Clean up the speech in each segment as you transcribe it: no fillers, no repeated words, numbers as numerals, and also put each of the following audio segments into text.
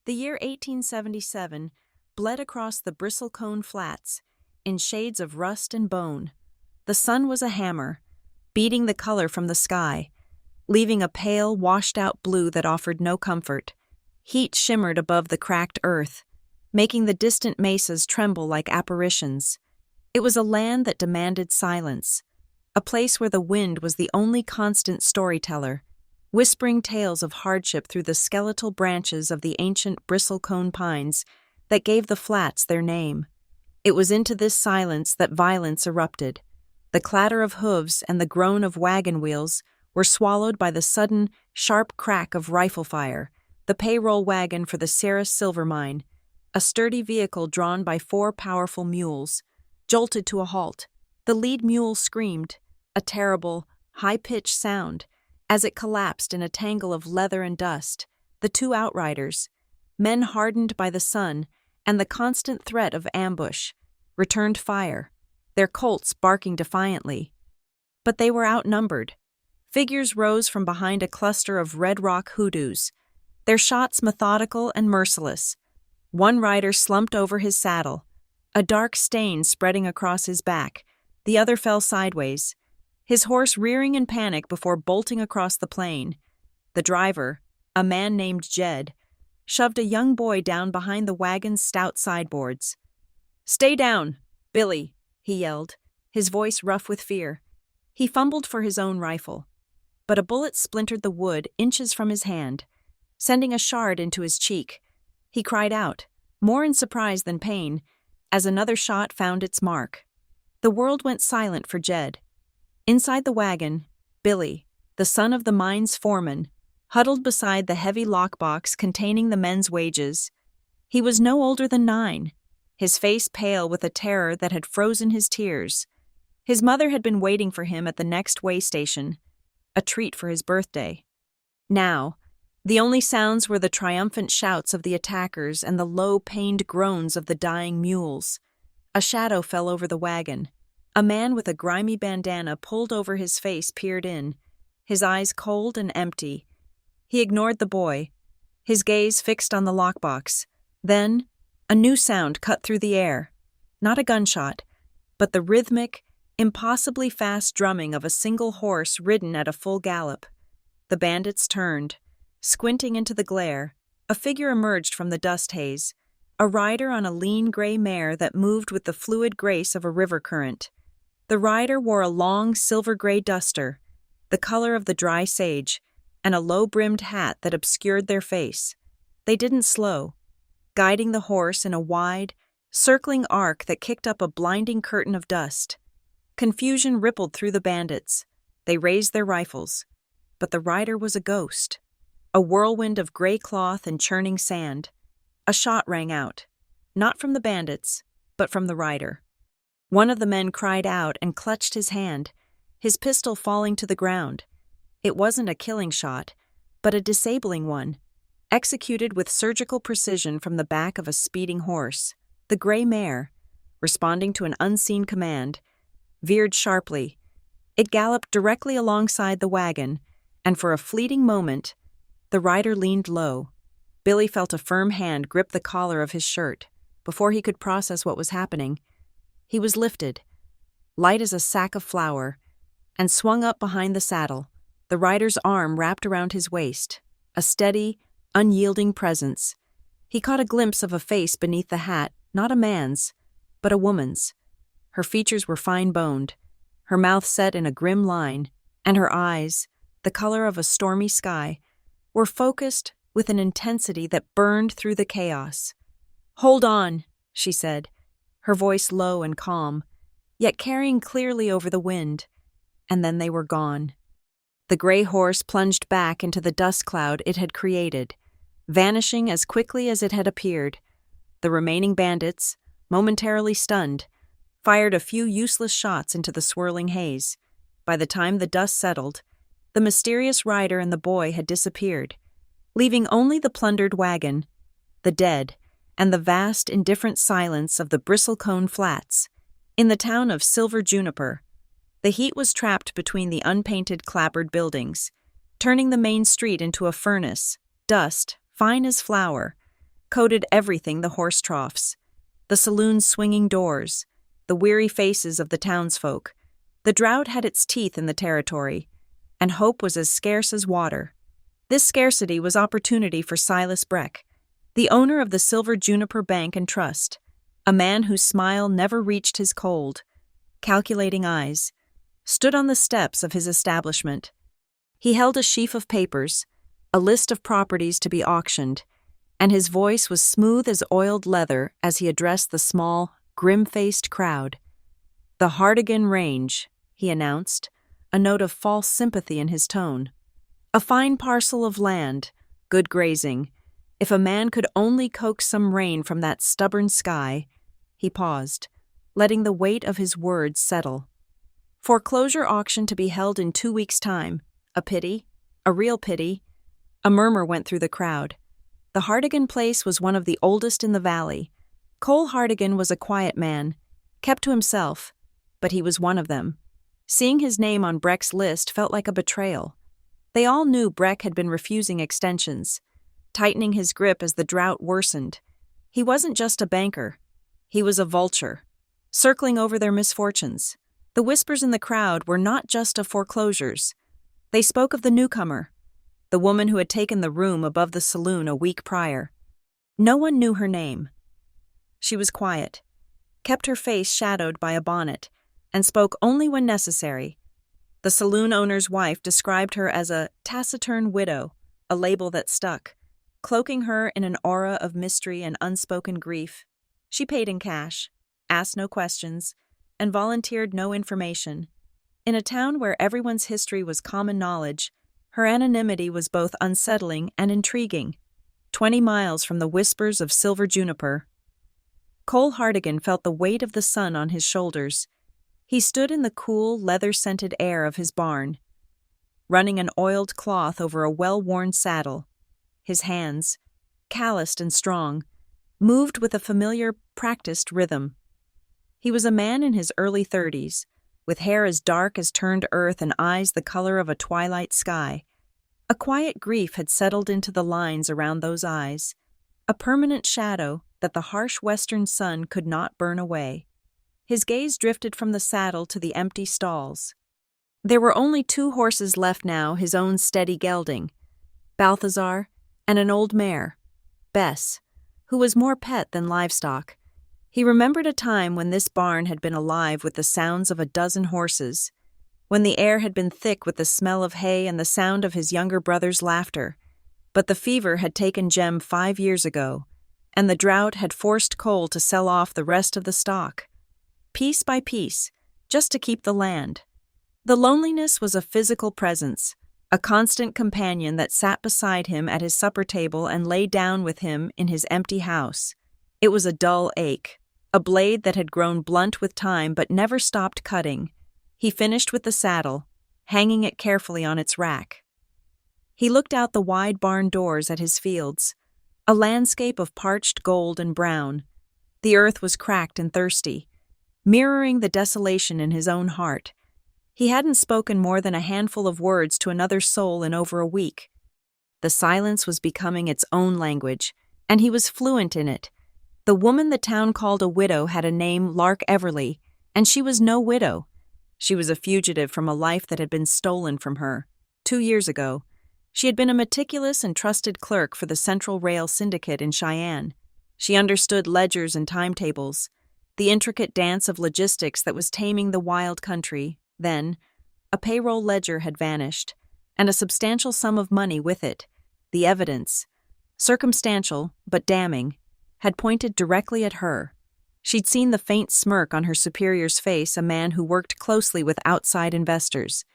The year 1877 bled across the bristlecone flats in shades of rust and bone. The sun was a hammer, beating the color from the sky, leaving a pale, washed-out blue that offered no comfort. Heat shimmered above the cracked earth, making the distant mesas tremble like apparitions. It was a land that demanded silence, a place where the wind was the only constant storyteller, whispering tales of hardship through the skeletal branches of the ancient bristlecone pines that gave the flats their name. It was into this silence that violence erupted. The clatter of hooves and the groan of wagon wheels were swallowed by the sudden, sharp crack of rifle fire. The payroll wagon for the Ceres silver mine, a sturdy vehicle drawn by 4 powerful mules, jolted to a halt. The lead mule screamed, a terrible, high-pitched sound, as it collapsed in a tangle of leather and dust. The 2 outriders, men hardened by the sun and the constant threat of ambush, returned fire, their colts barking defiantly. But they were outnumbered. Figures rose from behind a cluster of red rock hoodoos, their shots methodical and merciless. One rider slumped over his saddle, a dark stain spreading across his back. The other fell sideways, his horse rearing in panic before bolting across the plain. The driver, a man named Jed, shoved a young boy down behind the wagon's stout sideboards. "Stay down, Billy," he yelled, his voice rough with fear. He fumbled for his own rifle, but a bullet splintered the wood inches from his hand, sending a shard into his cheek. He cried out, more in surprise than pain, as another shot found its mark. The world went silent for Jed. Inside the wagon, Billy, the son of the mine's foreman, huddled beside the heavy lockbox containing the men's wages. He was no older than 9, his face pale with a terror that had frozen his tears. His mother had been waiting for him at the next way station, a treat for his birthday. Now, the only sounds were the triumphant shouts of the attackers and the low, pained groans of the dying mules. A shadow fell over the wagon. A man with a grimy bandana pulled over his face peered in, his eyes cold and empty. He ignored the boy, his gaze fixed on the lockbox. Then, a new sound cut through the air. Not a gunshot, but the rhythmic, impossibly fast drumming of a single horse ridden at a full gallop. The bandits turned. Squinting into the glare, a figure emerged from the dust haze, a rider on a lean gray mare that moved with the fluid grace of a river current. The rider wore a long silver-gray duster, the color of the dry sage, and a low-brimmed hat that obscured their face. They didn't slow, guiding the horse in a wide, circling arc that kicked up a blinding curtain of dust. Confusion rippled through the bandits. They raised their rifles, but the rider was a ghost. A whirlwind of gray cloth and churning sand. A shot rang out, not from the bandits, but from the rider. One of the men cried out and clutched his hand, his pistol falling to the ground. It wasn't a killing shot, but a disabling one, executed with surgical precision from the back of a speeding horse. The gray mare, responding to an unseen command, veered sharply. It galloped directly alongside the wagon, and for a fleeting moment, the rider leaned low. Billy felt a firm hand grip the collar of his shirt. Before he could process what was happening, he was lifted, light as a sack of flour, and swung up behind the saddle, the rider's arm wrapped around his waist, a steady, unyielding presence. He caught a glimpse of a face beneath the hat, not a man's, but a woman's. Her features were fine-boned, her mouth set in a grim line, and her eyes, the color of a stormy sky, were focused with an intensity that burned through the chaos. "Hold on," she said, her voice low and calm, yet carrying clearly over the wind, and then they were gone. The gray horse plunged back into the dust cloud it had created, vanishing as quickly as it had appeared. The remaining bandits, momentarily stunned, fired a few useless shots into the swirling haze. By the time the dust settled, the mysterious rider and the boy had disappeared, leaving only the plundered wagon, the dead, and the vast, indifferent silence of the bristlecone flats. In the town of Silver Juniper, the heat was trapped between the unpainted clapboard buildings, turning the main street into a furnace, dust, fine as flour, coated everything: the horse troughs, the saloon's swinging doors, the weary faces of the townsfolk. The drought had its teeth in the territory, and hope was as scarce as water. This scarcity was opportunity for Silas Breck, the owner of the Silver Juniper Bank and Trust, a man whose smile never reached his cold, calculating eyes, stood on the steps of his establishment. He held a sheaf of papers, a list of properties to be auctioned, and his voice was smooth as oiled leather as he addressed the small, grim-faced crowd. "The Hardigan Range," he announced, a note of false sympathy in his tone. "A fine parcel of land, good grazing. If a man could only coax some rain from that stubborn sky—" He paused, letting the weight of his words settle. "Foreclosure auction to be held in 2 weeks' time. A pity, a real pity." A murmur went through the crowd. The Hardigan place was one of the oldest in the valley. Cole Hardigan was a quiet man, kept to himself, but he was one of them. Seeing his name on Breck's list felt like a betrayal. They all knew Breck had been refusing extensions, tightening his grip as the drought worsened. He wasn't just a banker. He was a vulture, circling over their misfortunes. The whispers in the crowd were not just of foreclosures. They spoke of the newcomer, the woman who had taken the room above the saloon a week prior. No one knew her name. She was quiet, kept her face shadowed by a bonnet, and spoke only when necessary. The saloon owner's wife described her as a taciturn widow, a label that stuck, cloaking her in an aura of mystery and unspoken grief. She paid in cash, asked no questions, and volunteered no information. In a town where everyone's history was common knowledge, her anonymity was both unsettling and intriguing. 20 miles from the whispers of Silver Juniper, Cole Hardigan felt the weight of the sun on his shoulders. He stood in the cool, leather-scented air of his barn, running an oiled cloth over a well-worn saddle. His hands, calloused and strong, moved with a familiar, practiced rhythm. He was a man in his early 30s, with hair as dark as turned earth and eyes the color of a twilight sky. A quiet grief had settled into the lines around those eyes, a permanent shadow that the harsh western sun could not burn away. His gaze drifted from the saddle to the empty stalls. There were only 2 horses left now, his own steady gelding, Balthazar, and an old mare, Bess, who was more pet than livestock. He remembered a time when this barn had been alive with the sounds of a dozen horses, when the air had been thick with the smell of hay and the sound of his younger brother's laughter. But the fever had taken Jem 5 years ago, and the drought had forced Cole to sell off the rest of the stock, piece by piece, just to keep the land. The loneliness was a physical presence, a constant companion that sat beside him at his supper table and lay down with him in his empty house. It was a dull ache, a blade that had grown blunt with time but never stopped cutting. He finished with the saddle, hanging it carefully on its rack. He looked out the wide barn doors at his fields, a landscape of parched gold and brown. The earth was cracked and thirsty, mirroring the desolation in his own heart. He hadn't spoken more than a handful of words to another soul in over a week. The silence was becoming its own language, and he was fluent in it. The woman the town called a widow had a name, Lark Everly, and she was no widow. She was a fugitive from a life that had been stolen from her. 2 years ago, she had been a meticulous and trusted clerk for the Central Rail Syndicate in Cheyenne. She understood ledgers and timetables, the intricate dance of logistics that was taming the wild country. Then, a payroll ledger had vanished, and a substantial sum of money with it. The evidence, circumstantial but damning, had pointed directly at her. She'd seen the faint smirk on her superior's face, a man who worked closely with outside investors,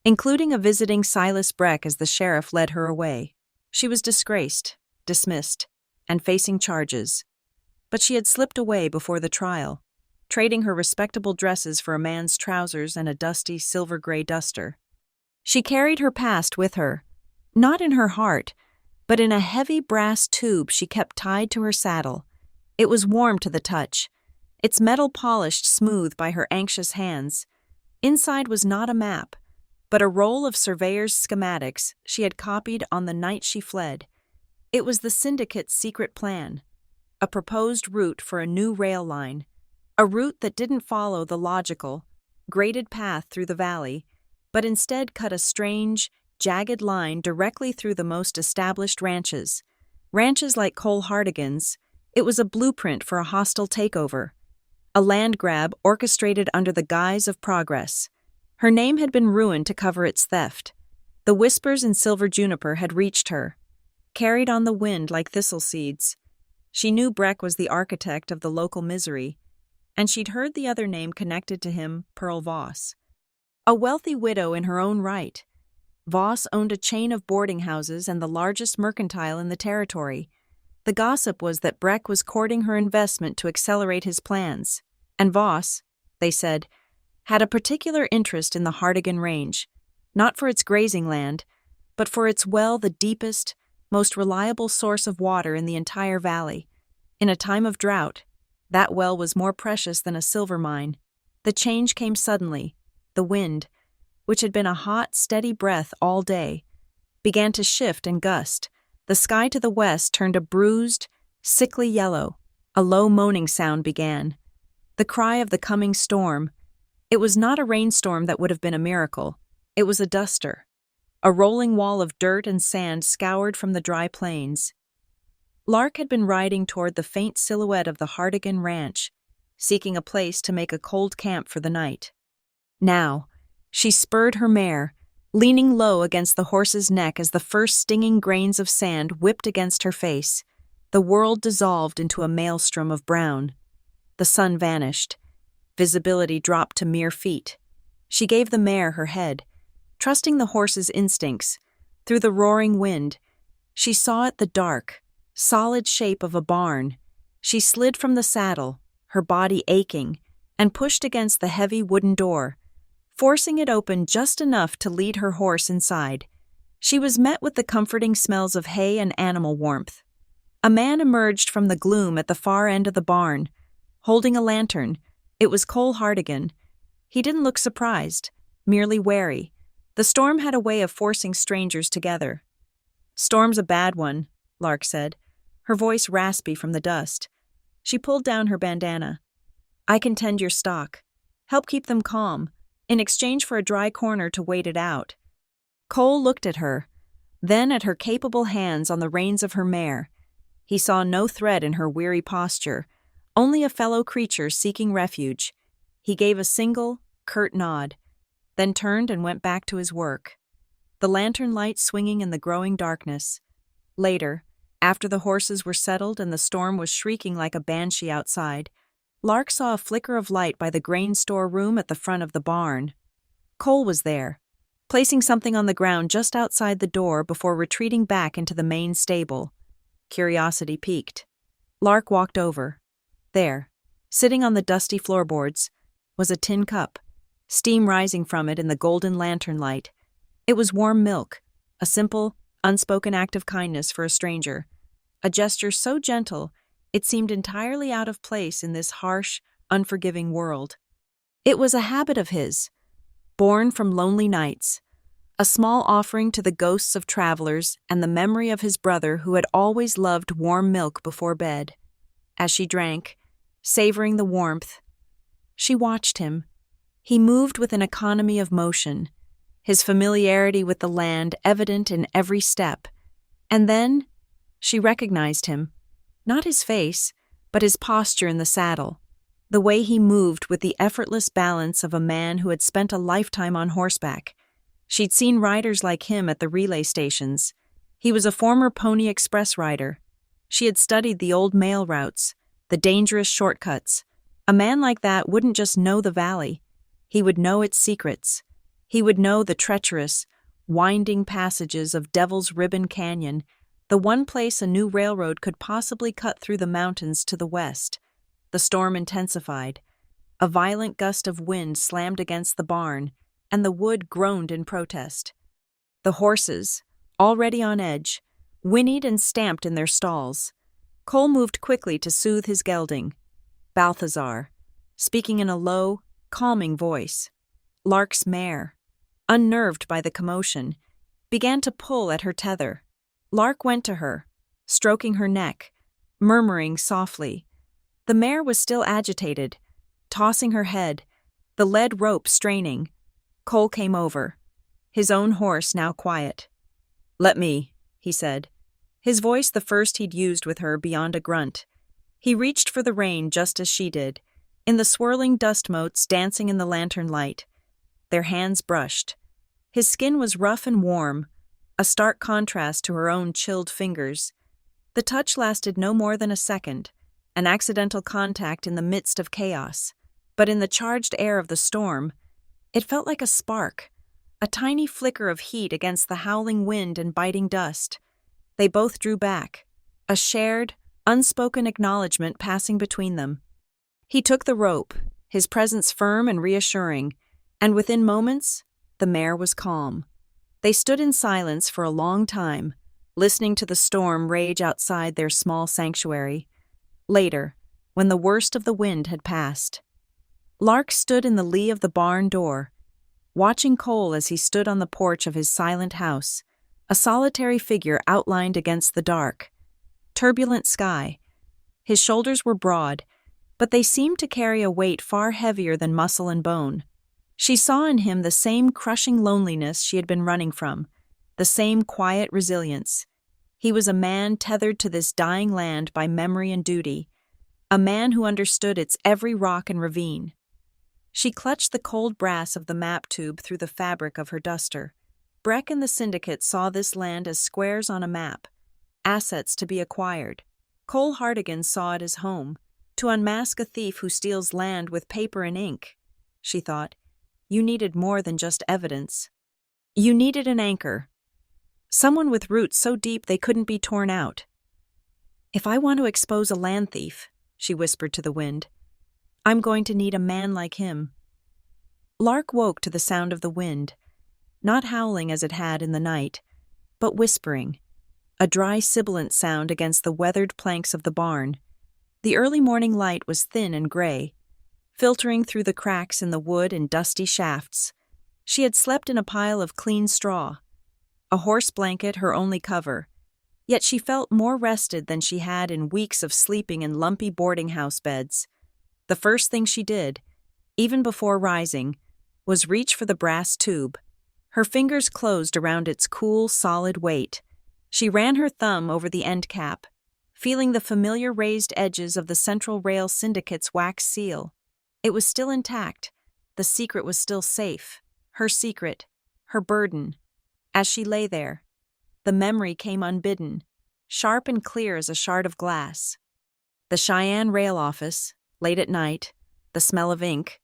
including a visiting Silas Breck as the sheriff led her away. She was disgraced, dismissed, and facing charges. But she had slipped away before the trial, trading her respectable dresses for a man's trousers and a dusty silver-gray duster. She carried her past with her, not in her heart, but in a heavy brass tube she kept tied to her saddle. It was warm to the touch, its metal polished smooth by her anxious hands. Inside was not a map, but a roll of surveyor's schematics she had copied on the night she fled. It was the syndicate's secret plan, a proposed route for a new rail line, a route that didn't follow the logical, graded path through the valley, but instead cut a strange, jagged line directly through the most established ranches. Ranches like Cole Hardigan's. It was a blueprint for a hostile takeover, a land grab orchestrated under the guise of progress. Her name had been ruined to cover its theft. The whispers in silver juniper had reached her, carried on the wind like thistle seeds. She knew Breck was the architect of the local misery, and she'd heard the other name connected to him, Pearl Voss. A wealthy widow in her own right. Voss owned a chain of boarding houses and the largest mercantile in the territory. The gossip was that Breck was courting her investment to accelerate his plans, and Voss, they said, had a particular interest in the Hardigan Range, not for its grazing land, but for its well, the deepest, most reliable source of water in the entire valley. In a time of drought, that well was more precious than a silver mine. The change came suddenly. The wind, which had been a hot, steady breath all day, began to shift and gust. The sky to the west turned a bruised, sickly yellow. A low moaning sound began. The cry of the coming storm. It was not a rainstorm that would have been a miracle. It was a duster. A rolling wall of dirt and sand scoured from the dry plains. Lark had been riding toward the faint silhouette of the Hardigan Ranch, seeking a place to make a cold camp for the night. Now, she spurred her mare, leaning low against the horse's neck as the first stinging grains of sand whipped against her face. The world dissolved into a maelstrom of brown. The sun vanished. Visibility dropped to mere feet. She gave the mare her head, trusting the horse's instincts. Through the roaring wind, she saw it the dark, solid shape of a barn. She slid from the saddle, her body aching, and pushed against the heavy wooden door, forcing it open just enough to lead her horse inside. She was met with the comforting smells of hay and animal warmth. A man emerged from the gloom at the far end of the barn, holding a lantern. It was Cole Hardigan. He didn't look surprised, merely wary. The storm had a way of forcing strangers together. "Storm's a bad one," Lark said, her voice raspy from the dust. She pulled down her bandana. "I can tend your stock. Help keep them calm, in exchange for a dry corner to wait it out." Cole looked at her, then at her capable hands on the reins of her mare. He saw no threat in her weary posture, only a fellow creature seeking refuge. He gave a single, curt nod, then turned and went back to his work, the lantern light swinging in the growing darkness. Later, after the horses were settled and the storm was shrieking like a banshee outside, Lark saw a flicker of light by the grain store room at the front of the barn. Cole was there, placing something on the ground just outside the door before retreating back into the main stable. Curiosity piqued. Lark walked over. There, sitting on the dusty floorboards, was a tin cup, steam rising from it in the golden lantern light. It was warm milk, a simple, unspoken act of kindness for a stranger, a gesture so gentle it seemed entirely out of place in this harsh, unforgiving world. It was a habit of his, born from lonely nights, a small offering to the ghosts of travelers and the memory of his brother who had always loved warm milk before bed. As she drank, savoring the warmth, she watched him. He moved with an economy of motion, his familiarity with the land evident in every step. And then she recognized him, not his face, but his posture in the saddle, the way he moved with the effortless balance of a man who had spent a lifetime on horseback. She'd seen riders like him at the relay stations. He was a former Pony Express rider. She had studied the old mail routes, the dangerous shortcuts. A man like that wouldn't just know the valley. He would know its secrets. He would know the treacherous, winding passages of Devil's Ribbon Canyon, the one place a new railroad could possibly cut through the mountains to the west. The storm intensified. A violent gust of wind slammed against the barn, and the wood groaned in protest. The horses, already on edge, whinnied and stamped in their stalls. Cole moved quickly to soothe his gelding, Balthazar, speaking in a low, calming voice. Lark's mare, unnerved by the commotion, began to pull at her tether. Lark went to her, stroking her neck, murmuring softly. The mare was still agitated, tossing her head, the lead rope straining. Cole came over, his own horse now quiet. "Let me," he said, his voice the first he'd used with her beyond a grunt. He reached for the rein just as she did, in the swirling dust motes dancing in the lantern light. Their hands brushed. His skin was rough and warm, a stark contrast to her own chilled fingers. The touch lasted no more than a second, an accidental contact in the midst of chaos. But in the charged air of the storm, it felt like a spark, a tiny flicker of heat against the howling wind and biting dust. They both drew back, a shared, unspoken acknowledgement passing between them. He took the rope, his presence firm and reassuring, and within moments, the mare was calm. They stood in silence for a long time, listening to the storm rage outside their small sanctuary. Later, when the worst of the wind had passed, Lark stood in the lee of the barn door, watching Cole as he stood on the porch of his silent house, a solitary figure outlined against the dark, turbulent sky. His shoulders were broad, but they seemed to carry a weight far heavier than muscle and bone. She saw in him the same crushing loneliness she had been running from, the same quiet resilience. He was a man tethered to this dying land by memory and duty, a man who understood its every rock and ravine. She clutched the cold brass of the map tube through the fabric of her duster. Breck and the syndicate saw this land as squares on a map, assets to be acquired. Cole Hartigan saw it as home, to unmask a thief who steals land with paper and ink. She thought, you needed more than just evidence. You needed an anchor, someone with roots so deep they couldn't be torn out. "If I want to expose a land thief," she whispered to the wind, "I'm going to need a man like him." Lark woke to the sound of the wind, not howling as it had in the night, but whispering, a dry sibilant sound against the weathered planks of the barn. The early morning light was thin and gray, filtering through the cracks in the wood and dusty shafts. She had slept in a pile of clean straw, a horse blanket her only cover, yet she felt more rested than she had in weeks of sleeping in lumpy boarding house beds. The first thing she did, even before rising, was reach for the brass tube. Her fingers closed around its cool, solid weight. She ran her thumb over the end cap, feeling the familiar raised edges of the Central Rail Syndicate's wax seal. It was still intact. The secret was still safe. Her secret, her burden. As she lay there, the memory came unbidden, sharp and clear as a shard of glass. The Cheyenne Rail Office, late at night, the smell of ink,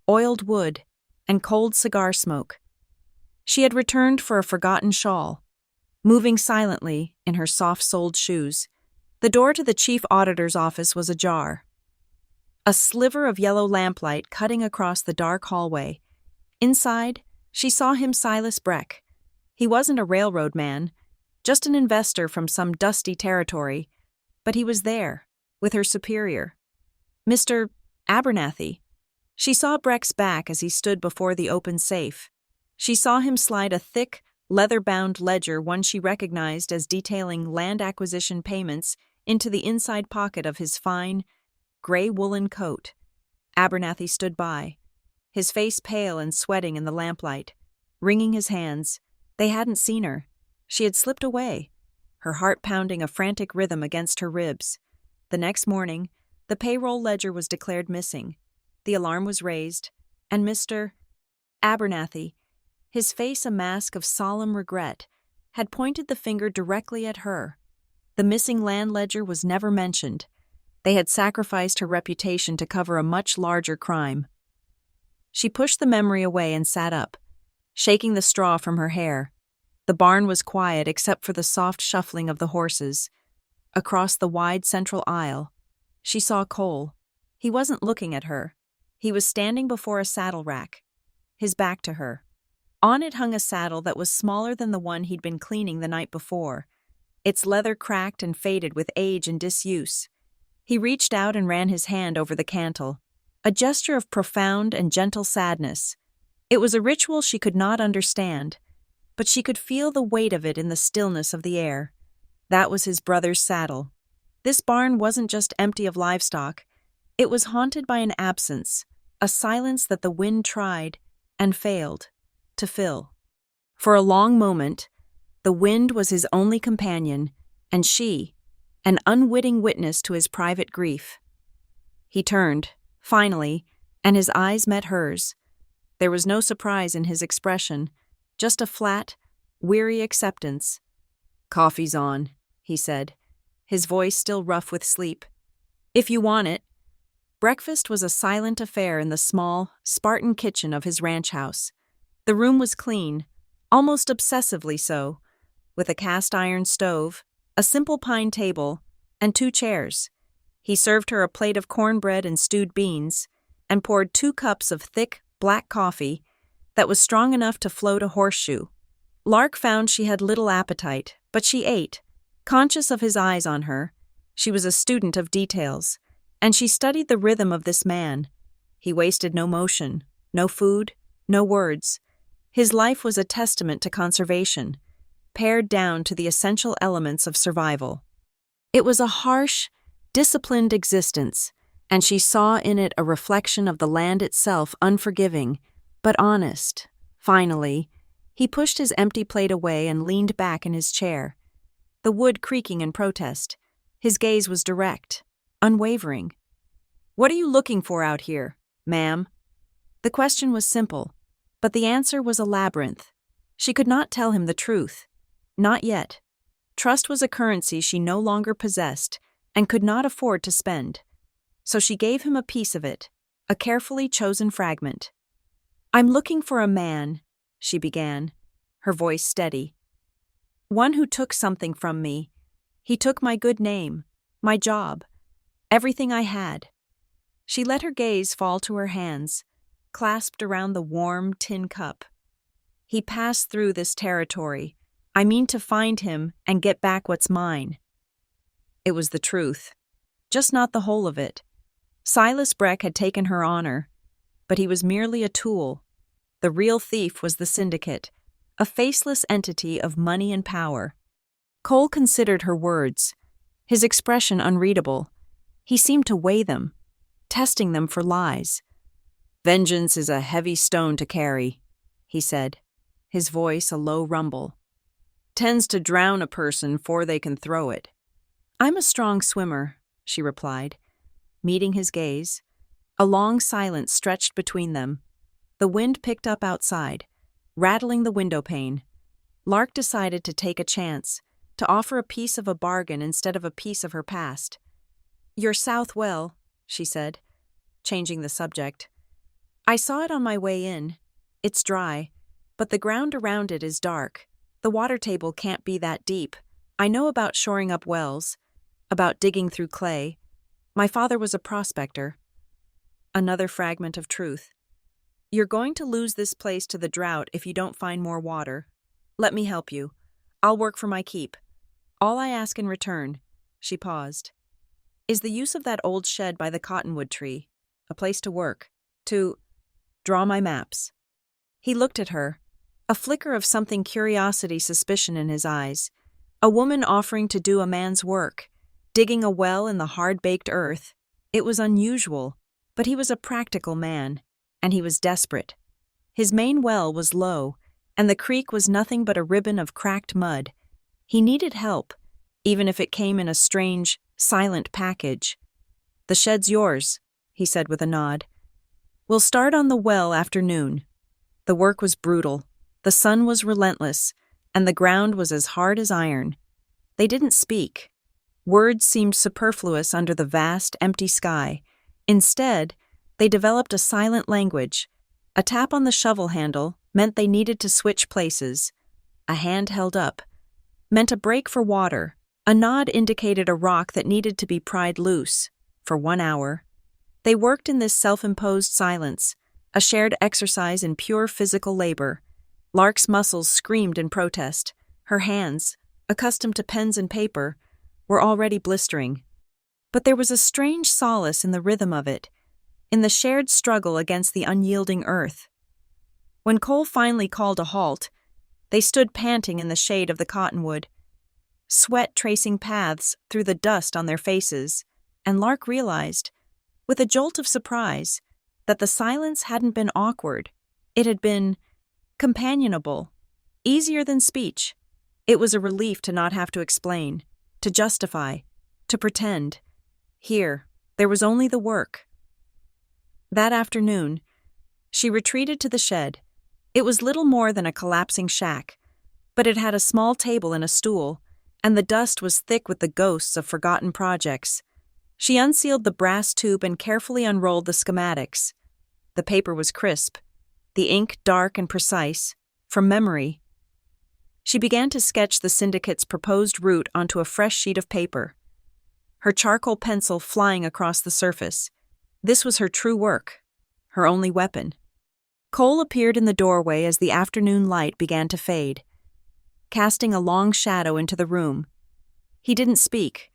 oiled wood, and cold cigar smoke. She had returned for a forgotten shawl, moving silently in her soft-soled shoes. The door to the chief auditor's office was ajar. A sliver of yellow lamplight cutting across the dark hallway. Inside, she saw him Silas Breck. He wasn't a railroad man, just an investor from some dusty territory, but he was there, with her superior, Mr. Abernathy. She saw Breck's back as he stood before the open safe. She saw him slide a thick, leather-bound ledger, one she recognized as detailing land acquisition payments, into the inside pocket of his fine, gray woolen coat. Abernathy stood by, his face pale and sweating in the lamplight, wringing his hands. They hadn't seen her. She had slipped away, her heart pounding a frantic rhythm against her ribs. The next morning, the payroll ledger was declared missing. The alarm was raised, and Mr. Abernathy, his face a mask of solemn regret, had pointed the finger directly at her. The missing land ledger was never mentioned. They had sacrificed her reputation to cover a much larger crime. She pushed the memory away and sat up, shaking the straw from her hair. The barn was quiet except for the soft shuffling of the horses. Across the wide central aisle, she saw Cole. He wasn't looking at her. He was standing before a saddle rack, his back to her. On it hung a saddle that was smaller than the one he'd been cleaning the night before, its leather cracked and faded with age and disuse. He reached out and ran his hand over the cantle, a gesture of profound and gentle sadness. It was a ritual she could not understand, but she could feel the weight of it in the stillness of the air. That was his brother's saddle. This barn wasn't just empty of livestock. It was haunted by an absence, a silence that the wind tried, and failed, to fill. For a long moment, the wind was his only companion, and she, an unwitting witness to his private grief. He turned, finally, and his eyes met hers. There was no surprise in his expression, just a flat, weary acceptance. "Coffee's on," he said, his voice still rough with sleep. "If you want it." Breakfast was a silent affair in the small, Spartan kitchen of his ranch house. The room was clean, almost obsessively so, with a cast-iron stove, a simple pine table, and 2 chairs. He served her a plate of cornbread and stewed beans, and poured 2 cups of thick, black coffee that was strong enough to float a horseshoe. Lark found she had little appetite, but she ate, conscious of his eyes on her. She was a student of details, and she studied the rhythm of this man. He wasted no motion, no food, no words. His life was a testament to conservation, pared down to the essential elements of survival. It was a harsh, disciplined existence, and she saw in it a reflection of the land itself, unforgiving, but honest. Finally, he pushed his empty plate away and leaned back in his chair, the wood creaking in protest. His gaze was direct, unwavering. "What are you looking for out here, ma'am?" The question was simple, but the answer was a labyrinth. She could not tell him the truth. Not yet. Trust was a currency she no longer possessed and could not afford to spend. So she gave him a piece of it, a carefully chosen fragment. "I'm looking for a man," she began, her voice steady. "One who took something from me. He took my good name, my job, everything I had." She let her gaze fall to her hands, clasped around the warm tin cup. "He passed through this territory. I mean to find him and get back what's mine." It was the truth, just not the whole of it. Silas Breck had taken her honor, but he was merely a tool. The real thief was the syndicate, a faceless entity of money and power. Cole considered her words, his expression unreadable. He seemed to weigh them, testing them for lies. "Vengeance is a heavy stone to carry," he said, his voice a low rumble. "Tends to drown a person 'fore they can throw it." "I'm a strong swimmer," she replied, meeting his gaze. A long silence stretched between them. The wind picked up outside, rattling the window pane. Lark decided to take a chance, to offer a piece of a bargain instead of a piece of her past. "Your south well," she said, changing the subject. "I saw it on my way in. It's dry, but the ground around it is dark. The water table can't be that deep. I know about shoring up wells, about digging through clay. My father was a prospector." Another fragment of truth. "You're going to lose this place to the drought if you don't find more water. Let me help you. I'll work for my keep. All I ask in return," she paused, "is the use of that old shed by the cottonwood tree, a place to work, to draw my maps." He looked at her, a flicker of something suspicion in his eyes. A woman offering to do a man's work, digging a well in the hard-baked earth. It was unusual, but he was a practical man, and he was desperate. His main well was low, and the creek was nothing but a ribbon of cracked mud. He needed help, even if it came in a strange, silent package. "The shed's yours," he said with a nod. "We'll start on the well after noon." The work was brutal. The sun was relentless, and the ground was as hard as iron. They didn't speak. Words seemed superfluous under the vast, empty sky. Instead, they developed a silent language. A tap on the shovel handle meant they needed to switch places. A hand held up meant a break for water. A nod indicated a rock that needed to be pried loose. For 1 hour. They worked in this self-imposed silence, a shared exercise in pure physical labor. Lark's muscles screamed in protest. Her hands, accustomed to pens and paper, were already blistering. But there was a strange solace in the rhythm of it, in the shared struggle against the unyielding earth. When Cole finally called a halt, they stood panting in the shade of the cottonwood. sweat tracing paths through the dust on their faces, and Lark realized, with a jolt of surprise, that the silence hadn't been awkward. It had been companionable, easier than speech. It was a relief to not have to explain, to justify, to pretend. Here, there was only the work. That afternoon, she retreated to the shed. It was little more than a collapsing shack, but it had a small table and a stool, and the dust was thick with the ghosts of forgotten projects. She unsealed the brass tube and carefully unrolled the schematics. The paper was crisp, the ink dark and precise, from memory. She began to sketch the syndicate's proposed route onto a fresh sheet of paper, her charcoal pencil flying across the surface. This was her true work, her only weapon. Cole appeared in the doorway as the afternoon light began to fade, casting a long shadow into the room. He didn't speak,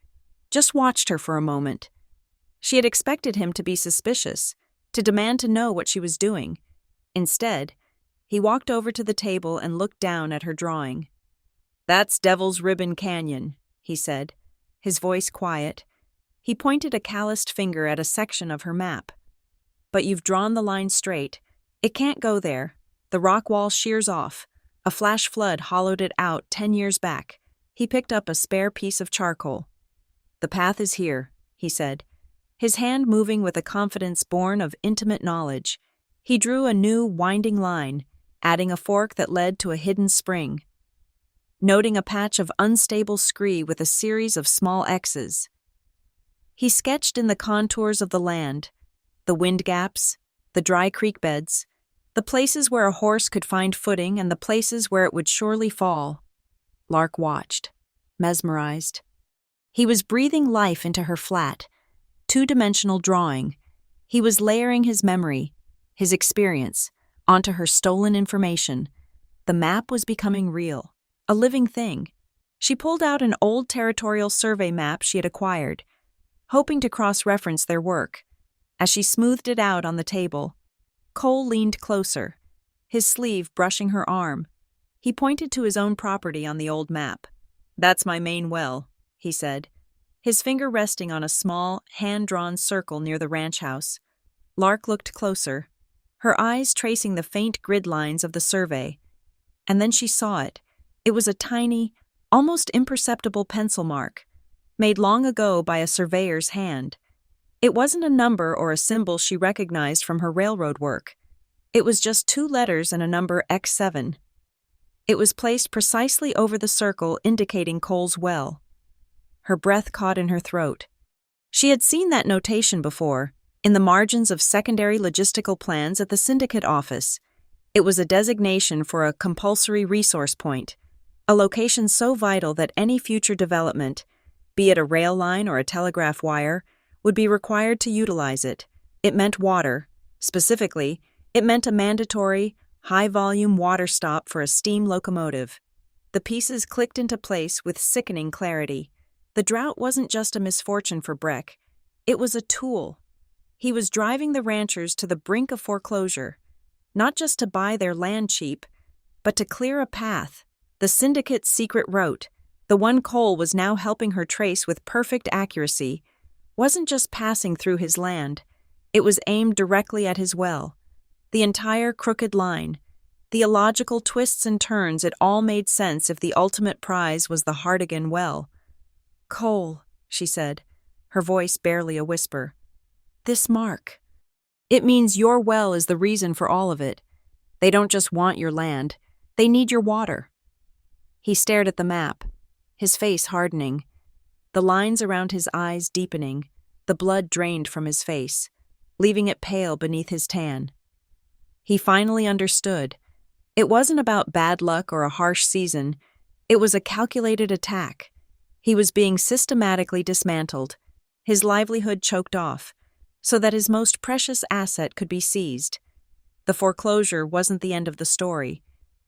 just watched her for a moment. She had expected him to be suspicious, to demand to know what she was doing. Instead, he walked over to the table and looked down at her drawing. "That's Devil's Ribbon Canyon," he said, his voice quiet. He pointed a calloused finger at a section of her map. "But you've drawn the line straight. It can't go there. The rock wall shears off. A flash flood hollowed it out 10 years back." He picked up a spare piece of charcoal. "The path is here," he said, his hand moving with a confidence born of intimate knowledge. He drew a new, winding line, adding a fork that led to a hidden spring, noting a patch of unstable scree with a series of small X's. He sketched in the contours of the land, the wind gaps, the dry creek beds, the places where a horse could find footing and the places where it would surely fall. Lark watched, mesmerized. He was breathing life into her flat, two-dimensional drawing. He was layering his memory, his experience, onto her stolen information. The map was becoming real, a living thing. She pulled out an old territorial survey map she had acquired, hoping to cross-reference their work. As she smoothed it out on the table, Cole leaned closer, his sleeve brushing her arm. He pointed to his own property on the old map. "That's my main well," he said, his finger resting on a small, hand-drawn circle near the ranch house. Lark looked closer, her eyes tracing the faint grid lines of the survey. And then she saw it. It was a tiny, almost imperceptible pencil mark, made long ago by a surveyor's hand. It wasn't a number or a symbol she recognized from her railroad work. It was just 2 letters and a number X7. It was placed precisely over the circle indicating Cole's well. Her breath caught in her throat. She had seen that notation before, in the margins of secondary logistical plans at the syndicate office. It was a designation for a compulsory resource point, a location so vital that any future development, be it a rail line or a telegraph wire, would be required to utilize it. It meant water. Specifically, it meant a mandatory, high-volume water stop for a steam locomotive. The pieces clicked into place with sickening clarity. The drought wasn't just a misfortune for Breck. It was a tool. He was driving the ranchers to the brink of foreclosure, not just to buy their land cheap, but to clear a path, the syndicate's secret route, the one Cole was now helping her trace with perfect accuracy, wasn't just passing through his land. It was aimed directly at his well. The entire crooked line, the illogical twists and turns, it all made sense if the ultimate prize was the Hardigan well. "Cole," she said, her voice barely a whisper. "This mark. It means your well is the reason for all of it. They don't just want your land. They need your water." He stared at the map, his face hardening, the lines around his eyes deepening, the blood drained from his face, leaving it pale beneath his tan. He finally understood. It wasn't about bad luck or a harsh season. It was a calculated attack. He was being systematically dismantled, his livelihood choked off, so that his most precious asset could be seized. The foreclosure wasn't the end of the story.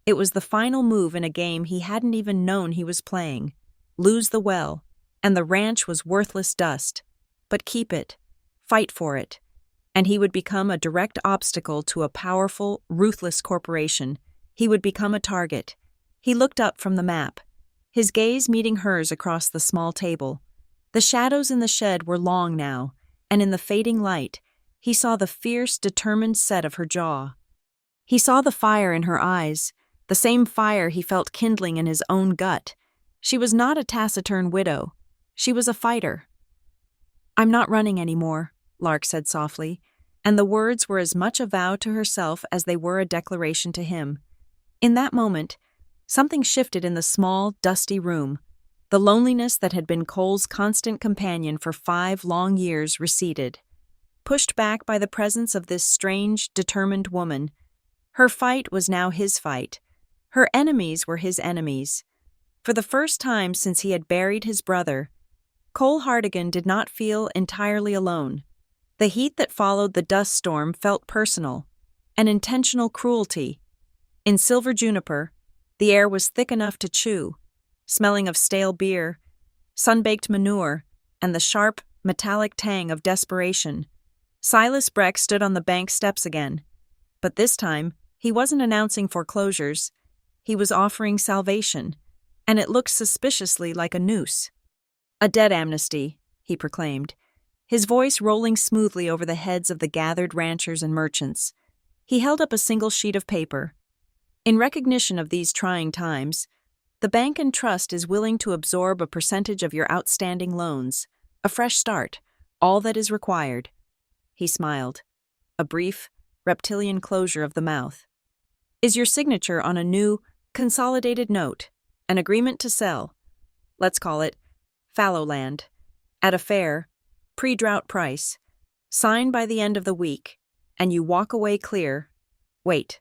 It was the final move in a game he hadn't even known he was playing. Lose the well, and the ranch was worthless dust. But keep it, fight for it, and he would become a direct obstacle to a powerful, ruthless corporation. He would become a target. He looked up from the map, his gaze meeting hers across the small table. The shadows in the shed were long now, and in the fading light, he saw the fierce, determined set of her jaw. He saw the fire in her eyes, the same fire he felt kindling in his own gut. She was not a taciturn widow. She was a fighter. "I'm not running anymore," Lark said softly, and the words were as much a vow to herself as they were a declaration to him. In that moment, something shifted in the small, dusty room. The loneliness that had been Cole's constant companion for 5 long years receded, pushed back by the presence of this strange, determined woman. Her fight was now his fight. Her enemies were his enemies. For the first time since he had buried his brother, Cole Hartigan did not feel entirely alone. The heat that followed the dust storm felt personal, an intentional cruelty. In Silver Juniper, the air was thick enough to chew, smelling of stale beer, sun-baked manure, and the sharp, metallic tang of desperation. Silas Breck stood on the bank steps again. But this time, he wasn't announcing foreclosures. He was offering salvation, and it looked suspiciously like a noose. "A debt amnesty," he proclaimed, his voice rolling smoothly over the heads of the gathered ranchers and merchants. He held up a single sheet of paper. "In recognition of these trying times, the bank and trust is willing to absorb a percentage of your outstanding loans. A fresh start, all that is required." He smiled. A brief, reptilian closure of the mouth. "Is your signature on a new, consolidated note, an agreement to sell, let's call it, fallow land, at a fair, pre-drought price, signed by the end of the week, and you walk away clear. Wait."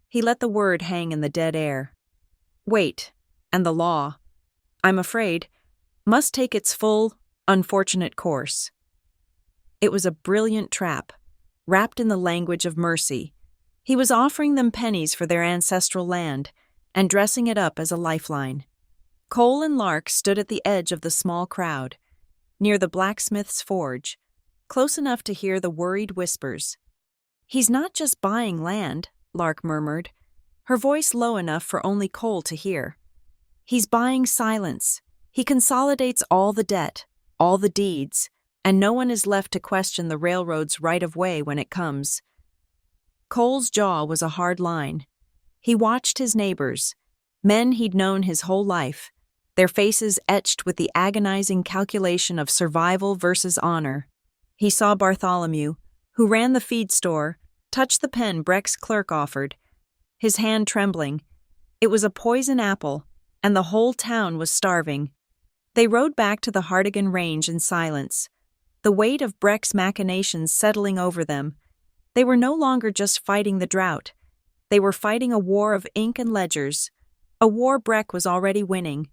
He let the word hang in the dead air. "Wait, and the law, I'm afraid, must take its full, unfortunate course." It was a brilliant trap, wrapped in the language of mercy. He was offering them pennies for their ancestral land, and dressing it up as a lifeline. Cole and Lark stood at the edge of the small crowd, near the blacksmith's forge, close enough to hear the worried whispers. "He's not just buying land," Lark murmured, her voice low enough for only Cole to hear. "He's buying silence. He consolidates all the debt, all the deeds, and no one is left to question the railroad's right-of-way when it comes." Cole's jaw was a hard line. He watched his neighbors, men he'd known his whole life, their faces etched with the agonizing calculation of survival versus honor. He saw Bartholomew, who ran the feed store, touch the pen Breck's clerk offered, his hand trembling. It was a poison apple, and the whole town was starving. They rode back to the Hartigan Range in silence, the weight of Breck's machinations settling over them. They were no longer just fighting the drought. They were fighting a war of ink and ledgers, a war Breck was already winning.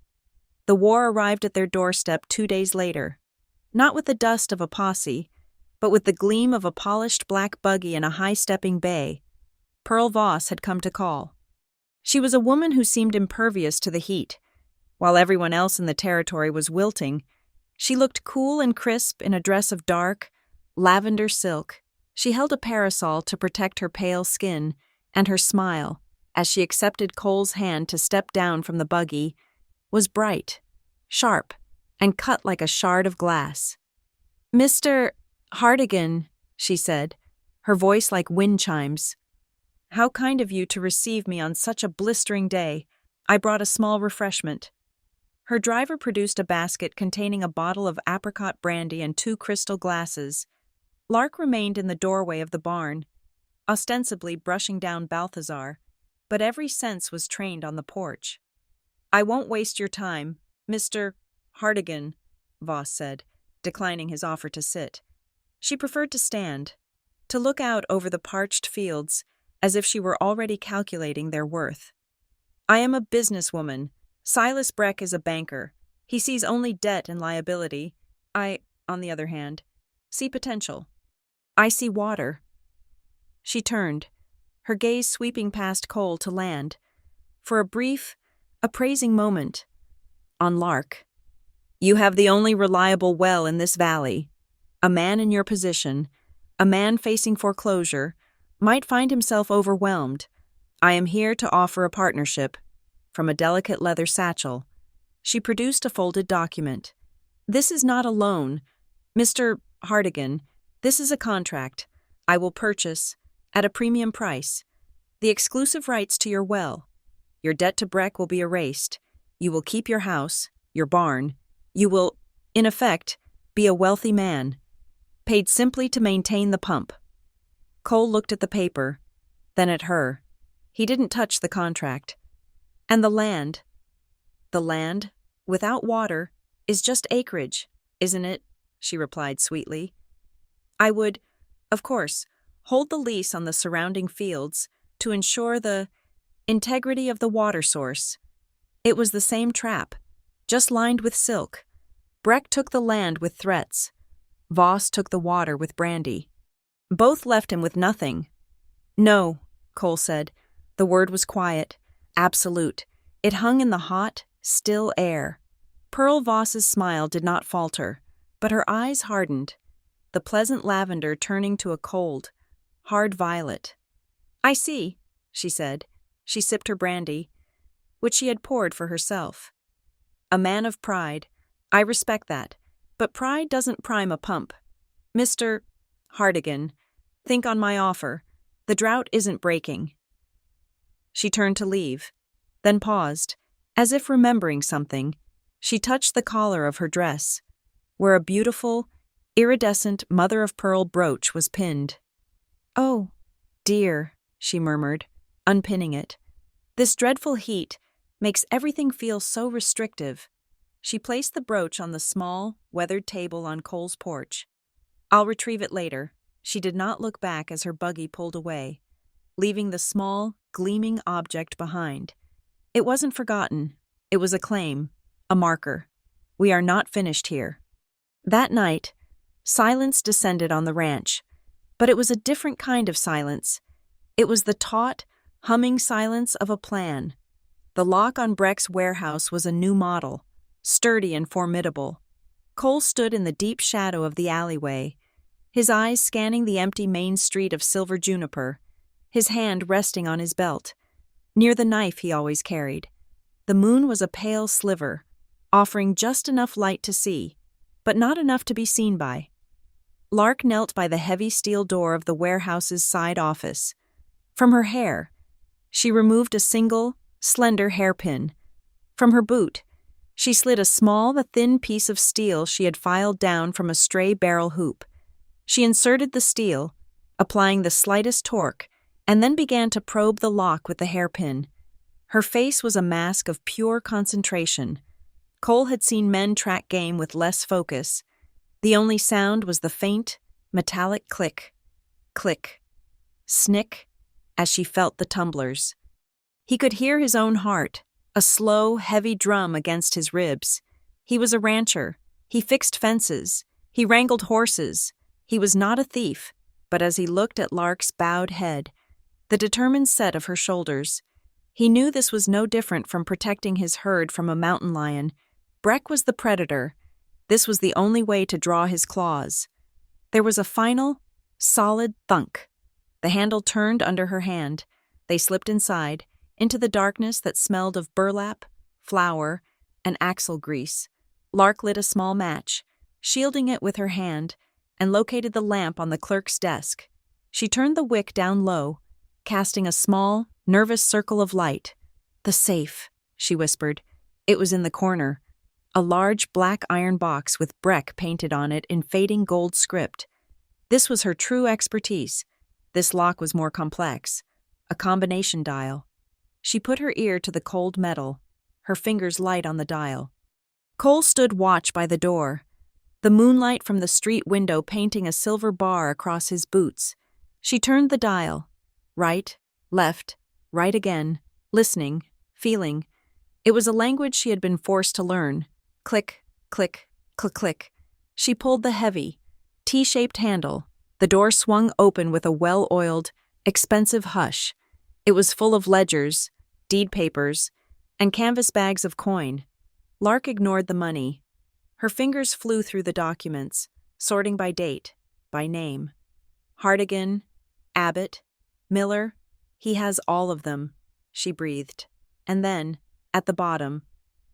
The war arrived at their doorstep 2 days later, not with the dust of a posse, but with the gleam of a polished black buggy in a high-stepping bay. Pearl Voss had come to call. She was a woman who seemed impervious to the heat. While everyone else in the territory was wilting, she looked cool and crisp in a dress of dark, lavender silk. She held a parasol to protect her pale skin, and her smile, as she accepted Cole's hand to step down from the buggy, was bright, sharp, and cut like a shard of glass. "Mr. Hartigan," she said, her voice like wind chimes. "How kind of you to receive me on such a blistering day. I brought a small refreshment." Her driver produced a basket containing a bottle of apricot brandy and 2 crystal glasses. Lark remained in the doorway of the barn, ostensibly brushing down Balthazar, but every sense was trained on the porch. "I won't waste your time, Mr. Hartigan," Voss said, declining his offer to sit. She preferred to stand, to look out over the parched fields, as if she were already calculating their worth. "I am a businesswoman. Silas Breck is a banker. He sees only debt and liability. I, on the other hand, see potential. I see water." She turned, her gaze sweeping past Cole to land, for a brief, appraising moment, on Lark. "You have the only reliable well in this valley. A man in your position, a man facing foreclosure, might find himself overwhelmed. I am here to offer a partnership." From a delicate leather satchel, She produced a folded document. "This is not a loan. Mr. Hardigan, this is a contract. I will purchase, at a premium price, the exclusive rights to your well. Your debt to Breck will be erased. You will keep your house, your barn. You will, in effect, be a wealthy man, paid simply to maintain the pump." Cole looked at the paper, then at her. He didn't touch the contract. "And the land?" "The land, without water, is just acreage, isn't it?" she replied sweetly. "I would, of course, hold the lease on the surrounding fields to ensure the integrity of the water source." It was the same trap, just lined with silk. Breck took the land with threats. Voss took the water with brandy. Both left him with nothing. "No," Cole said. The word was quiet, absolute. It hung in the hot, still air. Pearl Voss's smile did not falter, but her eyes hardened, the pleasant lavender turning to a cold, hard violet. "I see," she said. She sipped her brandy, which she had poured for herself. "A man of pride. I respect that. But pride doesn't prime a pump. Mr. Hardigan, think on my offer. The drought isn't breaking." She turned to leave, then paused, as if remembering something. She touched the collar of her dress, where a beautiful, iridescent mother-of-pearl brooch was pinned. "Oh, dear," she murmured, unpinning it. "This dreadful heat makes everything feel so restrictive." She placed the brooch on the small, weathered table on Cole's porch. "I'll retrieve it later." She did not look back as her buggy pulled away, leaving the small, gleaming object behind. It wasn't forgotten. It was a claim, a marker. "We are not finished here." That night, silence descended on the ranch, but it was a different kind of silence. It was the taut, humming silence of a plan. The lock on Breck's warehouse was a new model, sturdy and formidable. Cole stood in the deep shadow of the alleyway, his eyes scanning the empty main street of silver juniper, his hand resting on his belt, near the knife he always carried. The moon was a pale sliver, offering just enough light to see, but not enough to be seen by. Lark knelt by the heavy steel door of the warehouse's side office. From her hair, she removed a single, slender hairpin. From her boot, she slid a small but thin piece of steel she had filed down from a stray barrel hoop. She inserted the steel, applying the slightest torque, and then began to probe the lock with the hairpin. Her face was a mask of pure concentration. Cole had seen men track game with less focus. The only sound was the faint, metallic click, click, snick, as she felt the tumblers. He could hear his own heart, a slow, heavy drum against his ribs. He was a rancher. He fixed fences. He wrangled horses. He was not a thief, but as he looked at Lark's bowed head, the determined set of her shoulders, he knew this was no different from protecting his herd from a mountain lion. Breck was the predator. This was the only way to draw his claws. There was a final, solid thunk. The handle turned under her hand. They slipped inside, into the darkness that smelled of burlap, flour, and axle grease. Lark lit a small match, shielding it with her hand, and located the lamp on the clerk's desk. She turned the wick down low, casting a small, nervous circle of light. "The safe," she whispered. It was in the corner. A large black iron box with Breck painted on it in fading gold script. This was her true expertise. This lock was more complex. A combination dial. She put her ear to the cold metal, her fingers light on the dial. Cole stood watch by the door, the moonlight from the street window painting a silver bar across his boots. She turned the dial. Right, left, right again, listening, feeling. It was a language she had been forced to learn. Click, click, click, click. She pulled the heavy, T-shaped handle. The door swung open with a well-oiled, expensive hush. It was full of ledgers, deed papers, and canvas bags of coin. Lark ignored the money. Her fingers flew through the documents, sorting by date, by name. Hardigan, Abbott, Miller, he has all of them, she breathed. And then, at the bottom,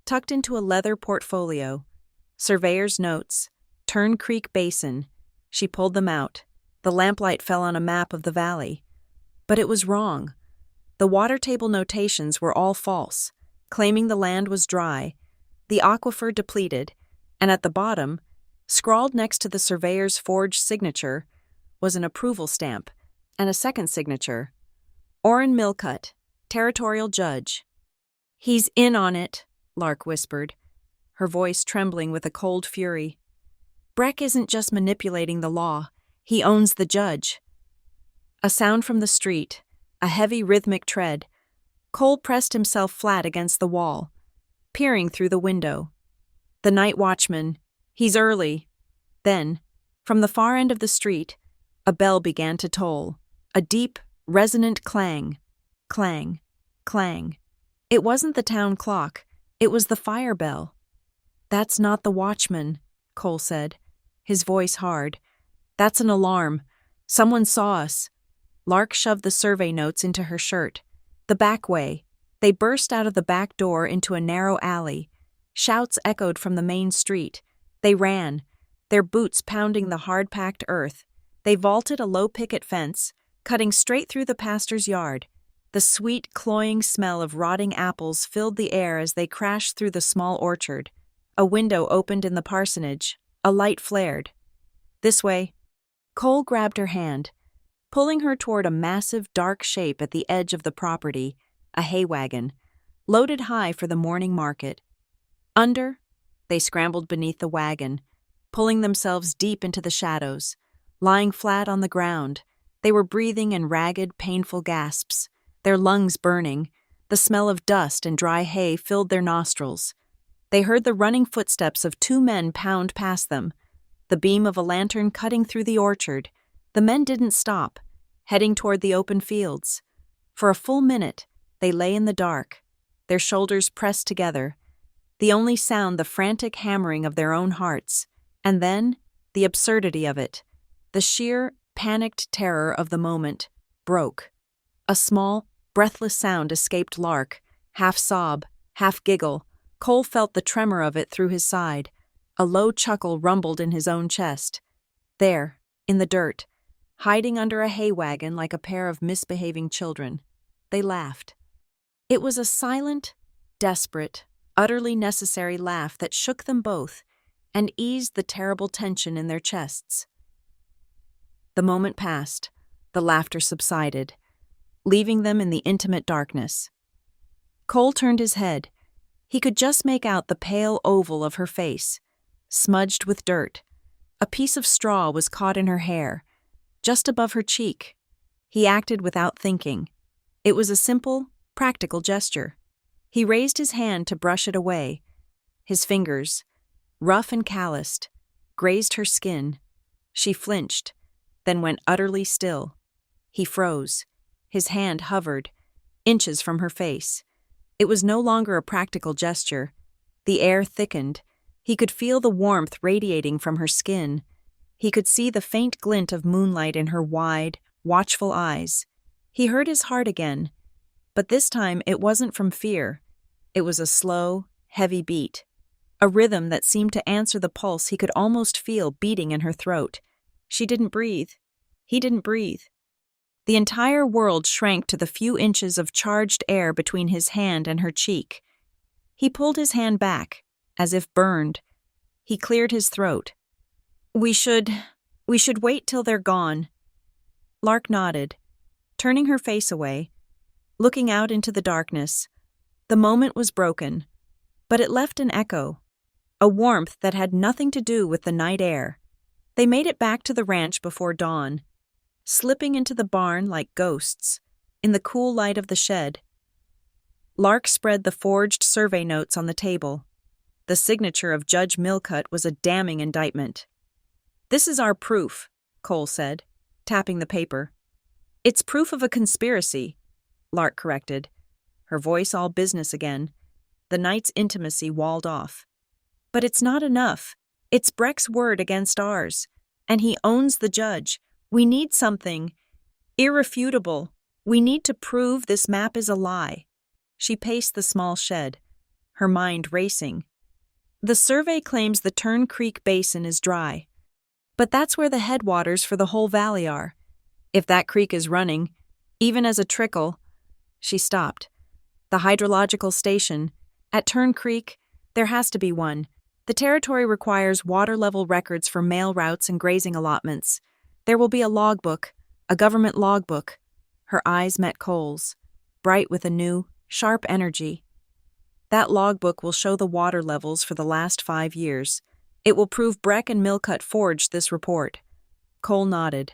tucked into a leather portfolio. Surveyor's notes, Turn Creek Basin. She pulled them out. The lamplight fell on a map of the valley. But it was wrong. The water table notations were all false, claiming the land was dry, the aquifer depleted, and at the bottom, scrawled next to the surveyor's forged signature, was an approval stamp and a second signature. Orrin Millcutt, Territorial Judge. "He's in on it," Lark whispered, her voice trembling with a cold fury. "Breck isn't just manipulating the law, he owns the judge." A sound from the street, a heavy rhythmic tread. Cole pressed himself flat against the wall, peering through the window. The night watchman, "He's early." Then, from the far end of the street, a bell began to toll, a deep, resonant clang. Clang, clang. It wasn't the town clock, it was the fire bell. "That's not the watchman," Cole said, his voice hard. "That's an alarm. Someone saw us." Lark shoved the survey notes into her shirt. The back way. They burst out of the back door into a narrow alley. Shouts echoed from the main street. They ran, their boots pounding the hard-packed earth. They vaulted a low picket fence, cutting straight through the pastor's yard. The sweet, cloying smell of rotting apples filled the air as they crashed through the small orchard. A window opened in the parsonage. A light flared. "This way." Cole grabbed her hand, pulling her toward a massive, dark shape at the edge of the property, a hay wagon, loaded high for the morning market. Under, they scrambled beneath the wagon, pulling themselves deep into the shadows. Lying flat on the ground, they were breathing in ragged, painful gasps, their lungs burning. The smell of dust and dry hay filled their nostrils. They heard the running footsteps of two men pound past them, the beam of a lantern cutting through the orchard. The men didn't stop, heading toward the open fields. For a full minute, they lay in the dark, their shoulders pressed together, the only sound the frantic hammering of their own hearts, and then the absurdity of it, the sheer, panicked terror of the moment, broke. A small, breathless sound escaped Lark, half sob, half giggle. Cole felt the tremor of it through his side. A low chuckle rumbled in his own chest. There, in the dirt, hiding under a hay wagon like a pair of misbehaving children, they laughed. It was a silent, desperate, utterly necessary laugh that shook them both and eased the terrible tension in their chests. The moment passed, the laughter subsided, leaving them in the intimate darkness. Cole turned his head. He could just make out the pale oval of her face, smudged with dirt. A piece of straw was caught in her hair, just above her cheek. He acted without thinking. It was a simple, practical gesture. He raised his hand to brush it away. His fingers, rough and calloused, grazed her skin. She flinched, then went utterly still. He froze. His hand hovered, inches from her face. It was no longer a practical gesture. The air thickened. He could feel the warmth radiating from her skin. He could see the faint glint of moonlight in her wide, watchful eyes. He heard his heart again, but this time it wasn't from fear. It was a slow, heavy beat, a rhythm that seemed to answer the pulse he could almost feel beating in her throat. She didn't breathe. He didn't breathe. The entire world shrank to the few inches of charged air between his hand and her cheek. He pulled his hand back, as if burned. He cleared his throat. We should wait till they're gone." Lark nodded, turning her face away, looking out into the darkness. The moment was broken, but it left an echo, a warmth that had nothing to do with the night air. They made it back to the ranch before dawn, slipping into the barn like ghosts, in the cool light of the shed. Lark spread the forged survey notes on the table. The signature of Judge Millcutt was a damning indictment. "This is our proof," Cole said, tapping the paper. "It's proof of a conspiracy," Lark corrected, her voice all business again, the night's intimacy walled off. "But it's not enough. It's Breck's word against ours, and he owns the judge. We need something irrefutable. We need to prove this map is a lie." She paced the small shed, her mind racing. The survey claims the Tern Creek Basin is dry. But that's where the headwaters for the whole valley are. If that creek is running, even as a trickle— She stopped. The hydrological station. At Tern Creek, there has to be one. The territory requires water-level records for mail routes and grazing allotments. There will be a logbook, a government logbook. Her eyes met Cole's, bright with a new, sharp energy. That logbook will show the water levels for the last 5 years. It will prove Breck and Millcutt forged this report. Cole nodded,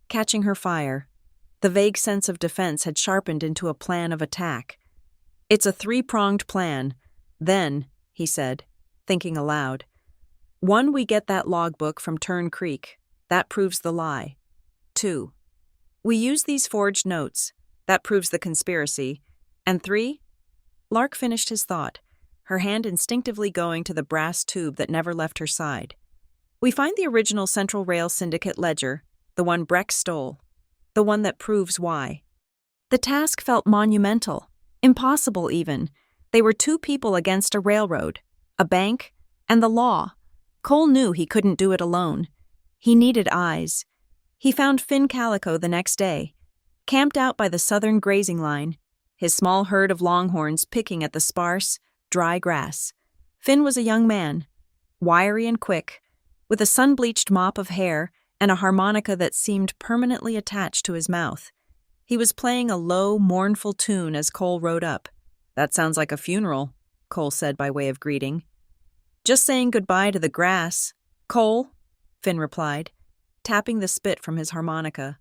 catching her fire. The vague sense of defense had sharpened into a plan of attack. It's a 3-pronged plan. Then, he said, thinking aloud. 1, we get that logbook from Tern Creek. That proves the lie. 2, we use these forged notes. That proves the conspiracy. And 3, Lark finished his thought, her hand instinctively going to the brass tube that never left her side. We find the original Central Rail Syndicate ledger, the one Breck stole, the one that proves why. The task felt monumental, impossible even. They were 2 people against a railroad, a bank, and the law. Cole knew he couldn't do it alone. He needed eyes. He found Finn Calico the next day, camped out by the southern grazing line, his small herd of longhorns picking at the sparse, dry grass. Finn was a young man, wiry and quick, with a sun-bleached mop of hair and a harmonica that seemed permanently attached to his mouth. He was playing a low, mournful tune as Cole rode up. "That sounds like a funeral," Cole said by way of greeting. "Just saying goodbye to the grass, Cole," Finn replied, tapping the spit from his harmonica.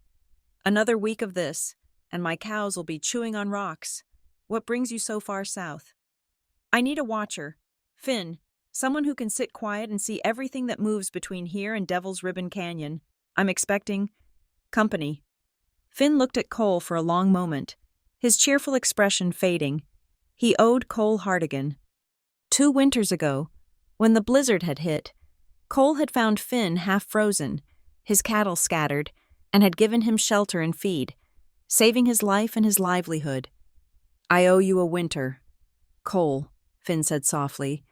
"Another week of this, and my cows will be chewing on rocks. What brings you so far south?" "I need a watcher. Finn, someone who can sit quiet and see everything that moves between here and Devil's Ribbon Canyon. I'm expecting company." Finn looked at Cole for a long moment, his cheerful expression fading. He owed Cole Hartigan. 2 winters ago, when the blizzard had hit, Cole had found Finn half frozen, his cattle scattered, and had given him shelter and feed, saving his life and his livelihood. "I owe you a winter, Cole," Finn said softly,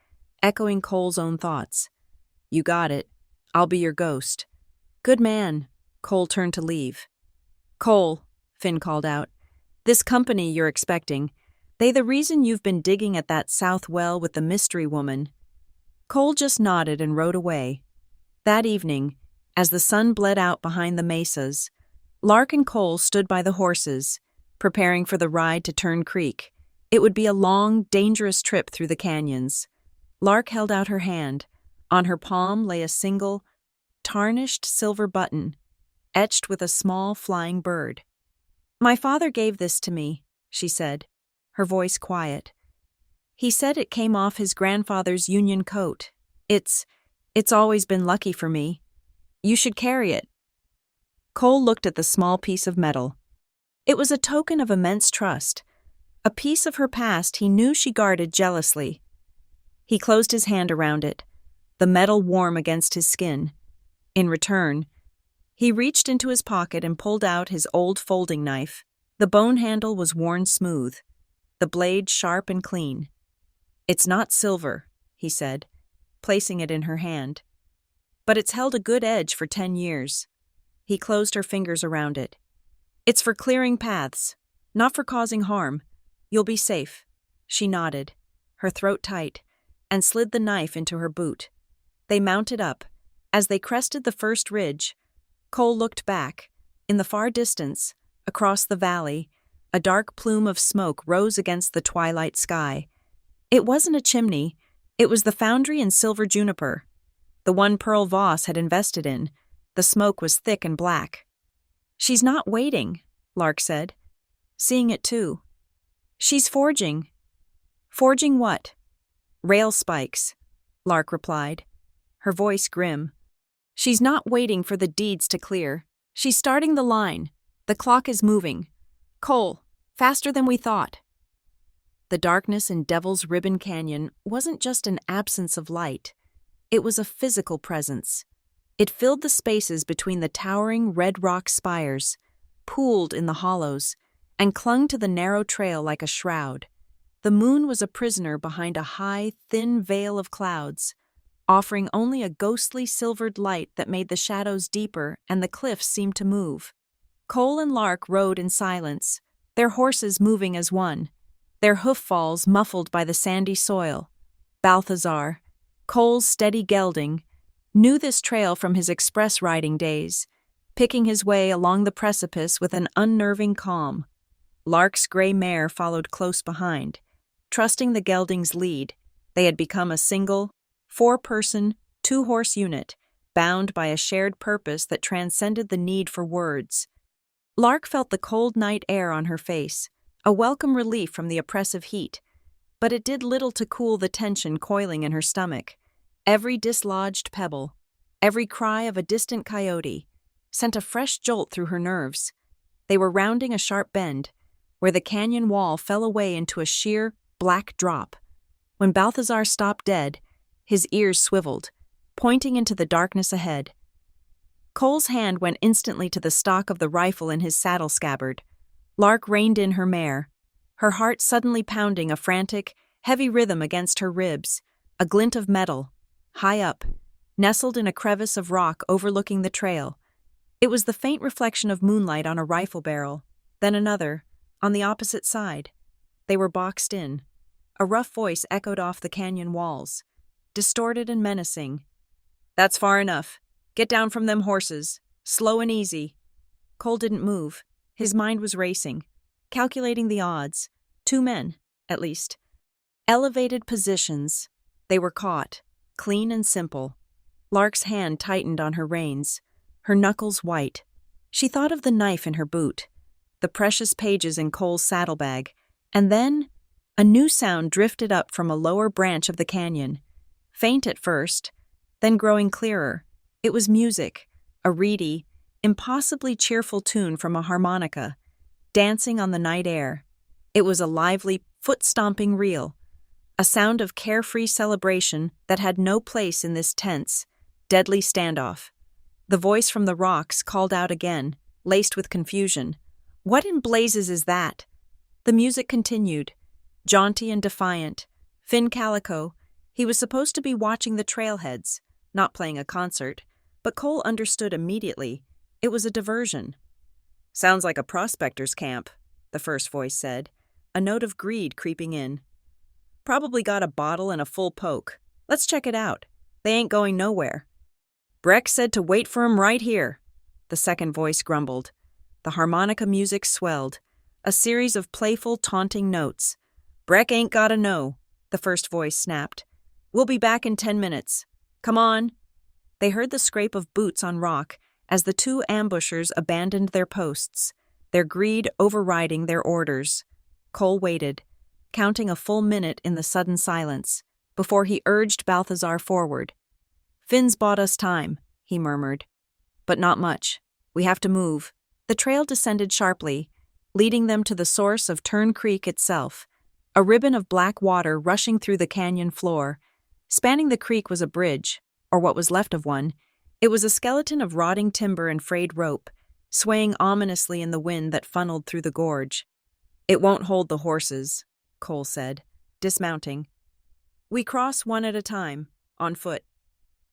echoing Cole's own thoughts. "You got it. I'll be your ghost." "Good man." Cole turned to leave. "Cole," Finn called out, "this company you're expecting, they the reason you've been digging at that south well with the mystery woman?" Cole just nodded and rode away. That evening, as the sun bled out behind the mesas, Lark and Cole stood by the horses, preparing for the ride to Tern Creek. It would be a long, dangerous trip through the canyons. Lark held out her hand. On her palm lay a single, tarnished silver button, etched with a small flying bird. "My father gave this to me," she said, her voice quiet. "He said it came off his grandfather's Union coat. It's always been lucky for me. You should carry it." Cole looked at the small piece of metal. It was a token of immense trust, a piece of her past he knew she guarded jealously. He closed his hand around it, the metal warm against his skin. In return, he reached into his pocket and pulled out his old folding knife. The bone handle was worn smooth, the blade sharp and clean. "It's not silver," he said, placing it in her hand. "But it's held a good edge for 10 years. He closed her fingers around it. "It's for clearing paths, not for causing harm. You'll be safe." She nodded, her throat tight, and slid the knife into her boot. They mounted up. As they crested the first ridge, Cole looked back. In the far distance, across the valley, a dark plume of smoke rose against the twilight sky. It wasn't a chimney. It was the foundry in silver juniper, the one Pearl Voss had invested in. The smoke was thick and black. "She's not waiting," Lark said, seeing it too. "She's forging." "Forging what?" "Rail spikes," Lark replied, her voice grim. "She's not waiting for the deeds to clear. She's starting the line. The clock is moving. Cole, faster than we thought." The darkness in Devil's Ribbon Canyon wasn't just an absence of light. It was a physical presence. It filled the spaces between the towering red rock spires, pooled in the hollows, and clung to the narrow trail like a shroud. The moon was a prisoner behind a high, thin veil of clouds, offering only a ghostly silvered light that made the shadows deeper and the cliffs seem to move. Cole and Lark rode in silence, their horses moving as one, their hoof-falls muffled by the sandy soil. Balthazar, Cole's steady gelding, knew this trail from his express riding days, picking his way along the precipice with an unnerving calm. Lark's gray mare followed close behind. Trusting the gelding's lead, they had become a single, 4-person, 2-horse unit, bound by a shared purpose that transcended the need for words. Lark felt the cold night air on her face, a welcome relief from the oppressive heat, but it did little to cool the tension coiling in her stomach. Every dislodged pebble, every cry of a distant coyote, sent a fresh jolt through her nerves. They were rounding a sharp bend, where the canyon wall fell away into a sheer, black drop. When Balthazar stopped dead, his ears swiveled, pointing into the darkness ahead. Cole's hand went instantly to the stock of the rifle in his saddle scabbard. Lark reined in her mare, her heart suddenly pounding a frantic, heavy rhythm against her ribs, a glint of metal, high up, nestled in a crevice of rock overlooking the trail. It was the faint reflection of moonlight on a rifle barrel, then another, on the opposite side. They were boxed in. A rough voice echoed off the canyon walls, distorted and menacing. "That's far enough. Get down from them horses. Slow and easy." Cole didn't move. His mind was racing, calculating the odds. 2 men, at least. Elevated positions. They were caught, clean and simple. Lark's hand tightened on her reins, her knuckles white. She thought of the knife in her boot, the precious pages in Cole's saddlebag, and then a new sound drifted up from a lower branch of the canyon. Faint at first, then growing clearer. It was music, a reedy, impossibly cheerful tune from a harmonica, dancing on the night air. It was a lively, foot-stomping reel, a sound of carefree celebration that had no place in this tense, deadly standoff. The voice from the rocks called out again, laced with confusion. "What in blazes is that?" The music continued, jaunty and defiant. Finn Calico, he was supposed to be watching the trailheads, not playing a concert, but Cole understood immediately. It was a diversion. "Sounds like a prospector's camp," the first voice said, a note of greed creeping in. "Probably got a bottle and a full poke. Let's check it out. They ain't going nowhere." "Breck said to wait for 'em right here," the second voice grumbled. The harmonica music swelled, a series of playful, taunting notes. "Breck ain't gotta know," the first voice snapped. "We'll be back in 10 minutes. Come on." They heard the scrape of boots on rock as the 2 ambushers abandoned their posts, their greed overriding their orders. Cole waited, counting a full minute in the sudden silence, before he urged Balthazar forward. "Finn's bought us time," he murmured. "But not much. We have to move." The trail descended sharply, leading them to the source of Turn Creek itself, a ribbon of black water rushing through the canyon floor. Spanning the creek was a bridge, or what was left of one. It was a skeleton of rotting timber and frayed rope, swaying ominously in the wind that funneled through the gorge. "It won't hold the horses," Cole said, dismounting. "We cross one at a time, on foot."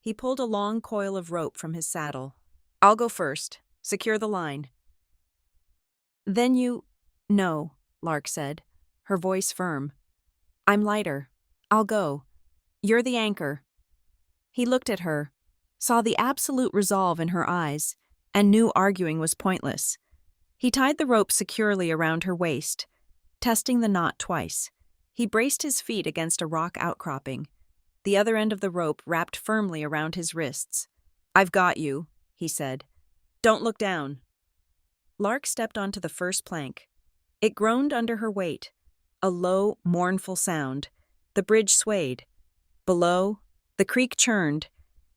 He pulled a long coil of rope from his saddle. "I'll go first. Secure the line." "Then you—" "No," Lark said, her voice firm. "I'm lighter. I'll go. You're the anchor." He looked at her, saw the absolute resolve in her eyes, and knew arguing was pointless. He tied the rope securely around her waist, testing the knot twice. He braced his feet against a rock outcropping, the other end of the rope wrapped firmly around his wrists. "I've got you," he said. "Don't look down." Lark stepped onto the first plank. It groaned under her weight, a low, mournful sound. The bridge swayed. Below, the creek churned,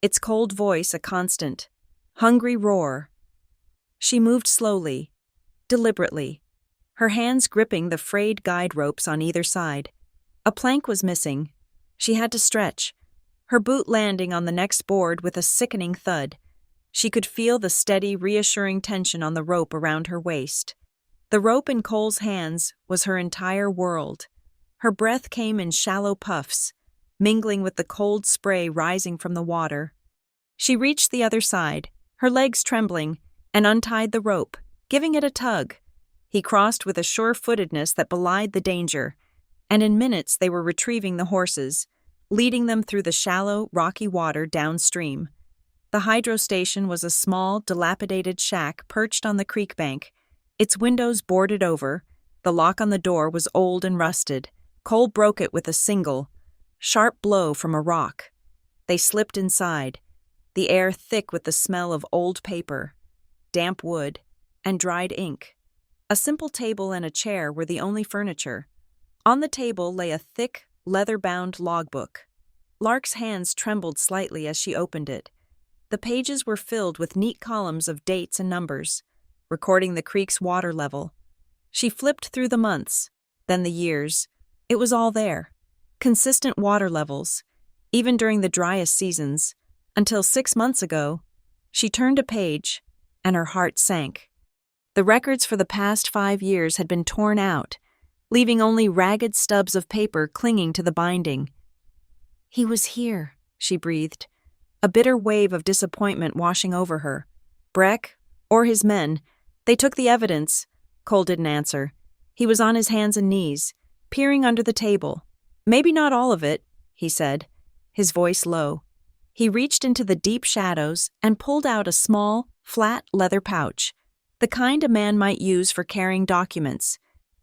its cold voice a constant, hungry roar. She moved slowly, deliberately, her hands gripping the frayed guide ropes on either side. A plank was missing. She had to stretch, her boot landing on the next board with a sickening thud. She could feel the steady, reassuring tension on the rope around her waist. The rope in Cole's hands was her entire world. Her breath came in shallow puffs, mingling with the cold spray rising from the water. She reached the other side, her legs trembling, and untied the rope, giving it a tug. He crossed with a sure-footedness that belied the danger, and in minutes they were retrieving the horses, leading them through the shallow, rocky water downstream. The hydro station was a small, dilapidated shack perched on the creek bank, its windows boarded over. The lock on the door was old and rusted. Cole broke it with a single, sharp blow from a rock. They slipped inside, the air thick with the smell of old paper, damp wood, and dried ink. A simple table and a chair were the only furniture. On the table lay a thick, leather-bound logbook. Lark's hands trembled slightly as she opened it. The pages were filled with neat columns of dates and numbers, recording the creek's water level. She flipped through the months, then the years. It was all there. Consistent water levels, even during the driest seasons, until 6 months ago. She turned a page, and her heart sank. The records for the past 5 years had been torn out, leaving only ragged stubs of paper clinging to the binding. "He was here," she breathed, a bitter wave of disappointment washing over her. Breck, or his men, they took the evidence. Cole didn't answer. He was on his hands and knees, peering under the table. "Maybe not all of it," he said, his voice low. He reached into the deep shadows and pulled out a small, flat leather pouch, the kind a man might use for carrying documents.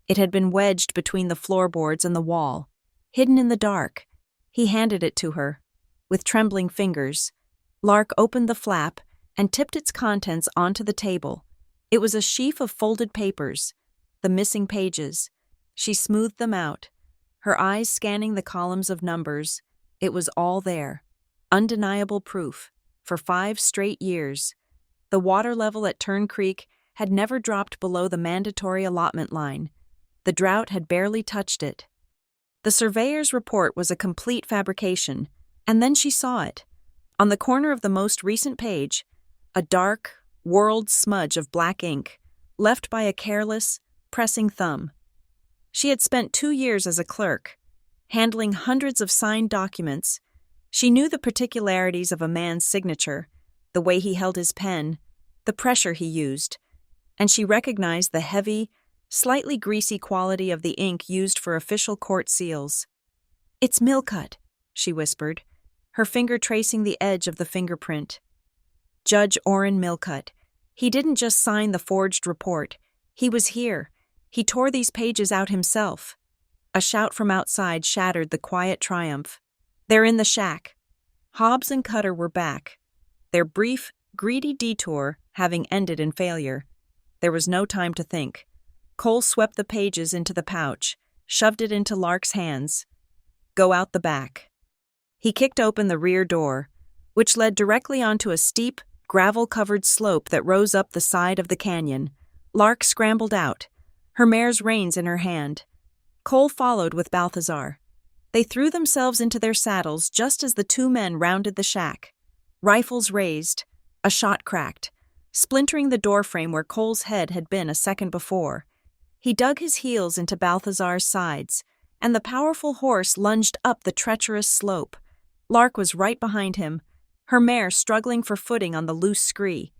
It had been wedged between the floorboards and the wall, hidden in the dark. He handed it to her. With trembling fingers, Lark opened the flap and tipped its contents onto the table. It was a sheaf of folded papers, the missing pages. She smoothed them out, her eyes scanning the columns of numbers. It was all there. Undeniable proof. For 5 straight years, the water level at Turn Creek had never dropped below the mandatory allotment line. The drought had barely touched it. The surveyor's report was a complete fabrication, and then she saw it. On the corner of the most recent page, a dark, whorled smudge of black ink, left by a careless, pressing thumb. She had spent 2 years as a clerk, handling hundreds of signed documents. She knew the particularities of a man's signature, the way he held his pen, the pressure he used, and she recognized the heavy, slightly greasy quality of the ink used for official court seals. "It's Millcut," she whispered, her finger tracing the edge of the fingerprint. Judge Orrin Millcut. He didn't just sign the forged report. He was here. He tore these pages out himself. A shout from outside shattered the quiet triumph. "They're in the shack." Hobbs and Cutter were back, their brief, greedy detour having ended in failure. There was no time to think. Cole swept the pages into the pouch, shoved it into Lark's hands. "Go out the back." He kicked open the rear door, which led directly onto a steep, gravel-covered slope that rose up the side of the canyon. Lark scrambled out, her mare's reins in her hand. Cole followed with Balthazar. They threw themselves into their saddles just as the 2 men rounded the shack. Rifles raised, a shot cracked, splintering the doorframe where Cole's head had been a second before. He dug his heels into Balthazar's sides, and the powerful horse lunged up the treacherous slope. Lark was right behind him, her mare struggling for footing on the loose scree.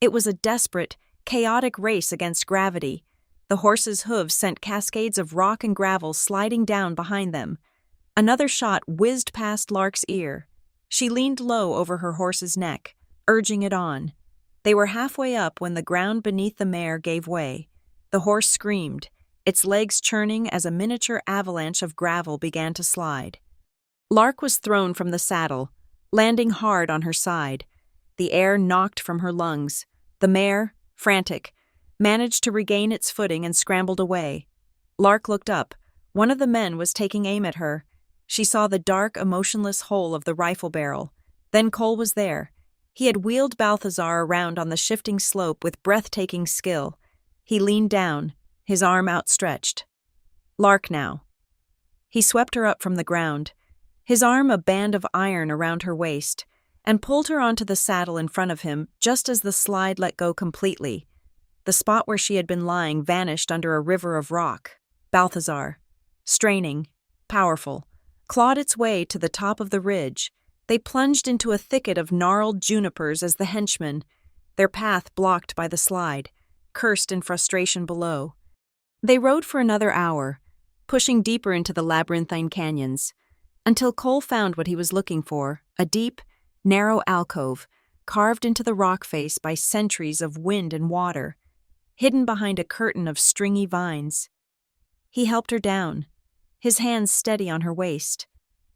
It was a desperate, chaotic race against gravity. The horse's hooves sent cascades of rock and gravel sliding down behind them. Another shot whizzed past Lark's ear. She leaned low over her horse's neck, urging it on. They were halfway up when the ground beneath the mare gave way. The horse screamed, its legs churning as a miniature avalanche of gravel began to slide. Lark was thrown from the saddle, landing hard on her side. The air knocked from her lungs. The mare, frantic, managed to regain its footing and scrambled away. Lark looked up. One of the men was taking aim at her. She saw the dark, emotionless hole of the rifle barrel. Then Cole was there. He had wheeled Balthazar around on the shifting slope with breathtaking skill. He leaned down, his arm outstretched. "Lark now." He swept her up from the ground, his arm a band of iron around her waist, and pulled her onto the saddle in front of him just as the slide let go completely. The spot where she had been lying vanished under a river of rock. Balthazar, straining, powerful, clawed its way to the top of the ridge. They plunged into a thicket of gnarled junipers as the henchmen, their path blocked by the slide, cursed in frustration below. They rode for another hour, pushing deeper into the labyrinthine canyons, until Cole found what he was looking for, a deep, narrow alcove, carved into the rock face by centuries of wind and water, hidden behind a curtain of stringy vines. He helped her down, his hands steady on her waist.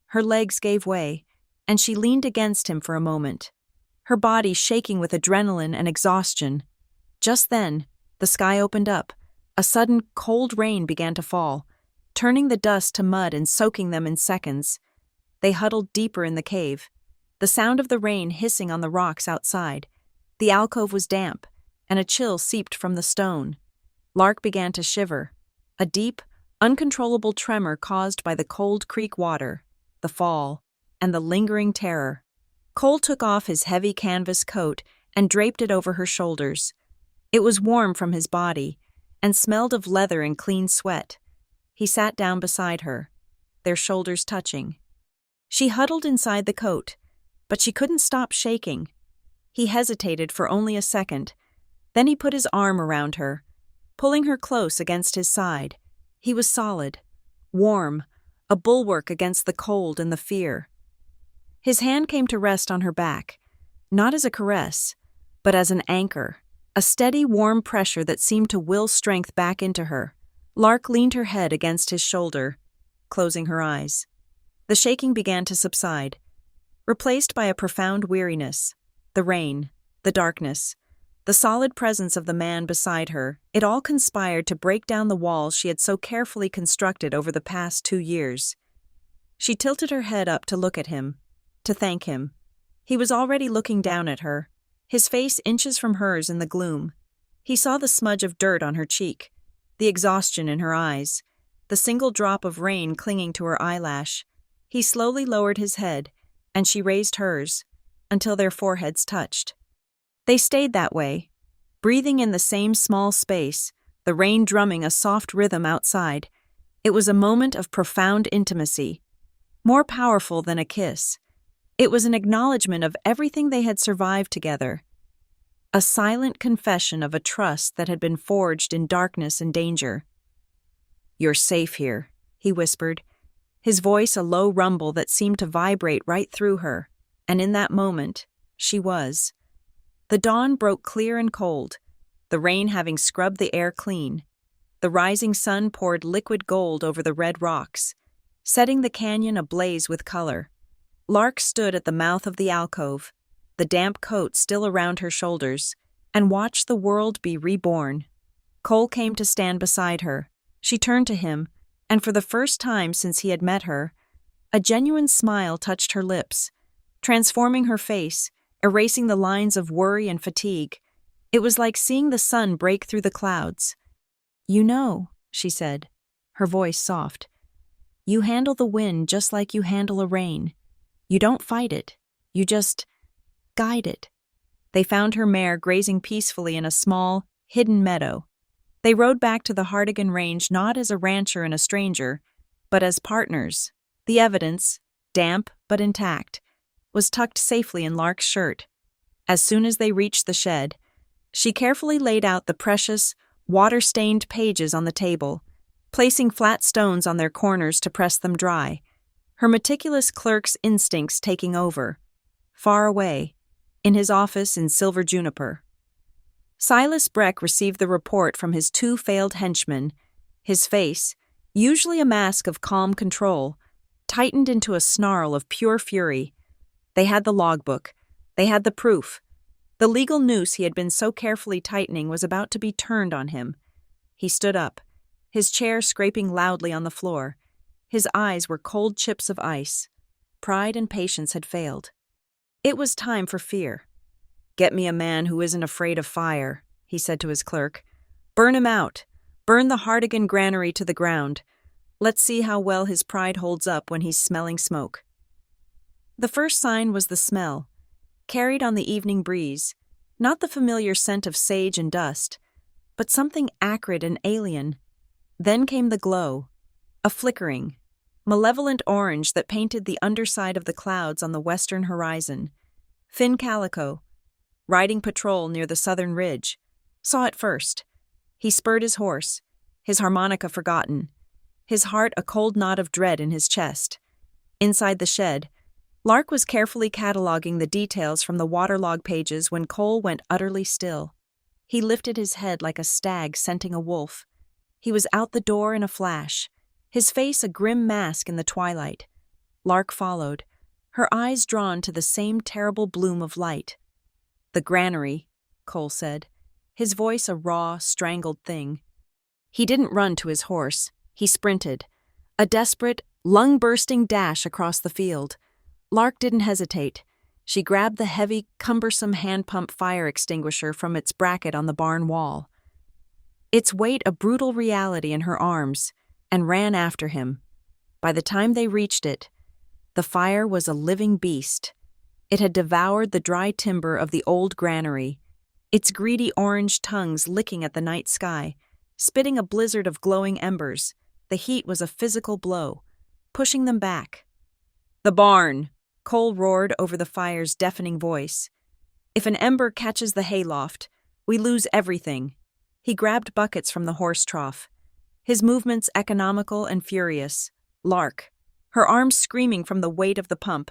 Her legs gave way, and she leaned against him for a moment, her body shaking with adrenaline and exhaustion. Just then, the sky opened up. A sudden, cold rain began to fall, turning the dust to mud and soaking them in seconds. They huddled deeper in the cave, the sound of the rain hissing on the rocks outside. The alcove was damp, and a chill seeped from the stone. Lark began to shiver, a deep, uncontrollable tremor caused by the cold creek water, the fall, and the lingering terror. Cole took off his heavy canvas coat and draped it over her shoulders. It was warm from his body, and smelled of leather and clean sweat. He sat down beside her, their shoulders touching. She huddled inside the coat, but she couldn't stop shaking. He hesitated for only a second. Then he put his arm around her, pulling her close against his side. He was solid, warm, a bulwark against the cold and the fear. His hand came to rest on her back, not as a caress, but as an anchor, a steady, warm pressure that seemed to will strength back into her. Lark leaned her head against his shoulder, closing her eyes. The shaking began to subside, replaced by a profound weariness. The rain, the darkness, the solid presence of the man beside her, it all conspired to break down the walls she had so carefully constructed over the past 2 years. She tilted her head up to look at him, to thank him. He was already looking down at her, his face inches from hers in the gloom. He saw the smudge of dirt on her cheek, the exhaustion in her eyes, the single drop of rain clinging to her eyelash. He slowly lowered his head, and she raised hers, until their foreheads touched. They stayed that way, breathing in the same small space, the rain drumming a soft rhythm outside. It was a moment of profound intimacy, more powerful than a kiss. It was an acknowledgement of everything they had survived together, a silent confession of a trust that had been forged in darkness and danger. "You're safe here," he whispered, his voice a low rumble that seemed to vibrate right through her, and in that moment, she was. The dawn broke clear and cold, the rain having scrubbed the air clean. The rising sun poured liquid gold over the red rocks, setting the canyon ablaze with color. Lark stood at the mouth of the alcove, the damp coat still around her shoulders, and watched the world be reborn. Cole came to stand beside her. She turned to him, and for the first time since he had met her, a genuine smile touched her lips, transforming her face, erasing the lines of worry and fatigue. It was like seeing the sun break through the clouds. "You know," she said, her voice soft, "you handle the wind just like you handle a rain. You don't fight it, you just guide it." They found her mare grazing peacefully in a small, hidden meadow. They rode back to the Hardigan Range not as a rancher and a stranger, but as partners. The evidence, damp but intact, was tucked safely in Lark's shirt. As soon as they reached the shed, she carefully laid out the precious, water-stained pages on the table, placing flat stones on their corners to press them dry, her meticulous clerk's instincts taking over. Far away, in his office in Silver Juniper, Silas Breck received the report from his 2 failed henchmen. His face, usually a mask of calm control, tightened into a snarl of pure fury. They had the logbook. They had the proof. The legal noose he had been so carefully tightening was about to be turned on him. He stood up, his chair scraping loudly on the floor. His eyes were cold chips of ice. Pride and patience had failed. It was time for fear. "Get me a man who isn't afraid of fire," he said to his clerk. "Burn him out. Burn the Hardigan granary to the ground. Let's see how well his pride holds up when he's smelling smoke." The first sign was the smell, carried on the evening breeze, not the familiar scent of sage and dust, but something acrid and alien. Then came the glow, a flickering, malevolent orange that painted the underside of the clouds on the western horizon. Finn Calico, riding patrol near the southern ridge, saw it first. He spurred his horse, his harmonica forgotten, his heart a cold knot of dread in his chest. Inside the shed, Lark was carefully cataloging the details from the waterlog pages when Cole went utterly still. He lifted his head like a stag scenting a wolf. He was out the door in a flash, his face a grim mask in the twilight. Lark followed, her eyes drawn to the same terrible bloom of light. "The granary," Cole said, his voice a raw, strangled thing. He didn't run to his horse. He sprinted, a desperate, lung-bursting dash across the field. Lark didn't hesitate. She grabbed the heavy, cumbersome hand-pump fire extinguisher from its bracket on the barn wall, its weight a brutal reality in her arms, and ran after him. By the time they reached it, the fire was a living beast. It had devoured the dry timber of the old granary, its greedy orange tongues licking at the night sky, spitting a blizzard of glowing embers. The heat was a physical blow, pushing them back. "The barn!" Cole roared over the fire's deafening voice. "If an ember catches the hayloft, we lose everything." He grabbed buckets from the horse trough, his movements economical and furious. Lark, her arms screaming from the weight of the pump,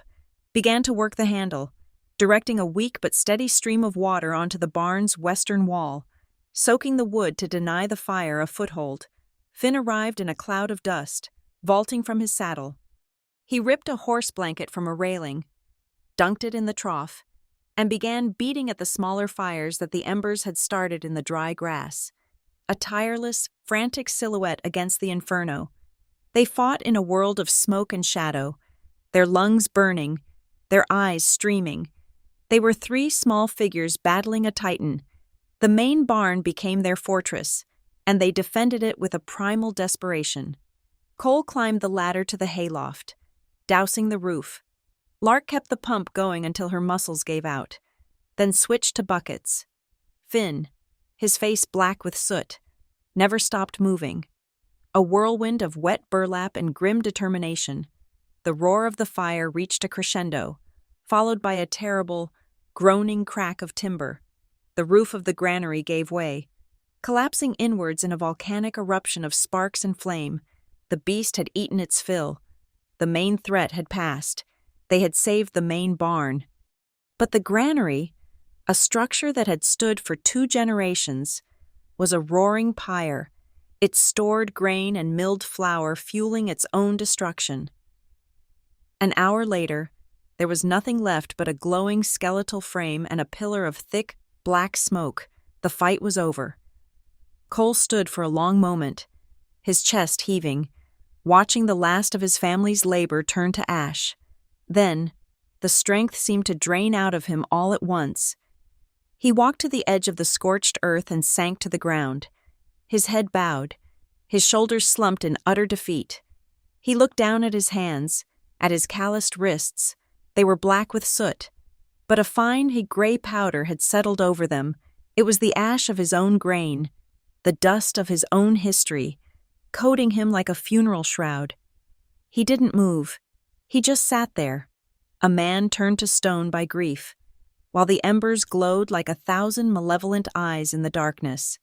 began to work the handle, directing a weak but steady stream of water onto the barn's western wall, soaking the wood to deny the fire a foothold. Finn arrived in a cloud of dust, vaulting from his saddle. He ripped a horse blanket from a railing, dunked it in the trough, and began beating at the smaller fires that the embers had started in the dry grass. A tireless, frantic silhouette against the inferno. They fought in a world of smoke and shadow, their lungs burning, their eyes streaming. They were three small figures battling a titan. The main barn became their fortress, and they defended it with a primal desperation. Cole climbed the ladder to the hayloft, dousing the roof. Lark kept the pump going until her muscles gave out, then switched to buckets. Finn, his face black with soot, never stopped moving. A whirlwind of wet burlap and grim determination. The roar of the fire reached a crescendo, followed by a terrible, groaning crack of timber. The roof of the granary gave way, collapsing inwards in a volcanic eruption of sparks and flame. The beast had eaten its fill. The main threat had passed. They had saved the main barn. But the granary, a structure that had stood for 2 generations, was a roaring pyre, its stored grain and milled flour fueling its own destruction. An hour later, there was nothing left but a glowing skeletal frame and a pillar of thick, black smoke. The fight was over. Cole stood for a long moment, his chest heaving, watching the last of his family's labor turn to ash. Then, the strength seemed to drain out of him all at once. He walked to the edge of the scorched earth and sank to the ground, his head bowed, his shoulders slumped in utter defeat. He looked down at his hands, at his calloused wrists. They were black with soot, but a fine gray powder had settled over them. It was the ash of his own grain, the dust of his own history, coating him like a funeral shroud. He didn't move. He just sat there, a man turned to stone by grief, while the embers glowed like 1,000 malevolent eyes in the darkness.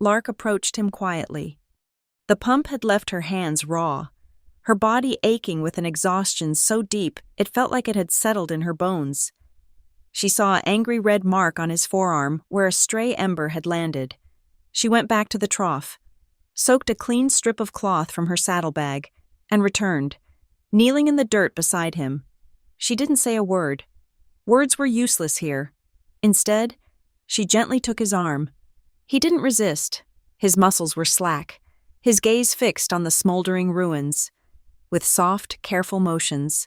Lark approached him quietly. The pump had left her hands raw, her body aching with an exhaustion so deep it felt like it had settled in her bones. She saw an angry red mark on his forearm where a stray ember had landed. She went back to the trough, soaked a clean strip of cloth from her saddlebag, and returned, kneeling in the dirt beside him. She didn't say a word. Words were useless here. Instead, she gently took his arm. He didn't resist. His muscles were slack, his gaze fixed on the smoldering ruins. With soft, careful motions,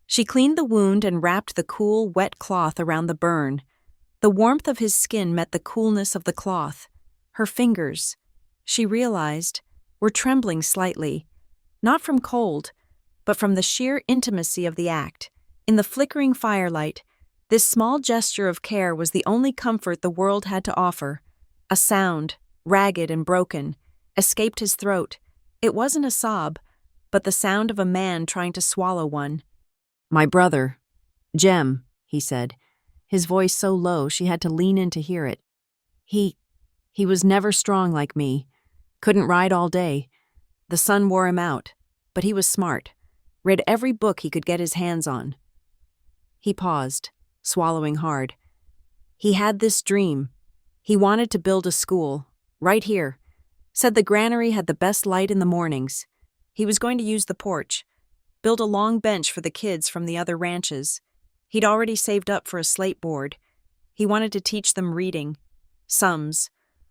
she cleaned the wound and wrapped the cool, wet cloth around the burn. The warmth of his skin met the coolness of the cloth. Her fingers, she realized, were trembling slightly, not from cold, but from the sheer intimacy of the act. In the flickering firelight, this small gesture of care was the only comfort the world had to offer. A sound, ragged and broken, escaped his throat. It wasn't a sob, but the sound of a man trying to swallow one. "My brother, Jem," he said, his voice so low she had to lean in to hear it. He was never strong like me. Couldn't ride all day. The sun wore him out, but he was smart. Read every book he could get his hands on." He paused, swallowing hard. He had this dream. He wanted to build a school, right here. Said the granary had the best light in the mornings. He was going to use the porch, build a long bench for the kids from the other ranches. He'd already saved up for a slate board. He wanted to teach them reading, sums,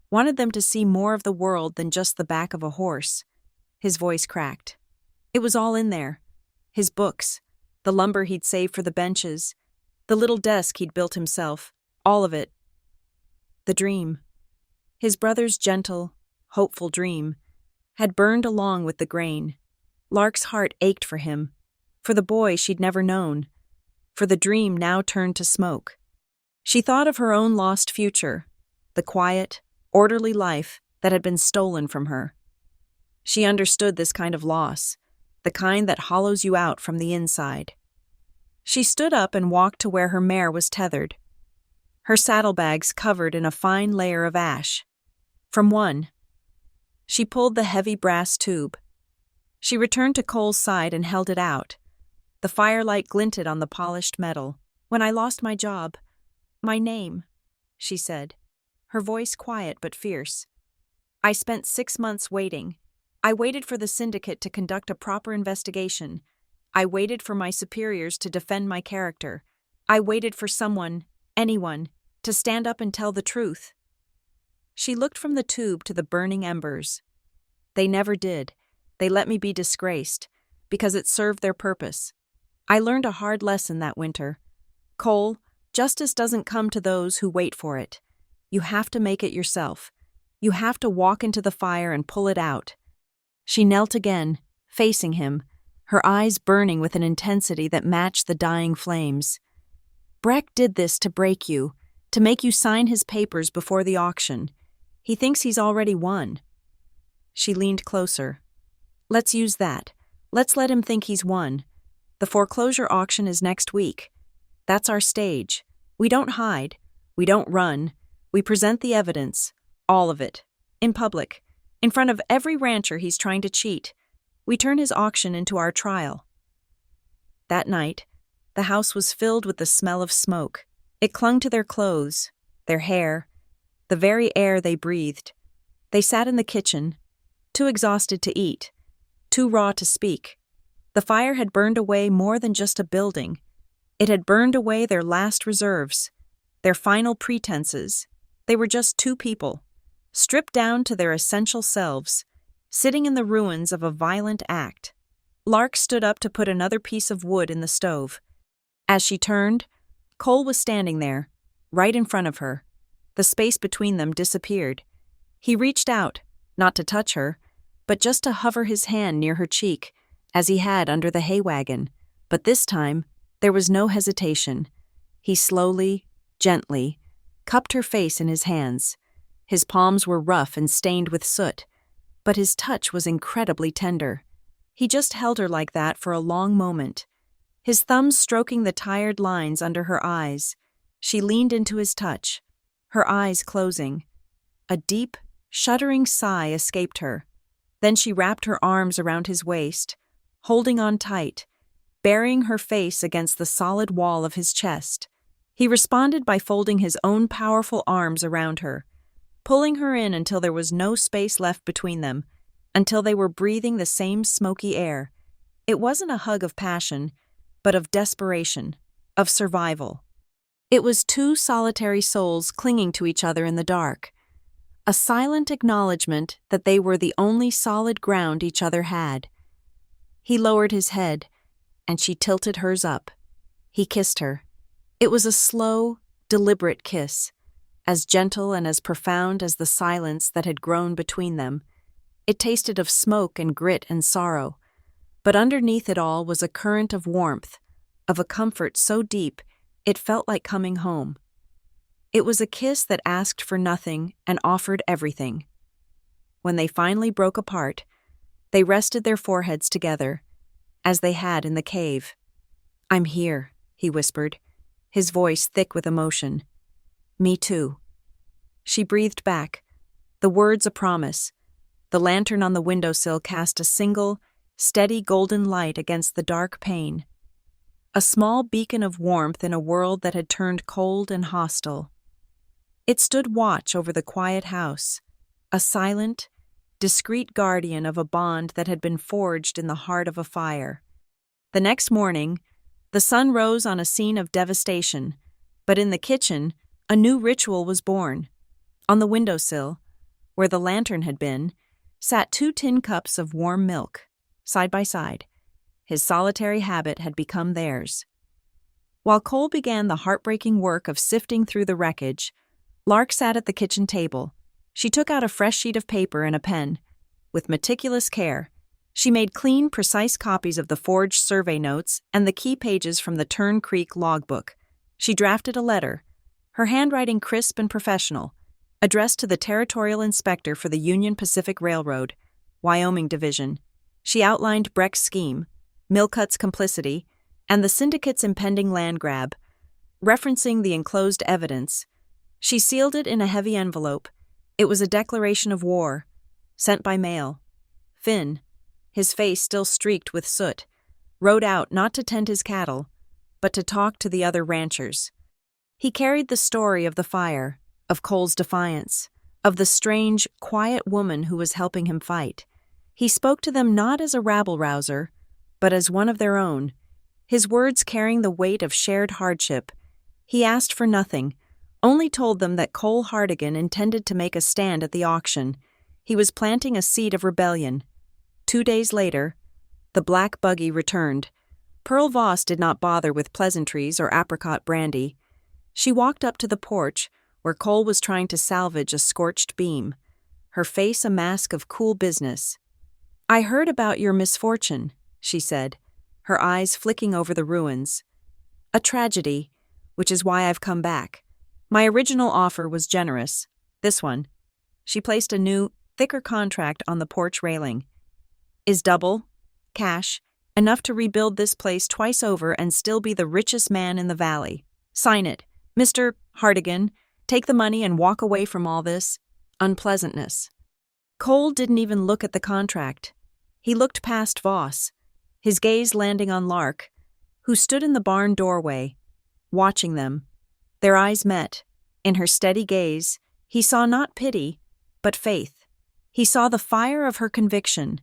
wanted them to see more of the world than just the back of a horse. His voice cracked. It was all in there. His books, the lumber he'd saved for the benches, the little desk he'd built himself, all of it. The dream, his brother's gentle, hopeful dream, had burned along with the grain. Lark's heart ached for him, for the boy she'd never known, for the dream now turned to smoke. She thought of her own lost future, the quiet, orderly life that had been stolen from her. She understood this kind of loss, the kind that hollows you out from the inside. She stood up and walked to where her mare was tethered, her saddlebags covered in a fine layer of ash. From one, she pulled the heavy brass tube. She returned to Cole's side and held it out. The firelight glinted on the polished metal. "When I lost my job, my name," she said, her voice quiet but fierce. "I spent 6 months waiting. I waited for the syndicate to conduct a proper investigation. I waited for my superiors to defend my character. I waited for someone, anyone, to stand up and tell the truth." She looked from the tube to the burning embers. "They never did. They let me be disgraced, because it served their purpose. I learned a hard lesson that winter. Cole, justice doesn't come to those who wait for it. You have to make it yourself. You have to walk into the fire and pull it out." She knelt again, facing him, her eyes burning with an intensity that matched the dying flames. "Breck did this to break you, to make you sign his papers before the auction. He thinks he's already won." She leaned closer. "Let's use that. Let's let him think he's won. The foreclosure auction is next week. That's our stage. We don't hide. We don't run. We present the evidence, all of it, in public, in front of every rancher he's trying to cheat. We turn his auction into our trial." That night, the house was filled with the smell of smoke. It clung to their clothes, their hair, the very air they breathed. They sat in the kitchen, too exhausted to eat, too raw to speak. The fire had burned away more than just a building. It had burned away their last reserves, their final pretenses. They were just two people, stripped down to their essential selves, sitting in the ruins of a violent act. Lark stood up to put another piece of wood in the stove. As she turned, Cole was standing there, right in front of her. The space between them disappeared. He reached out, not to touch her, but just to hover his hand near her cheek, as he had under the hay wagon. But this time, there was no hesitation. He slowly, gently, cupped her face in his hands. His palms were rough and stained with soot, but his touch was incredibly tender. He just held her like that for a long moment, his thumbs stroking the tired lines under her eyes. She leaned into his touch, her eyes closing. A deep, shuddering sigh escaped her. Then she wrapped her arms around his waist, holding on tight, burying her face against the solid wall of his chest. He responded by folding his own powerful arms around her, pulling her in until there was no space left between them, until they were breathing the same smoky air. It wasn't a hug of passion, but of desperation, of survival. It was two solitary souls clinging to each other in the dark, a silent acknowledgement that they were the only solid ground each other had. He lowered his head, and she tilted hers up. He kissed her. It was a slow, deliberate kiss, as gentle and as profound as the silence that had grown between them. It tasted of smoke and grit and sorrow, but underneath it all was a current of warmth, of a comfort so deep it felt like coming home. It was a kiss that asked for nothing and offered everything. When they finally broke apart, They rested their foreheads together, as they had in the cave. "I'm here," he whispered, his voice thick with emotion. "Me too." She breathed back, the words a promise. The lantern on the windowsill cast a single, steady golden light against the dark pane. A small beacon of warmth in a world that had turned cold and hostile. It stood watch over the quiet house, a silent, discreet guardian of a bond that had been forged in the heart of a fire. The next morning, the sun rose on a scene of devastation, but in the kitchen, a new ritual was born. On the windowsill, where the lantern had been, sat 2 tin cups of warm milk, side by side. His solitary habit had become theirs. While Cole began the heartbreaking work of sifting through the wreckage, Lark sat at the kitchen table. She took out a fresh sheet of paper and a pen. With meticulous care, she made clean, precise copies of the forged survey notes and the key pages from the Tern Creek logbook. She drafted a letter, her handwriting crisp and professional, addressed to the Territorial Inspector for the Union Pacific Railroad, Wyoming Division. She outlined Breck's scheme, Millcut's complicity, and the syndicate's impending land grab. Referencing the enclosed evidence, she sealed it in a heavy envelope. It was a declaration of war, sent by mail. Finn, his face still streaked with soot, rode out not to tend his cattle, but to talk to the other ranchers. He carried the story of the fire, of Cole's defiance, of the strange, quiet woman who was helping him fight. He spoke to them not as a rabble-rouser, but as one of their own, his words carrying the weight of shared hardship. He asked for nothing, only told them that Cole Hartigan intended to make a stand at the auction. He was planting a seed of rebellion. 2 days later, the black buggy returned. Pearl Voss did not bother with pleasantries or apricot brandy. She walked up to the porch, where Cole was trying to salvage a scorched beam, her face a mask of cool business. "I heard about your misfortune," she said, her eyes flicking over the ruins. "A tragedy, which is why I've come back. My original offer was generous. This one," she placed a new, thicker contract on the porch railing, "is double, cash, enough to rebuild this place twice over and still be the richest man in the valley. Sign it, Mr. Hartigan. Take the money and walk away from all this unpleasantness." Cole didn't even look at the contract. He looked past Voss, his gaze landing on Lark, who stood in the barn doorway, watching them. Their eyes met. In her steady gaze, he saw not pity, but faith. He saw the fire of her conviction,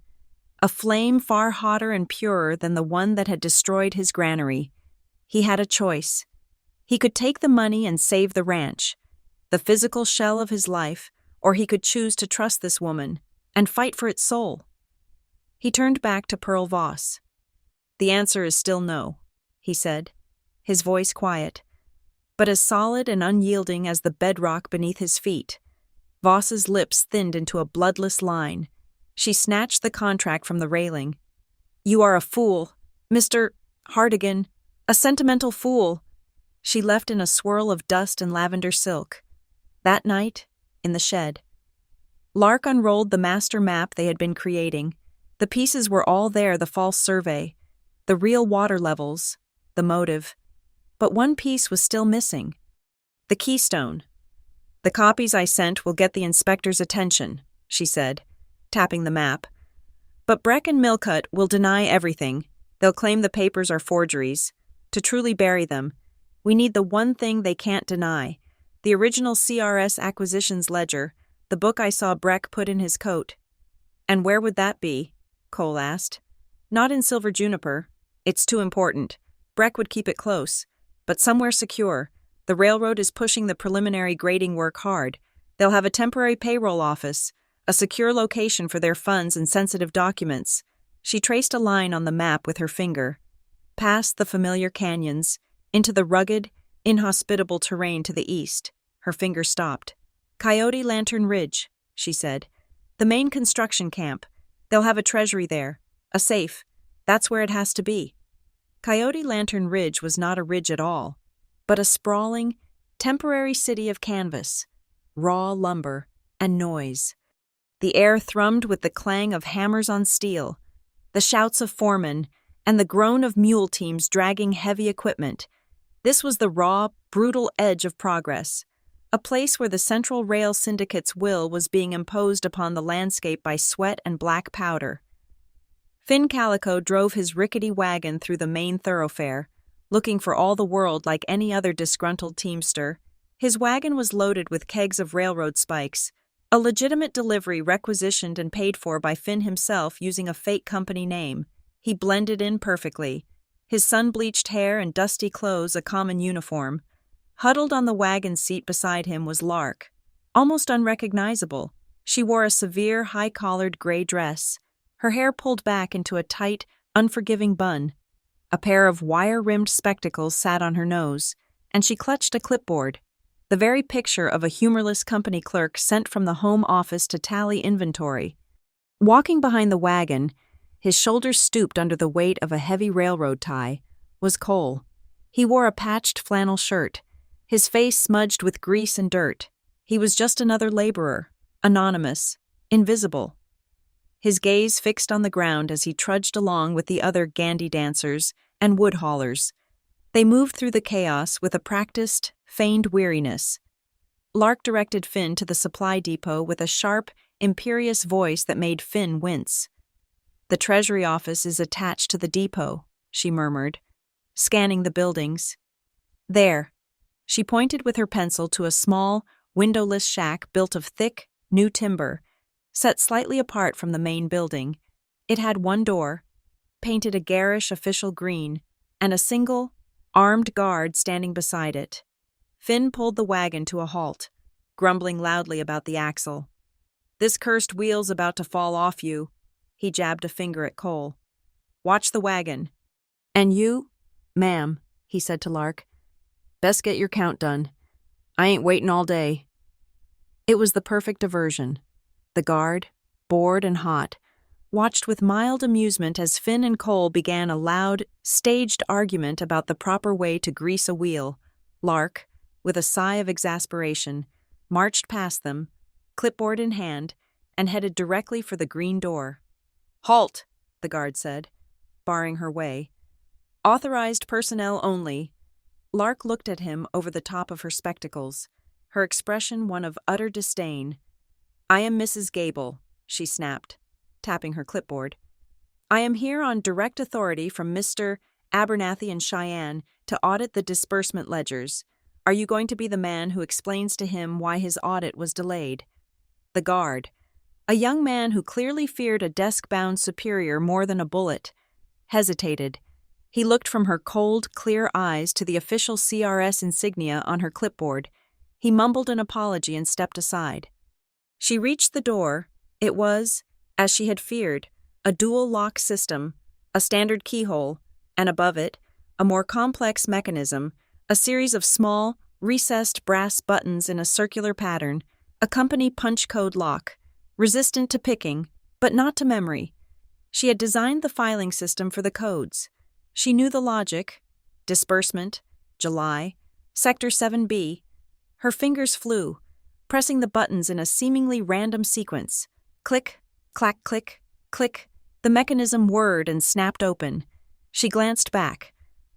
a flame far hotter and purer than the one that had destroyed his granary. He had a choice. He could take the money and save the ranch, the physical shell of his life, or he could choose to trust this woman and fight for its soul. He turned back to Pearl Voss. "The answer is still no," he said, his voice quiet, but as solid and unyielding as the bedrock beneath his feet. Voss's lips thinned into a bloodless line. She snatched the contract from the railing. "You are a fool, Mr. Hartigan, a sentimental fool." She left in a swirl of dust and lavender silk. That night, in the shed, Lark unrolled the master map they had been creating. The pieces were all there, the false survey, the real water levels, the motive. But one piece was still missing. The keystone. "The copies I sent will get the inspector's attention," she said, tapping the map. "But Breck and Millcut will deny everything. They'll claim the papers are forgeries. To truly bury them, we need the one thing they can't deny, the original CRS acquisitions ledger, the book I saw Breck put in his coat." "And where would that be?" Cole asked. "Not in Silver Juniper. It's too important. Breck would keep it close. But somewhere secure. The railroad is pushing the preliminary grading work hard. They'll have a temporary payroll office, a secure location for their funds and sensitive documents." She traced a line on the map with her finger. Past the familiar canyons, into the rugged, inhospitable terrain to the east. Her finger stopped. "Coyote Lantern Ridge," she said. "The main construction camp. They'll have a treasury there. A safe. That's where it has to be." Coyote Lantern Ridge was not a ridge at all, but a sprawling, temporary city of canvas, raw lumber, and noise. The air thrummed with the clang of hammers on steel, the shouts of foremen, and the groan of mule teams dragging heavy equipment. This was the raw, brutal edge of progress, a place where the Central Rail Syndicate's will was being imposed upon the landscape by sweat and black powder. Finn Calico drove his rickety wagon through the main thoroughfare, looking for all the world like any other disgruntled teamster. His wagon was loaded with kegs of railroad spikes, a legitimate delivery requisitioned and paid for by Finn himself using a fake company name. He blended in perfectly, his sun-bleached hair and dusty clothes a common uniform. Huddled on the wagon seat beside him was Lark, almost unrecognizable. She wore a severe, high-collared gray dress, her hair pulled back into a tight, unforgiving bun. A pair of wire-rimmed spectacles sat on her nose, and she clutched a clipboard, the very picture of a humorless company clerk sent from the home office to tally inventory. Walking behind the wagon, his shoulders stooped under the weight of a heavy railroad tie, was Cole. He wore a patched flannel shirt, his face smudged with grease and dirt. He was just another laborer, anonymous, invisible. His gaze fixed on the ground as he trudged along with the other gandy dancers and wood haulers. They moved through the chaos with a practiced, feigned weariness. Lark directed Finn to the supply depot with a sharp, imperious voice that made Finn wince. "The Treasury office is attached to the depot," she murmured, scanning the buildings. "There." She pointed with her pencil to a small, windowless shack built of thick, new timber, set slightly apart from the main building. It had one door, painted a garish official green, and a single, armed guard standing beside it. Finn pulled the wagon to a halt, grumbling loudly about the axle. "This cursed wheel's about to fall off you." He jabbed a finger at Cole. "Watch the wagon." "And you, ma'am," he said to Lark, "best get your count done. I ain't waiting all day." It was the perfect diversion. The guard, bored and hot, watched with mild amusement as Finn and Cole began a loud, staged argument about the proper way to grease a wheel. Lark, with a sigh of exasperation, marched past them, clipboard in hand, and headed directly for the green door. "Halt," the guard said, barring her way. "Authorized personnel only." Lark looked at him over the top of her spectacles, her expression one of utter disdain. "I am Mrs. Gable," she snapped, tapping her clipboard. "I am here on direct authority from Mr. Abernathy and Cheyenne to audit the disbursement ledgers. Are you going to be the man who explains to him why his audit was delayed?" The guard, a young man who clearly feared a desk-bound superior more than a bullet, hesitated. He looked from her cold, clear eyes to the official CRS insignia on her clipboard. He mumbled an apology and stepped aside. She reached the door. It was, as she had feared, a dual-lock system, a standard keyhole, and above it, a more complex mechanism, a series of small, recessed brass buttons in a circular pattern, a company punch code lock, resistant to picking, but not to memory. She had designed the filing system for the codes. She knew the logic: disbursement, July, Sector 7B. Her fingers flew, pressing the buttons in a seemingly random sequence. Click, clack, click, click. The mechanism whirred and snapped open. She glanced back.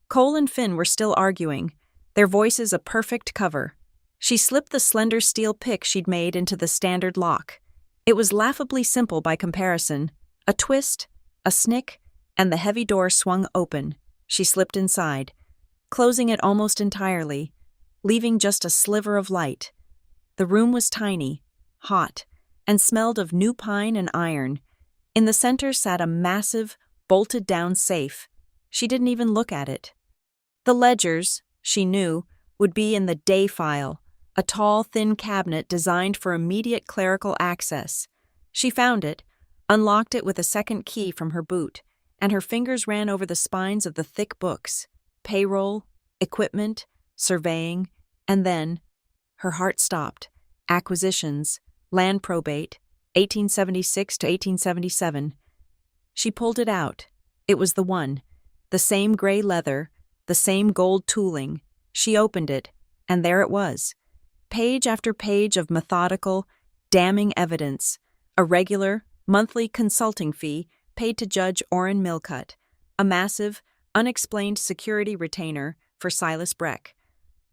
Cole and Finn were still arguing, their voices a perfect cover. She slipped the slender steel pick she'd made into the standard lock. It was laughably simple by comparison. A twist, a snick, and the heavy door swung open. She slipped inside, closing it almost entirely, leaving just a sliver of light. The room was tiny, hot, and smelled of new pine and iron. In the center sat a massive, bolted-down safe. She didn't even look at it. The ledgers, she knew, would be in the day file, a tall, thin cabinet designed for immediate clerical access. She found it, unlocked it with a second key from her boot, and her fingers ran over the spines of the thick books: payroll, equipment, surveying, and then her heart stopped. Acquisitions, land probate, 1876 to 1877. She pulled it out. It was the one. The same gray leather, the same gold tooling. She opened it, and there it was. Page after page of methodical, damning evidence. a regular, monthly consulting fee paid to Judge Orrin Millcutt, a massive, unexplained security retainer for Silas Breck,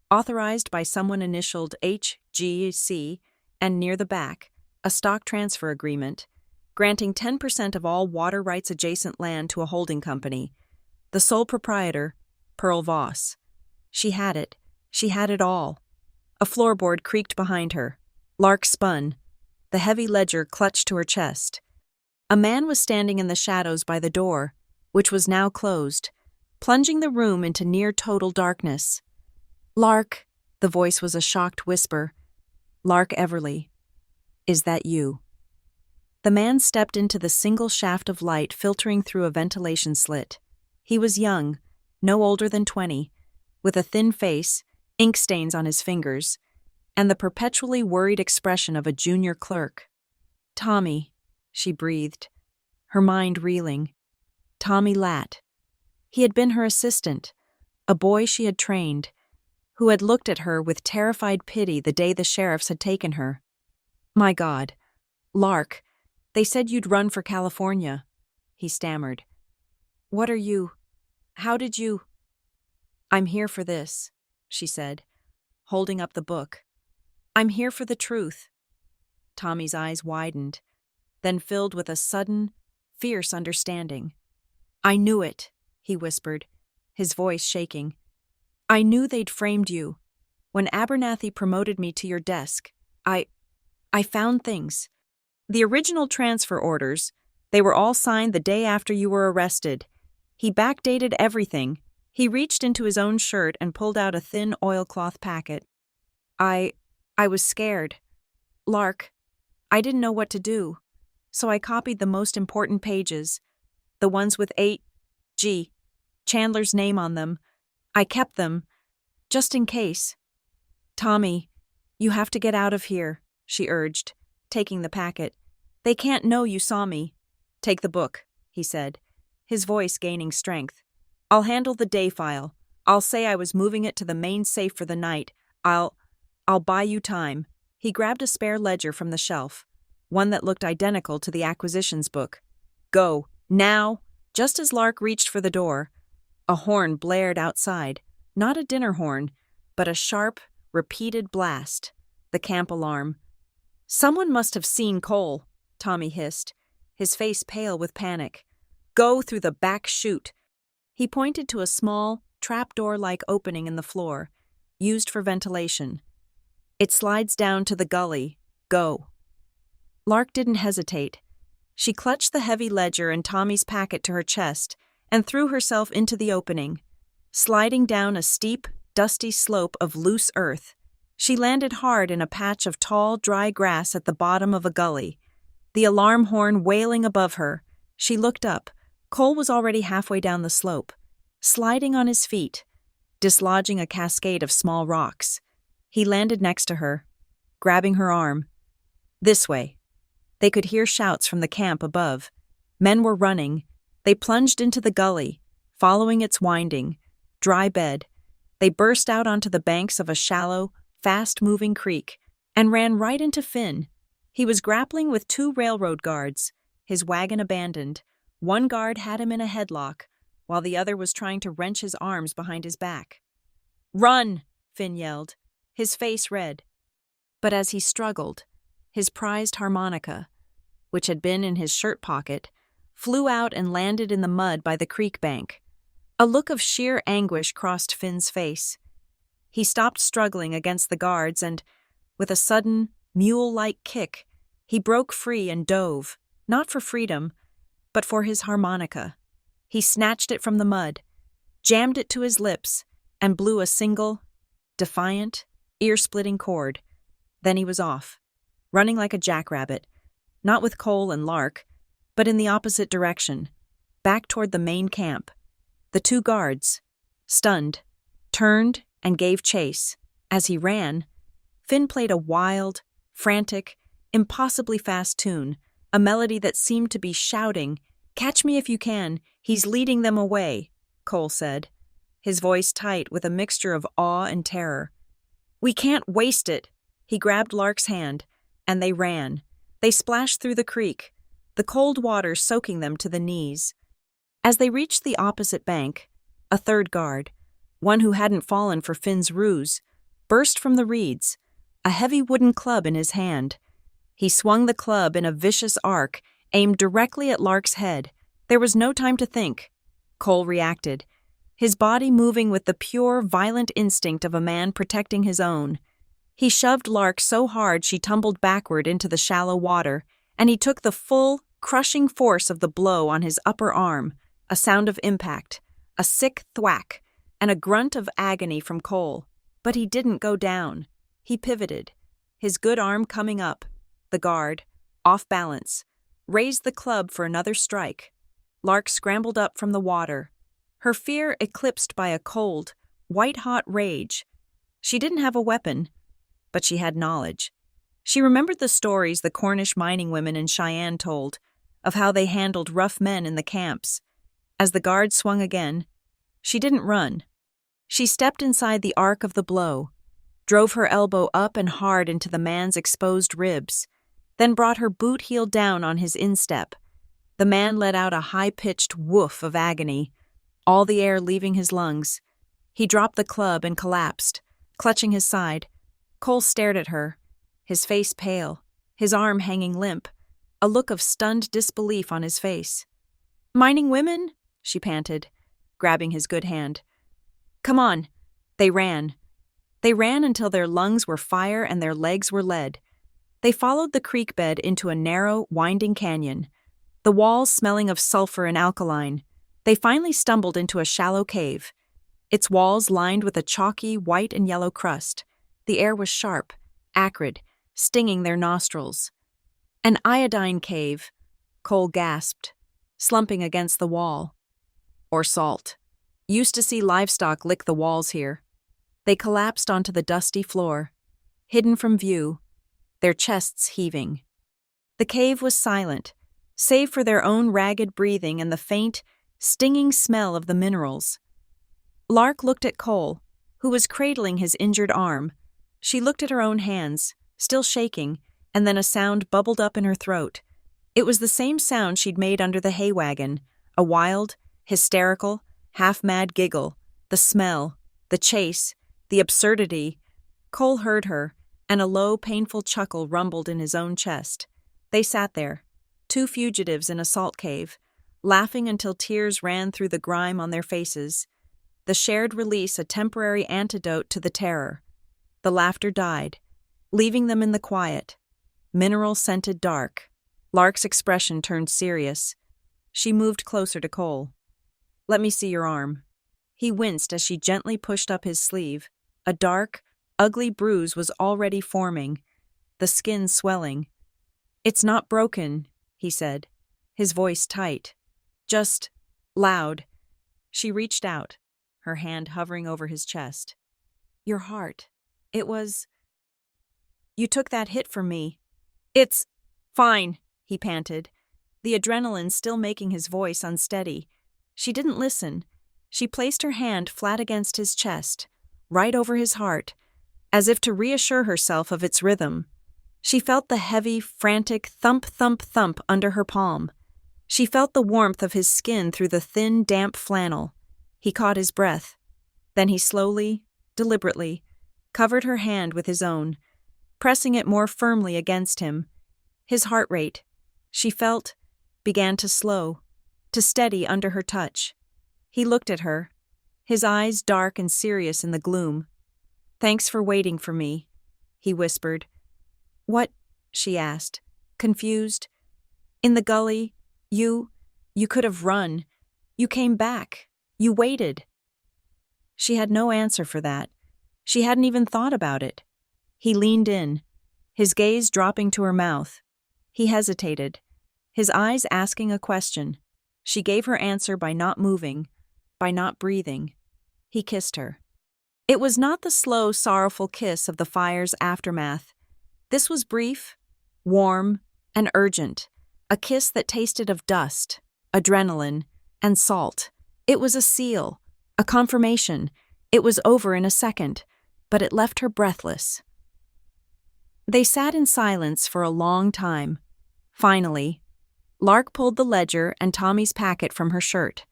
authorized by someone initialed HGC, and near the back, a stock transfer agreement, granting 10% of all water rights adjacent land to a holding company. The sole proprietor, Pearl Voss. She had it. She had it all. A floorboard creaked behind her. Lark spun. The heavy ledger clutched to her chest. A man was standing in the shadows by the door, which was now closed, plunging the room into near-total darkness. "Lark," the voice was a shocked whisper. "Lark Everly. Is that you?" The man stepped into the single shaft of light filtering through a ventilation slit. He was young, no older than 20, with a thin face, ink stains on his fingers, and the perpetually worried expression of a junior clerk. "Tommy," she breathed, her mind reeling. Tommy Latt. He had been her assistant, a boy she had trained, who had looked at her with terrified pity the day the sheriffs had taken her. "My God. Lark, they said you'd run for California," he stammered. "What are you? How did you—" "I'm here for this," she said, holding up the book. "I'm here for the truth." Tommy's eyes widened, then filled with a sudden, fierce understanding. "I knew it," he whispered, his voice shaking. "I knew they'd framed you. When Abernathy promoted me to your desk, I found things. The original transfer orders, they were all signed the day after you were arrested. He backdated everything." He reached into his own shirt and pulled out a thin oilcloth packet. I was scared. Lark, I didn't know what to do, so I copied the most important pages, the ones with H.G. Chandler's name on them. I kept them, just in case. "Tommy, you have to get out of here," she urged, taking the packet. "They can't know you saw me." "Take the book," he said, his voice gaining strength. "I'll handle the day file. I'll say I was moving it to the main safe for the night. I'll buy you time." He grabbed a spare ledger from the shelf, one that looked identical to the acquisitions book. "Go, now!" Just as Lark reached for the door, a horn blared outside, not a dinner horn, but a sharp, repeated blast, the camp alarm. "Someone must have seen Cole," Tommy hissed, his face pale with panic. "Go through the back chute." He pointed to a small, trapdoor-like opening in the floor, used for ventilation. "It slides down to the gully. Go." Lark didn't hesitate. She clutched the heavy ledger and Tommy's packet to her chest and threw herself into the opening, sliding down a steep, dusty slope of loose earth. She landed hard in a patch of tall, dry grass at the bottom of a gully, the alarm horn wailing above her. She looked up. Cole was already halfway down the slope, sliding on his feet, dislodging a cascade of small rocks. He landed next to her, grabbing her arm. "This way." They could hear shouts from the camp above. Men were running. They plunged into the gully, following its winding, dry bed. They burst out onto the banks of a shallow, fast-moving creek and ran right into Finn. He was grappling with 2 railroad guards, his wagon abandoned. One guard had him in a headlock, while the other was trying to wrench his arms behind his back. "Run!" Finn yelled, his face red. But as he struggled, his prized harmonica, which had been in his shirt pocket, flew out and landed in the mud by the creek bank. A look of sheer anguish crossed Finn's face. He stopped struggling against the guards and, with a sudden, mule-like kick, he broke free and dove, not for freedom, but for his harmonica. He snatched it from the mud, jammed it to his lips, and blew a single, defiant, ear-splitting chord. Then he was off, running like a jackrabbit, not with Cole and Lark, but in the opposite direction, back toward the main camp. The 2 guards, stunned, turned and gave chase. As he ran, Finn played a wild, frantic, impossibly fast tune, a melody that seemed to be shouting, "Catch me if you can, he's leading them away," Cole said, his voice tight with a mixture of awe and terror. "We can't waste it." He grabbed Lark's hand, and they ran. They splashed through the creek, the cold water soaking them to the knees. As they reached the opposite bank, a third guard, one who hadn't fallen for Finn's ruse, burst from the reeds, a heavy wooden club in his hand. He swung the club in a vicious arc, aimed directly at Lark's head. There was no time to think. Cole reacted, his body moving with the pure, violent instinct of a man protecting his own. He shoved Lark so hard she tumbled backward into the shallow water, and he took the full, crushing force of the blow on his upper arm, a sound of impact, a sick thwack, and a grunt of agony from Cole. But he didn't go down. He pivoted, his good arm coming up. The guard, off balance, raised the club for another strike. Lark scrambled up from the water, her fear eclipsed by a cold, white-hot rage. She didn't have a weapon, but she had knowledge. She remembered the stories the Cornish mining women in Cheyenne told of how they handled rough men in the camps. As the guard swung again, she didn't run. She stepped inside the arc of the blow, drove her elbow up and hard into the man's exposed ribs, then brought her boot heel down on his instep. The man let out a high-pitched woof of agony, all the air leaving his lungs. He dropped the club and collapsed, clutching his side. Cole stared at her, his face pale, his arm hanging limp, a look of stunned disbelief on his face. "Mining women?" she panted, grabbing his good hand. "Come on." They ran. They ran until their lungs were fire and their legs were lead. They followed the creek bed into a narrow, winding canyon, the walls smelling of sulfur and alkaline. They finally stumbled into a shallow cave, its walls lined with a chalky white and yellow crust. The air was sharp, acrid, stinging their nostrils. "An iodine cave," Cole gasped, slumping against the wall. "Or salt. Used to see livestock lick the walls here." They collapsed onto the dusty floor, hidden from view, their chests heaving. The cave was silent, save for their own ragged breathing and the faint, stinging smell of the minerals. Lark looked at Cole, who was cradling his injured arm. She looked at her own hands, still shaking, and then a sound bubbled up in her throat. It was the same sound she'd made under the hay wagon, a wild, hysterical, half-mad giggle, the smell, the chase, the absurdity. Cole heard her, and a low, painful chuckle rumbled in his own chest. They sat there, two fugitives in a salt cave, laughing until tears ran through the grime on their faces. The shared release a temporary antidote to the terror. The laughter died, leaving them in the quiet, mineral-scented dark. Lark's expression turned serious. She moved closer to Cole. "Let me see your arm." He winced as she gently pushed up his sleeve. A dark, ugly bruise was already forming, the skin swelling. "It's not broken," he said, his voice tight, just loud. She reached out, her hand hovering over his chest. "Your heart. It was... You took that hit from me." "It's fine," he panted, the adrenaline still making his voice unsteady. She didn't listen. She placed her hand flat against his chest, right over his heart, as if to reassure herself of its rhythm. She felt the heavy, frantic thump, thump, thump under her palm. She felt the warmth of his skin through the thin, damp flannel. He caught his breath. Then he slowly, deliberately, covered her hand with his own, pressing it more firmly against him. His heart rate, she felt, began to slow, to steady under her touch. He looked at her, his eyes dark and serious in the gloom. "Thanks for waiting for me," he whispered. "What?" she asked, confused. "In the gully, you could have run. You came back. You waited." She had no answer for that. She hadn't even thought about it. He leaned in, his gaze dropping to her mouth. He hesitated, his eyes asking a question. She gave her answer by not moving, by not breathing. He kissed her. It was not the slow, sorrowful kiss of the fire's aftermath. This was brief, warm, and urgent, a kiss that tasted of dust, adrenaline, and salt. It was a seal, a confirmation. It was over in a second, but it left her breathless. They sat in silence for a long time, Finally, Lark pulled the ledger and Tommy's packet from her shirt.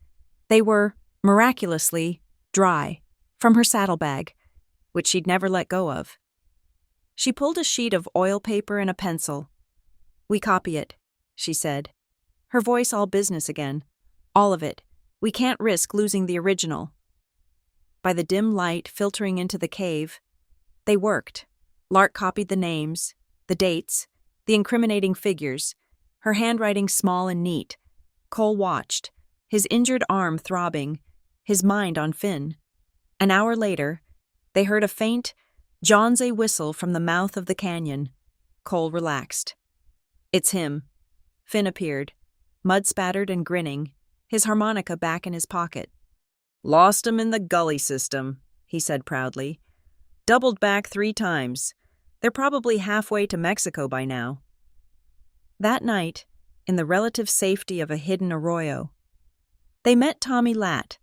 They were, miraculously, dry, from her saddlebag, which she'd never let go of. She pulled a sheet of oil paper and a pencil. "We copy it," she said, her voice all business again. "All of it. We can't risk losing the original." By the dim light filtering into the cave, they worked. Lark copied the names, the dates, the incriminating figures, her handwriting small and neat. Cole watched, his injured arm throbbing, his mind on Finn. An hour later, they heard a faint, Johnsay whistle from the mouth of the canyon. Cole relaxed. "It's him." Finn appeared, mud-spattered and grinning, his harmonica back in his pocket. "Lost 'em in the gully system," he said proudly. "Doubled back 3 times. They're probably halfway to Mexico by now." That night, in the relative safety of a hidden arroyo, they met Tommy Latt.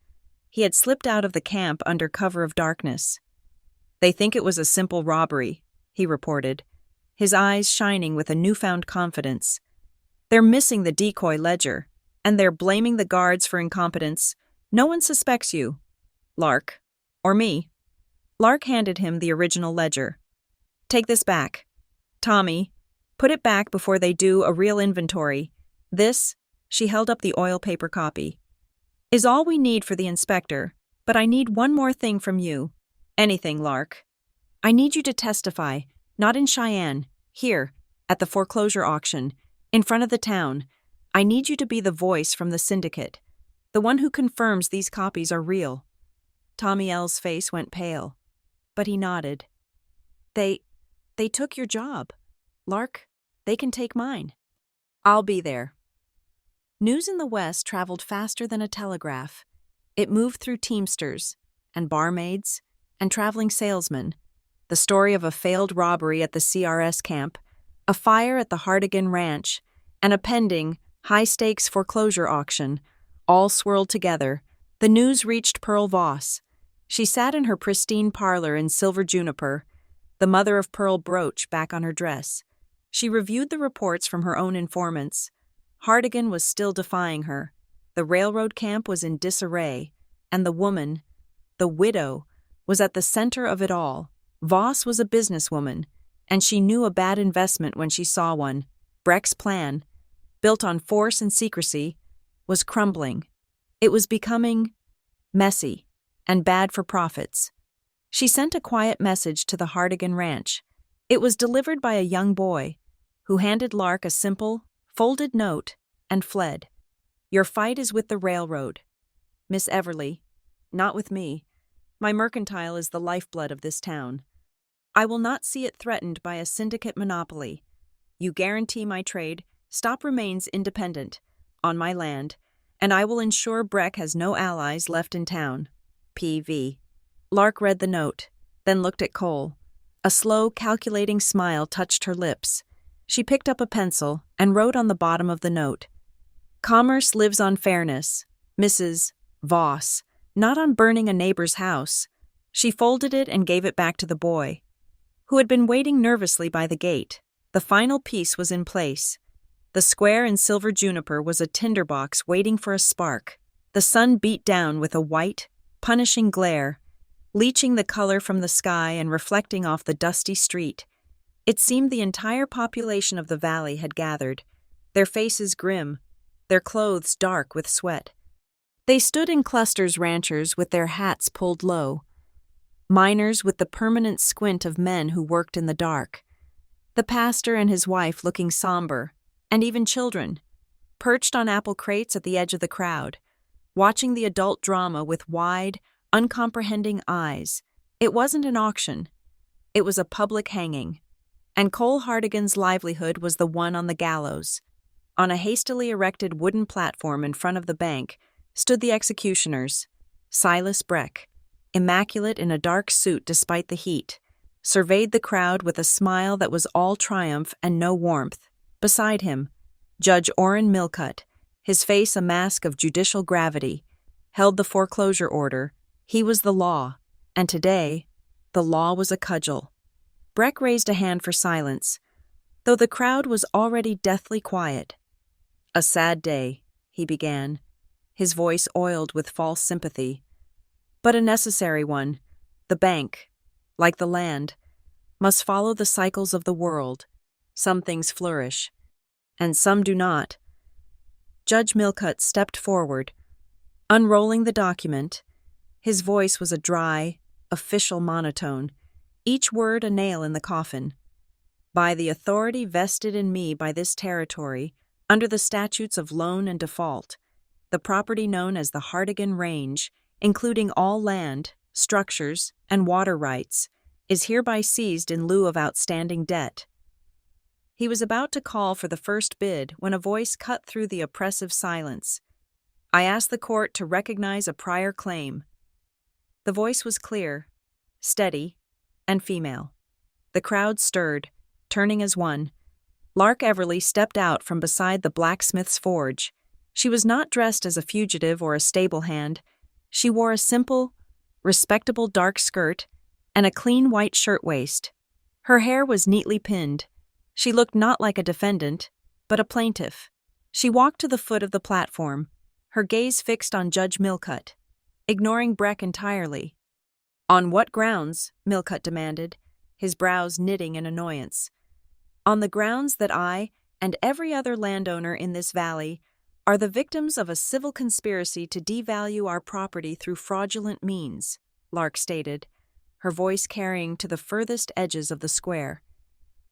He had slipped out of the camp under cover of darkness. "They think it was a simple robbery," he reported, his eyes shining with a newfound confidence. "They're missing the decoy ledger, and they're blaming the guards for incompetence. No one suspects you, Lark, or me." Lark handed him the original ledger. "Take this back. Tommy, put it back before they do a real inventory. This," she held up the oil paper copy, "is all we need for the inspector, but I need one more thing from you. Anything, Lark. I need you to testify, not in Cheyenne, here, at the foreclosure auction, in front of the town. I need you to be the voice from the syndicate, the one who confirms these copies are real." Tommy L's face went pale, but he nodded. They took your job. Lark, they can take mine. I'll be there." News in the West traveled faster than a telegraph. It moved through teamsters, and barmaids, and traveling salesmen. The story of a failed robbery at the CRS camp, a fire at the Hardigan Ranch, and a pending, high-stakes foreclosure auction, all swirled together. The news reached Pearl Voss. She sat in her pristine parlor in silver juniper, the mother-of-pearl brooch back on her dress. She reviewed the reports from her own informants. Hardigan was still defying her. The railroad camp was in disarray, and the woman, the widow, was at the center of it all. Voss was a businesswoman, and she knew a bad investment when she saw one. Breck's plan, built on force and secrecy, was crumbling. It was becoming messy and bad for profits. She sent a quiet message to the Hardigan Ranch. It was delivered by a young boy, who handed Lark a simple, folded note and fled. "Your fight is with the railroad, Miss Everly, not with me. My mercantile is the lifeblood of this town. I will not see it threatened by a syndicate monopoly. You guarantee my trade, stop remains independent, on my land, and I will ensure Breck has no allies left in town. P.V." Lark read the note, then looked at Cole. A slow, calculating smile touched her lips. She picked up a pencil and wrote on the bottom of the note, "Commerce lives on fairness, Mrs. Voss, not on burning a neighbor's house." She folded it and gave it back to the boy, who had been waiting nervously by the gate. The final piece was in place. The square in silver juniper was a tinderbox waiting for a spark. The sun beat down with a white, punishing glare, leaching the color from the sky and reflecting off the dusty street. It seemed the entire population of the valley had gathered, their faces grim, their clothes dark with sweat. They stood in clusters, ranchers with their hats pulled low, miners with the permanent squint of men who worked in the dark, the pastor and his wife looking somber, and even children, perched on apple crates at the edge of the crowd, watching the adult drama with wide, uncomprehending eyes. It wasn't an auction. It was a public hanging, and Cole Hardigan's livelihood was the one on the gallows. On a hastily erected wooden platform in front of the bank stood the executioners. Silas Breck, immaculate in a dark suit despite the heat, surveyed the crowd with a smile that was all triumph and no warmth. Beside him, Judge Orrin Millcutt, his face a mask of judicial gravity, held the foreclosure order. He was the law, and today, the law was a cudgel. Breck raised a hand for silence. though the crowd was already deathly quiet. "A sad day," he began, his voice oiled with false sympathy. "But a necessary one. The bank, like the land, must follow the cycles of the world. Some things flourish, and some do not." Judge Milcutt stepped forward, unrolling the document. His voice was a dry, official monotone, each word a nail in the coffin. "By the authority vested in me by this territory, under the statutes of loan and default, the property known as the Hardigan Range, including all land, structures, and water rights, is hereby seized in lieu of outstanding debt." He was about to call for the first bid when a voice cut through the oppressive silence. "I ask the court to recognize a prior claim." The voice was clear, steady, and female. The crowd stirred, turning as one. Lark Everly stepped out from beside the blacksmith's forge. She was not dressed as a fugitive or a stable hand. She wore a simple, respectable dark skirt and a clean white shirtwaist. Her hair was neatly pinned. She looked not like a defendant, but a plaintiff. She walked to the foot of the platform, her gaze fixed on Judge Milcutt, ignoring Breck entirely. "On what grounds?" Milcutt demanded, his brows knitting in annoyance. "On the grounds that I, and every other landowner in this valley, are the victims of a civil conspiracy to devalue our property through fraudulent means," Lark stated, her voice carrying to the furthest edges of the square.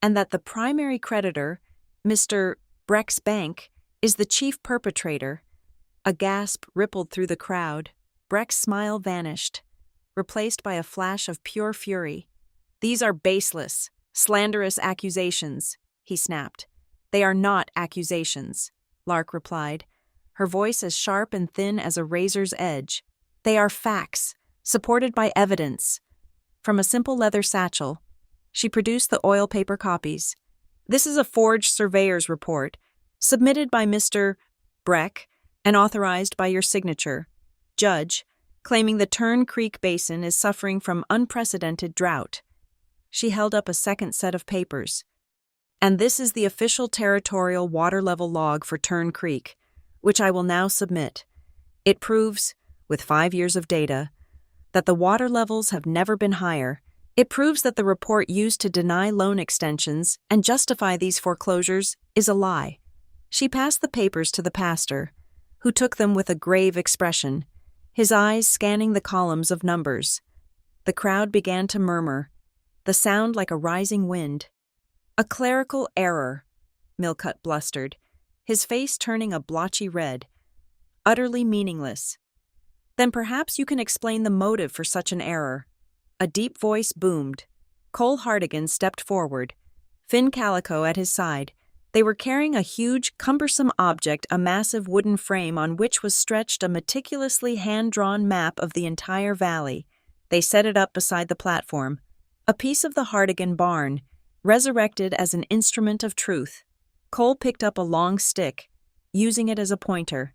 "And that the primary creditor, Mr. Breck's bank, is the chief perpetrator." A gasp rippled through the crowd. Breck's smile vanished, replaced by a flash of pure fury. "These are baseless, slanderous accusations," he snapped. "They are not accusations," Lark replied, her voice as sharp and thin as a razor's edge. "They are facts, supported by evidence." From a simple leather satchel, she produced the oil paper copies. "This is a forged surveyor's report, submitted by Mr. Breck and authorized by your signature, Judge, claiming the Tern Creek Basin is suffering from unprecedented drought." She held up a second set of papers. "And this is the official territorial water level log for Tern Creek, which I will now submit. It proves, with 5 years of data, that the water levels have never been higher. It proves that the report used to deny loan extensions and justify these foreclosures is a lie." She passed the papers to the pastor, who took them with a grave expression, his eyes scanning the columns of numbers. The crowd began to murmur, the sound like a rising wind. "A clerical error," Milcutt blustered, his face turning a blotchy red. "Utterly meaningless." "Then perhaps you can explain the motive for such an error." A deep voice boomed. Cole Hardigan stepped forward, Finn Calico at his side. They were carrying a huge, cumbersome object, a massive wooden frame on which was stretched a meticulously hand-drawn map of the entire valley. They set it up beside the platform, a piece of the Hardigan barn, resurrected as an instrument of truth. Cole picked up a long stick, using it as a pointer.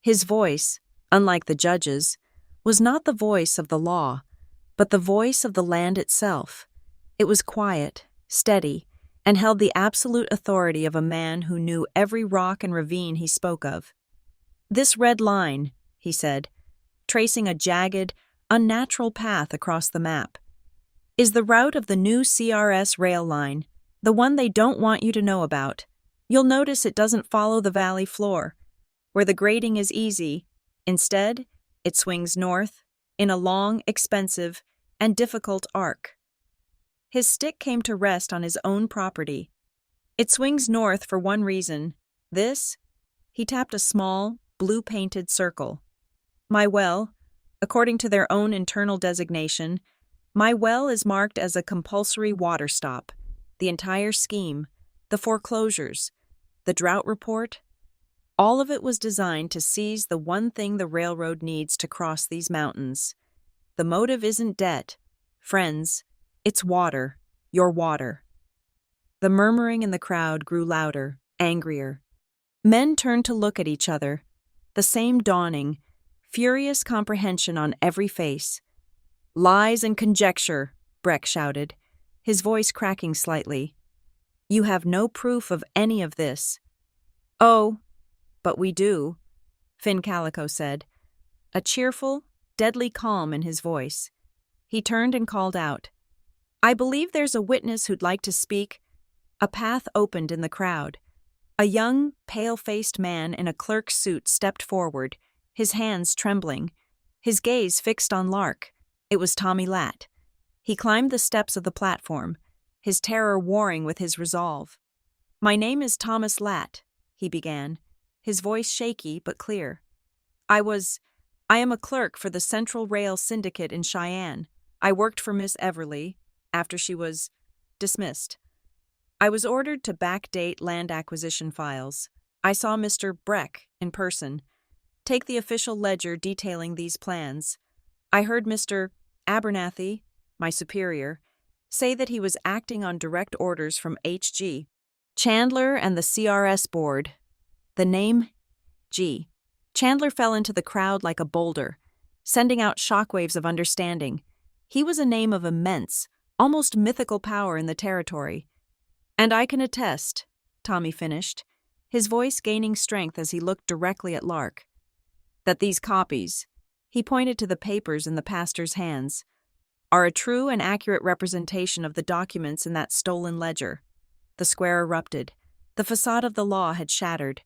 His voice, unlike the judge's, was not the voice of the law, but the voice of the land itself. It was quiet, steady, and held the absolute authority of a man who knew every rock and ravine he spoke of. "This red line," he said, tracing a jagged, unnatural path across the map, "is the route of the new CRS rail line, the one they don't want you to know about. You'll notice it doesn't follow the valley floor, where the grading is easy. Instead, it swings north, in a long, expensive, and difficult arc." His stick came to rest on his own property. "It swings north for one reason. This," he tapped a small, blue-painted circle. "My well, according to their own internal designation, my well is marked as a compulsory water stop. The entire scheme, the foreclosures, the drought report, all of it was designed to seize the one thing the railroad needs to cross these mountains. The motive isn't debt, friends. It's water, your water." The murmuring in the crowd grew louder, angrier. Men turned to look at each other, the same dawning, furious comprehension on every face. "Lies and conjecture," Breck shouted, his voice cracking slightly. You have no proof of any of this. Oh, but we do, Finn Calico said, a cheerful, deadly calm in his voice. He turned and called out, I believe there's a witness who'd like to speak. A path opened in the crowd. A young, pale-faced man in a clerk's suit stepped forward, his hands trembling, his gaze fixed on Lark. It was Tommy Latt. He climbed the steps of the platform, his terror warring with his resolve. My name is Thomas Latt, he began, his voice shaky but clear. I am a clerk for the Central Rail Syndicate in Cheyenne. I worked for Miss Everly after she was dismissed. I was ordered to backdate land acquisition files. I saw Mr. Breck in person, take the official ledger detailing these plans. I heard Mr. Abernathy, my superior, say that he was acting on direct orders from H.G. Chandler and the CRS board. The name G. Chandler fell into the crowd like a boulder, sending out shockwaves of understanding. He was a name of immense, almost mythical power in the territory. And I can attest, Tommy finished, his voice gaining strength as he looked directly at Lark, that these copies, he pointed to the papers in the pastor's hands, are a true and accurate representation of the documents in that stolen ledger. The square erupted. The facade of the law had shattered,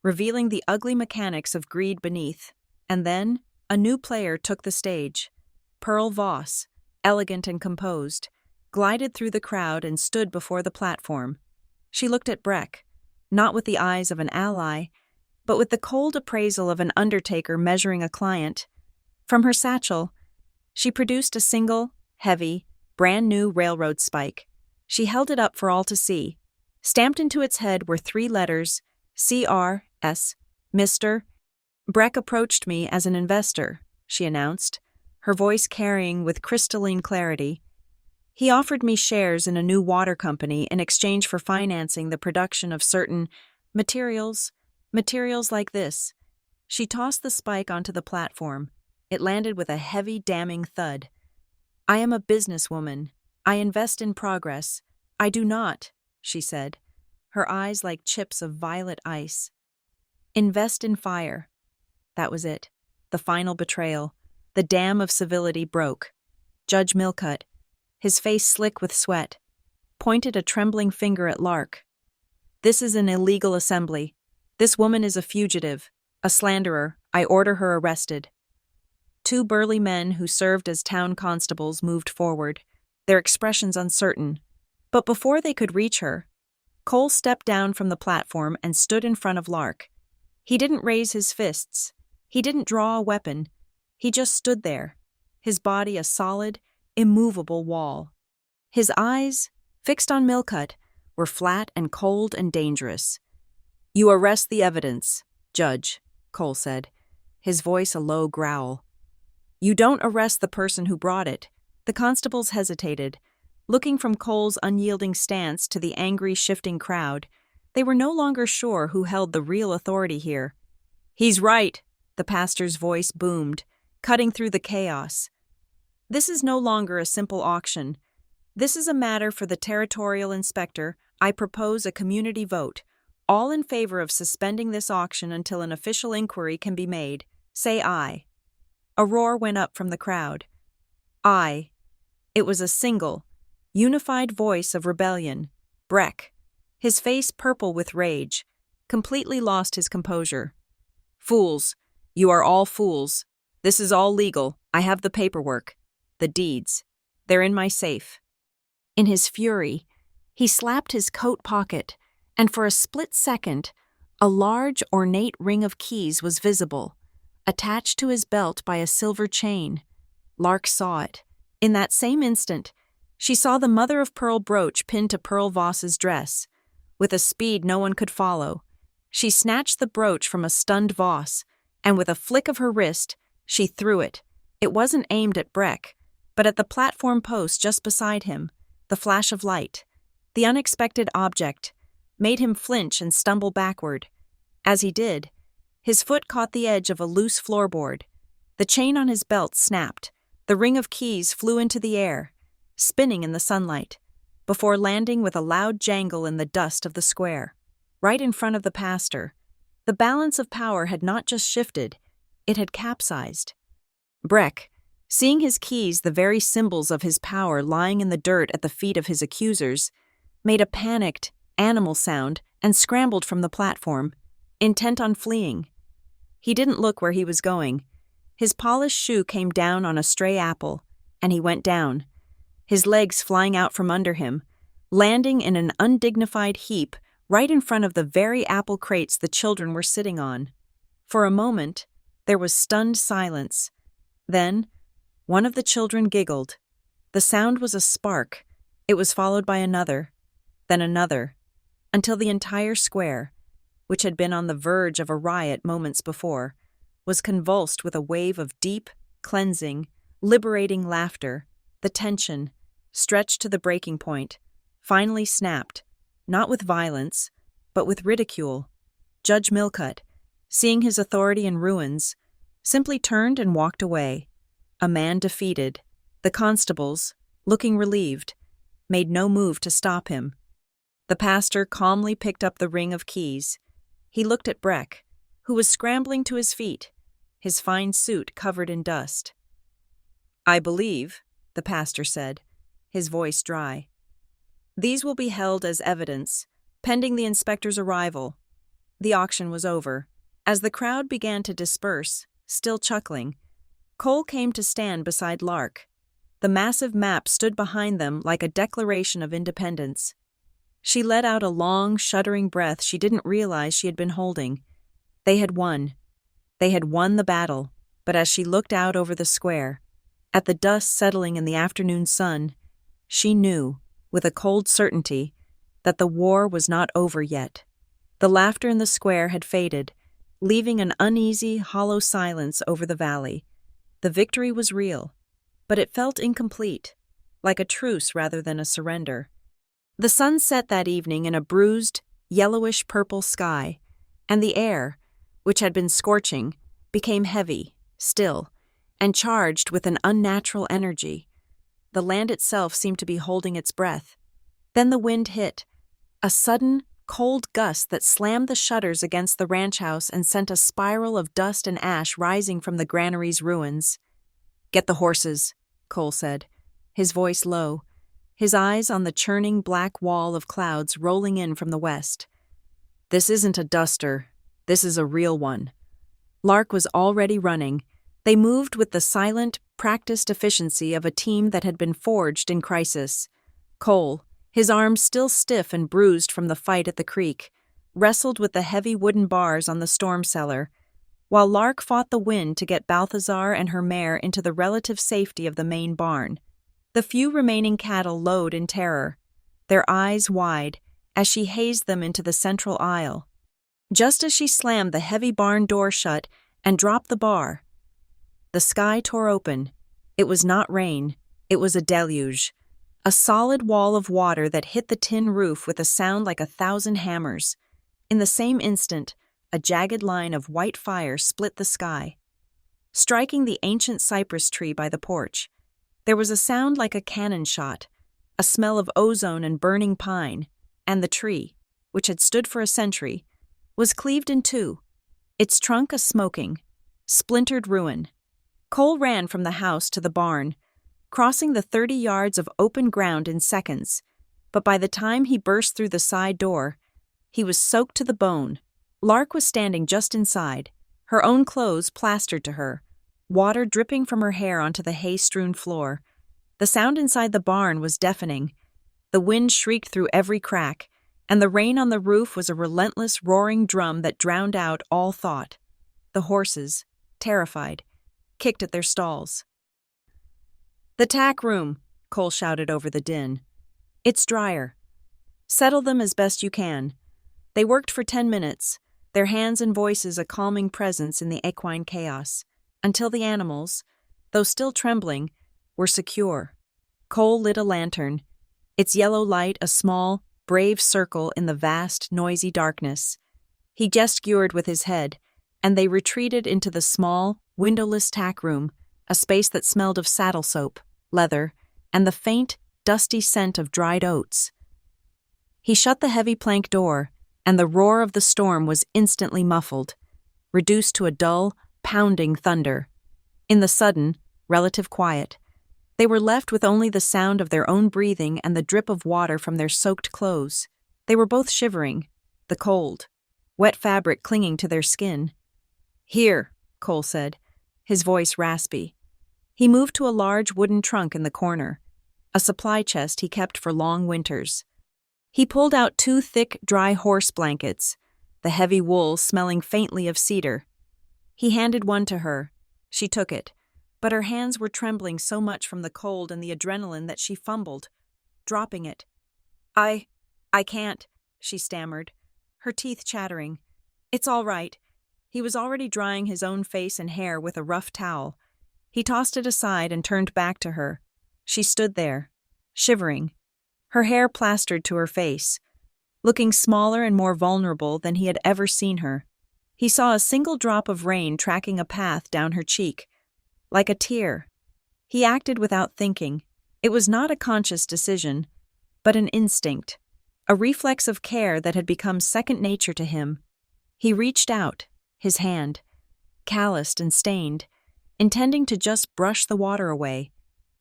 revealing the ugly mechanics of greed beneath. And then, a new player took the stage. Pearl Voss, elegant and composed, glided through the crowd and stood before the platform. She looked at Breck, not with the eyes of an ally, but with the cold appraisal of an undertaker measuring a client. From her satchel, she produced a single, heavy, brand-new railroad spike. She held it up for all to see. Stamped into its head were 3 letters, C.R.S. Mr. Breck approached me as an investor, she announced, her voice carrying with crystalline clarity. He offered me shares in a new water company in exchange for financing the production of certain materials like this. She tossed the spike onto the platform. It landed with a heavy, damning thud. I am a businesswoman. I invest in progress. I do not, she said, her eyes like chips of violet ice. Invest in fire. That was it. The final betrayal. The dam of civility broke. Judge Millcutt, his face slick with sweat, pointed a trembling finger at Lark. This is an illegal assembly. This woman is a fugitive, a slanderer. I order her arrested. 2 burly men who served as town constables moved forward, their expressions uncertain. But before they could reach her, Cole stepped down from the platform and stood in front of Lark. He didn't raise his fists. He didn't draw a weapon. He just stood there, his body a solid, immovable wall. His eyes, fixed on Millcutt, were flat and cold and dangerous. You arrest the evidence, Judge, Cole said, his voice a low growl. You don't arrest the person who brought it. The constables hesitated, looking from Cole's unyielding stance to the angry, shifting crowd. They were no longer sure who held the real authority here. He's right, the pastor's voice boomed, cutting through the chaos. This is no longer a simple auction. This is a matter for the territorial inspector. I propose a community vote, all in favor of suspending this auction until an official inquiry can be made. Say aye. A roar went up from the crowd. Aye. It was a single, unified voice of rebellion. Breck, his face purple with rage, completely lost his composure. Fools. You are all fools. This is all legal. I have the paperwork. The deeds. They're in my safe. In his fury, he slapped his coat pocket, and for a split second, a large, ornate ring of keys was visible, attached to his belt by a silver chain. Lark saw it. In that same instant, she saw the mother-of-pearl brooch pinned to Pearl Voss's dress. With a speed no one could follow, she snatched the brooch from a stunned Voss, and with a flick of her wrist, she threw it. It wasn't aimed at Breck, but at the platform post just beside him. The flash of light, the unexpected object, made him flinch and stumble backward. As he did, his foot caught the edge of a loose floorboard. The chain on his belt snapped. The ring of keys flew into the air, spinning in the sunlight. before landing with a loud jangle in the dust of the square, right in front of the pastor. The balance of power had not just shifted, it had capsized. Breck, seeing his keys, the very symbols of his power, lying in the dirt at the feet of his accusers, made a panicked, animal sound and scrambled from the platform, intent on fleeing. He didn't look where he was going. His polished shoe came down on a stray apple, and he went down, his legs flying out from under him, landing in an undignified heap right in front of the very apple crates the children were sitting on. For a moment, there was stunned silence. Then, one of the children giggled. The sound was a spark. It was followed by another, then another, until the entire square, which had been on the verge of a riot moments before, was convulsed with a wave of deep, cleansing, liberating laughter. The tension, stretched to the breaking point, finally snapped, not with violence, but with ridicule. Judge Millcutt, seeing his authority in ruins, simply turned and walked away. A man defeated. The constables, looking relieved, made no move to stop him. The pastor calmly picked up the ring of keys. He looked at Breck, who was scrambling to his feet, his fine suit covered in dust. "I believe," the pastor said, his voice dry, "these will be held as evidence, pending the inspector's arrival." The auction was over. As the crowd began to disperse, still chuckling, Cole came to stand beside Lark. The massive map stood behind them like a declaration of independence. She let out a long, shuddering breath she didn't realize she had been holding. They had won. They had won the battle, but as she looked out over the square, at the dust settling in the afternoon sun, she knew, with a cold certainty, that the war was not over yet. The laughter in the square had faded, leaving an uneasy, hollow silence over the valley. The victory was real, but it felt incomplete, like a truce rather than a surrender. The sun set that evening in a bruised, yellowish-purple sky, and the air, which had been scorching, became heavy, still, and charged with an unnatural energy. The land itself seemed to be holding its breath. Then the wind hit, a sudden, cold gust that slammed the shutters against the ranch house and sent a spiral of dust and ash rising from the granary's ruins. "Get the horses," Cole said, his voice low, his eyes on the churning black wall of clouds rolling in from the west. "This isn't a duster. This is a real one." Lark was already running. They moved with the silent, practiced efficiency of a team that had been forged in crisis. Cole, his arms still stiff and bruised from the fight at the creek, wrestled with the heavy wooden bars on the storm cellar, while Lark fought the wind to get Balthazar and her mare into the relative safety of the main barn. The few remaining cattle lowed in terror, their eyes wide, as she hazed them into the central aisle. Just as she slammed the heavy barn door shut and dropped the bar, the sky tore open. It was not rain, it was a deluge. A solid wall of water that hit the tin roof with a sound like 1,000 hammers. In the same instant, a jagged line of white fire split the sky, striking the ancient cypress tree by the porch. There was a sound like a cannon shot, a smell of ozone and burning pine, and the tree, which had stood for a century, was cleaved in two, its trunk a smoking, splintered ruin. Cole ran from the house to the barn, crossing the 30 yards of open ground in seconds, but by the time he burst through the side door, he was soaked to the bone. Lark was standing just inside, her own clothes plastered to her, water dripping from her hair onto the hay-strewn floor. The sound inside the barn was deafening. The wind shrieked through every crack, and the rain on the roof was a relentless roaring drum that drowned out all thought. The horses, terrified, kicked at their stalls. "The tack room," Cole shouted over the din. "It's drier. Settle them as best you can." They worked for 10 minutes, their hands and voices a calming presence in the equine chaos, until the animals, though still trembling, were secure. Cole lit a lantern, its yellow light a small, brave circle in the vast, noisy darkness. He gestured with his head, and they retreated into the small, windowless tack room, a space that smelled of saddle soap, leather, and the faint, dusty scent of dried oats. He shut the heavy plank door, and the roar of the storm was instantly muffled, reduced to a dull, pounding thunder. In the sudden, relative quiet, they were left with only the sound of their own breathing and the drip of water from their soaked clothes. They were both shivering, the cold, wet fabric clinging to their skin. "Here," Cole said, his voice raspy. He moved to a large wooden trunk in the corner, a supply chest he kept for long winters. He pulled out 2 thick, dry horse blankets, the heavy wool smelling faintly of cedar. He handed one to her. She took it, but her hands were trembling so much from the cold and the adrenaline that she fumbled, dropping it. I can't," she stammered, her teeth chattering. "It's all right." He was already drying his own face and hair with a rough towel. He tossed it aside and turned back to her. She stood there, shivering, her hair plastered to her face, looking smaller and more vulnerable than he had ever seen her. He saw a single drop of rain tracking a path down her cheek, like a tear. He acted without thinking. It was not a conscious decision, but an instinct, a reflex of care that had become second nature to him. He reached out, his hand, calloused and stained, intending to just brush the water away,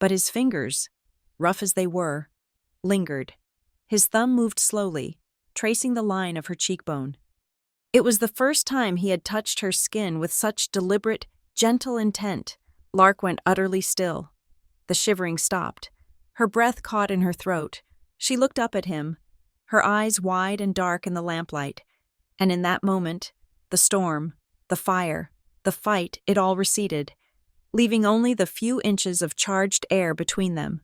but his fingers, rough as they were, lingered. His thumb moved slowly, tracing the line of her cheekbone. It was the first time he had touched her skin with such deliberate, gentle intent. Lark went utterly still. The shivering stopped. Her breath caught in her throat. She looked up at him, her eyes wide and dark in the lamplight, and in that moment, the storm, the fire, the fight, it all receded, leaving only the few inches of charged air between them.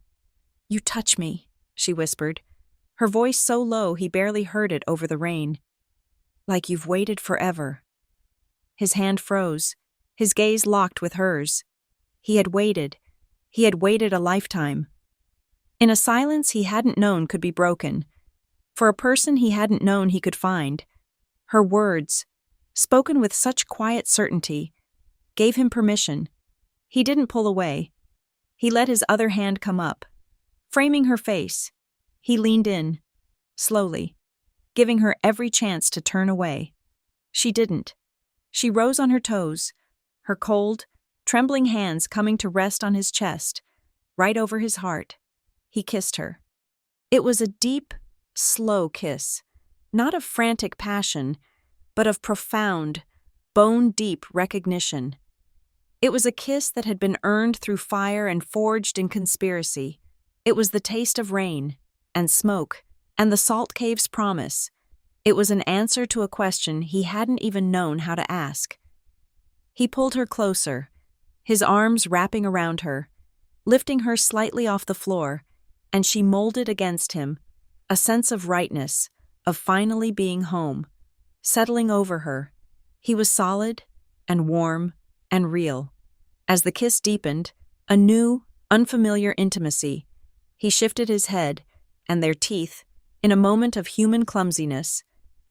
"You touch me," she whispered, her voice so low he barely heard it over the rain. "Like you've waited forever." His hand froze, his gaze locked with hers. He had waited a lifetime. In a silence he hadn't known could be broken, for a person he hadn't known he could find. Her words, spoken with such quiet certainty, gave him permission. He didn't pull away. He let his other hand come up. Framing her face, he leaned in, slowly, giving her every chance to turn away. She didn't. She rose on her toes, her cold, trembling hands coming to rest on his chest, right over his heart. He kissed her. It was a deep, slow kiss, not of frantic passion, but of profound, bone-deep recognition. It was a kiss that had been earned through fire and forged in conspiracy. It was the taste of rain, and smoke, and the salt cave's promise. It was an answer to a question he hadn't even known how to ask. He pulled her closer, his arms wrapping around her, lifting her slightly off the floor, and she molded against him, a sense of rightness, of finally being home, settling over her. He was solid and warm and real. As the kiss deepened, a new, unfamiliar intimacy, he shifted his head, and their teeth, in a moment of human clumsiness,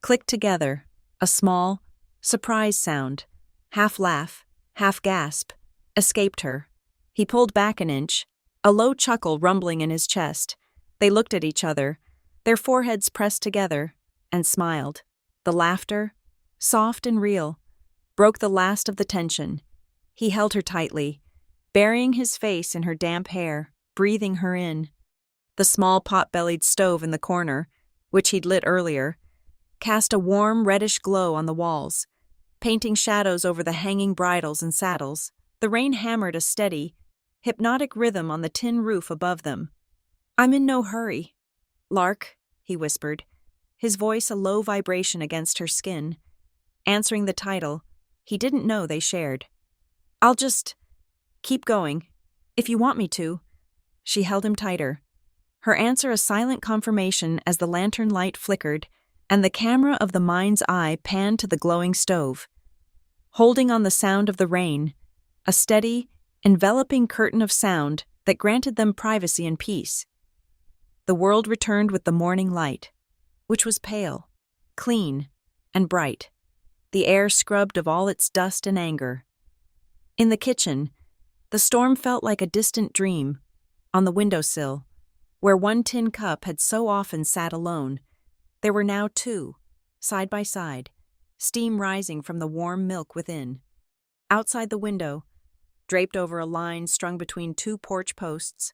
clicked together, a small, surprise sound, half laugh, half gasp, escaped her. He pulled back an inch, a low chuckle rumbling in his chest. They looked at each other, their foreheads pressed together, and smiled. The laughter, soft and real, broke the last of the tension. He held her tightly, burying his face in her damp hair, breathing her in. The small pot-bellied stove in the corner, which he'd lit earlier, cast a warm reddish glow on the walls, painting shadows over the hanging bridles and saddles. The rain hammered a steady, hypnotic rhythm on the tin roof above them. "I'm in no hurry, Lark," he whispered, his voice a low vibration against her skin, answering the title he didn't know they shared. "I'll just keep going, if you want me to." She held him tighter, her answer a silent confirmation as the lantern light flickered and the camera of the mind's eye panned to the glowing stove. Holding on the sound of the rain, a steady, enveloping curtain of sound that granted them privacy and peace. The world returned with the morning light, which was pale, clean, and bright, the air scrubbed of all its dust and anger. In the kitchen, the storm felt like a distant dream. On the windowsill, Where one tin cup had so often sat alone, there were now two, side by side, steam rising from the warm milk within. Outside the window, draped over a line strung between two porch posts,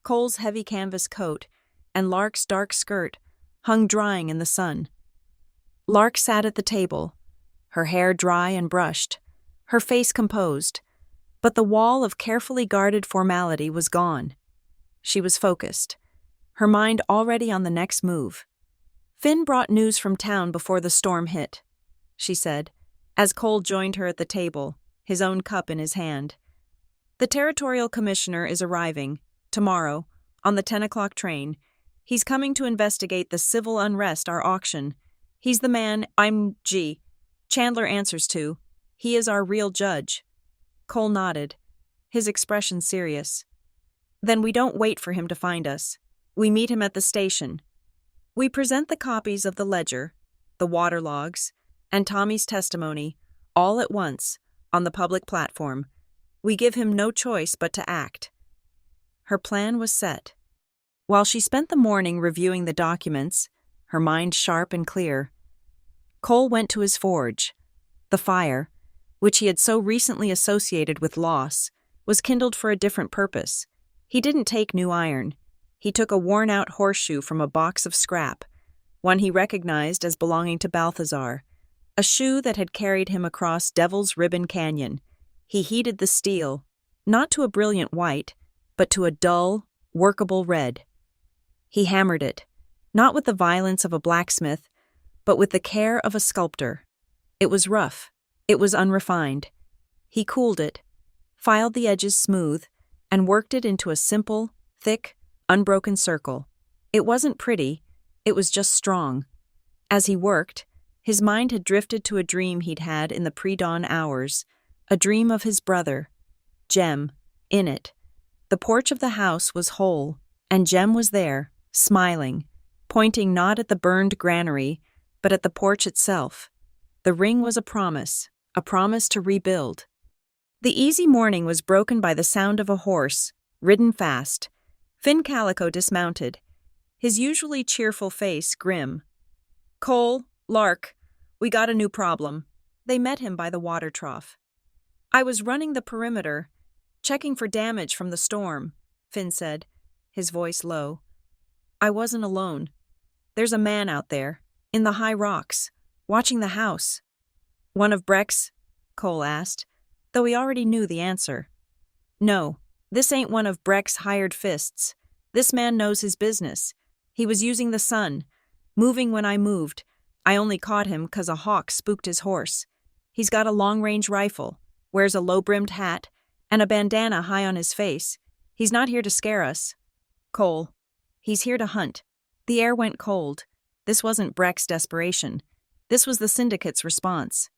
Cole's heavy canvas coat and Lark's dark skirt hung drying in the sun. Lark sat at the table, her hair dry and brushed, her face composed, but the wall of carefully guarded formality was gone. She was focused, her mind already on the next move. "Finn brought news from town before the storm hit," she said, as Cole joined her at the table, his own cup in his hand. "The territorial commissioner is arriving, tomorrow, on the 10 o'clock train. He's coming to investigate the civil unrest our auction. He's the man Chandler answers to. He is our real judge." Cole nodded, his expression serious. "Then we don't wait for him to find us. We meet him at the station. We present the copies of the ledger, the water logs, and Tommy's testimony, all at once, on the public platform. We give him no choice but to act." Her plan was set. While she spent the morning reviewing the documents, her mind sharp and clear, Cole went to his forge. The fire, which he had so recently associated with loss, was kindled for a different purpose. He didn't take new iron. He took a worn-out horseshoe from a box of scrap, one he recognized as belonging to Balthazar, a shoe that had carried him across Devil's Ribbon Canyon. He heated the steel, not to a brilliant white, but to a dull, workable red. He hammered it, not with the violence of a blacksmith, but with the care of a sculptor. It was rough, it was unrefined. He cooled it, filed the edges smooth, and worked it into a simple, thick, unbroken circle. It wasn't pretty, it was just strong. As he worked, his mind had drifted to a dream he'd had in the pre-dawn hours, a dream of his brother, Jem, in it. The porch of the house was whole, and Jem was there, smiling, pointing not at the burned granary, but at the porch itself. The ring was a promise to rebuild. The easy morning was broken by the sound of a horse, ridden fast. Finn Calico dismounted, his usually cheerful face grim. "Cole, Lark, we got a new problem." They met him by the water trough. "I was running the perimeter, checking for damage from the storm," Finn said, his voice low. "I wasn't alone. There's a man out there, in the high rocks, watching the house." "One of Breck's?" Cole asked, though he already knew the answer. "No, this ain't one of Breck's hired fists. This man knows his business. He was using the sun, moving when I moved. I only caught him 'cause a hawk spooked his horse. He's got a long-range rifle, wears a low-brimmed hat, and a bandana high on his face. He's not here to scare us." "Cole, he's here to hunt." The air went cold. This wasn't Breck's desperation. This was the syndicate's response.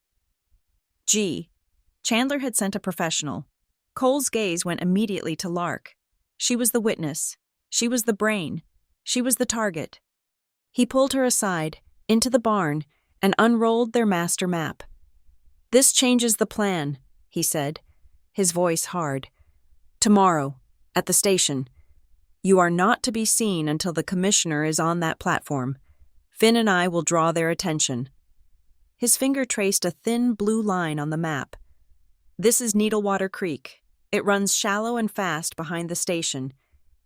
Chandler had sent a professional. Cole's gaze went immediately to Lark. She was the witness. She was the brain. She was the target. He pulled her aside, into the barn, and unrolled their master map. "This changes the plan," he said, his voice hard. "Tomorrow, at the station. You are not to be seen until the commissioner is on that platform. Finn and I will draw their attention." His finger traced a thin blue line on the map. "This is Needlewater Creek. It runs shallow and fast behind the station.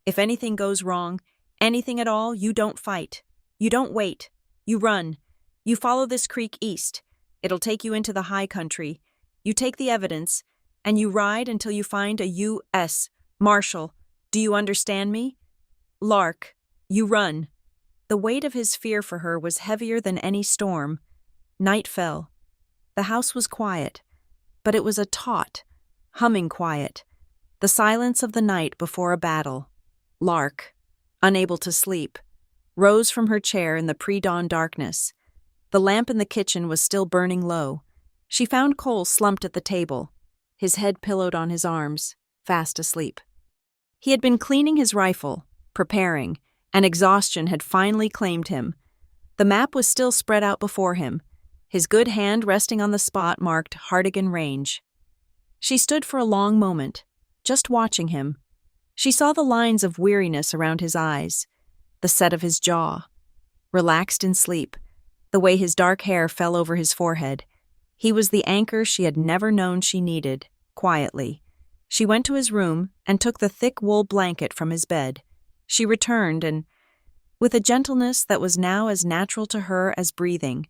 If anything goes wrong, anything at all, you don't fight. You don't wait. You run. You follow this creek east. It'll take you into the high country. You take the evidence, and you ride until you find a U.S. Marshal. Do you understand me? Lark, you run." The weight of his fear for her was heavier than any storm. Night fell. The house was quiet, but it was a taut, humming quiet, the silence of the night before a battle. Lark, unable to sleep, rose from her chair in the pre-dawn darkness. The lamp in the kitchen was still burning low. She found Cole slumped at the table, his head pillowed on his arms, fast asleep. He had been cleaning his rifle, preparing, and exhaustion had finally claimed him. The map was still spread out before him, his good hand resting on the spot marked Hardigan Range. She stood for a long moment, just watching him. She saw the lines of weariness around his eyes, the set of his jaw, relaxed in sleep, the way his dark hair fell over his forehead. He was the anchor she had never known she needed, quietly. She went to his room and took the thick wool blanket from his bed. She returned and, with a gentleness that was now as natural to her as breathing,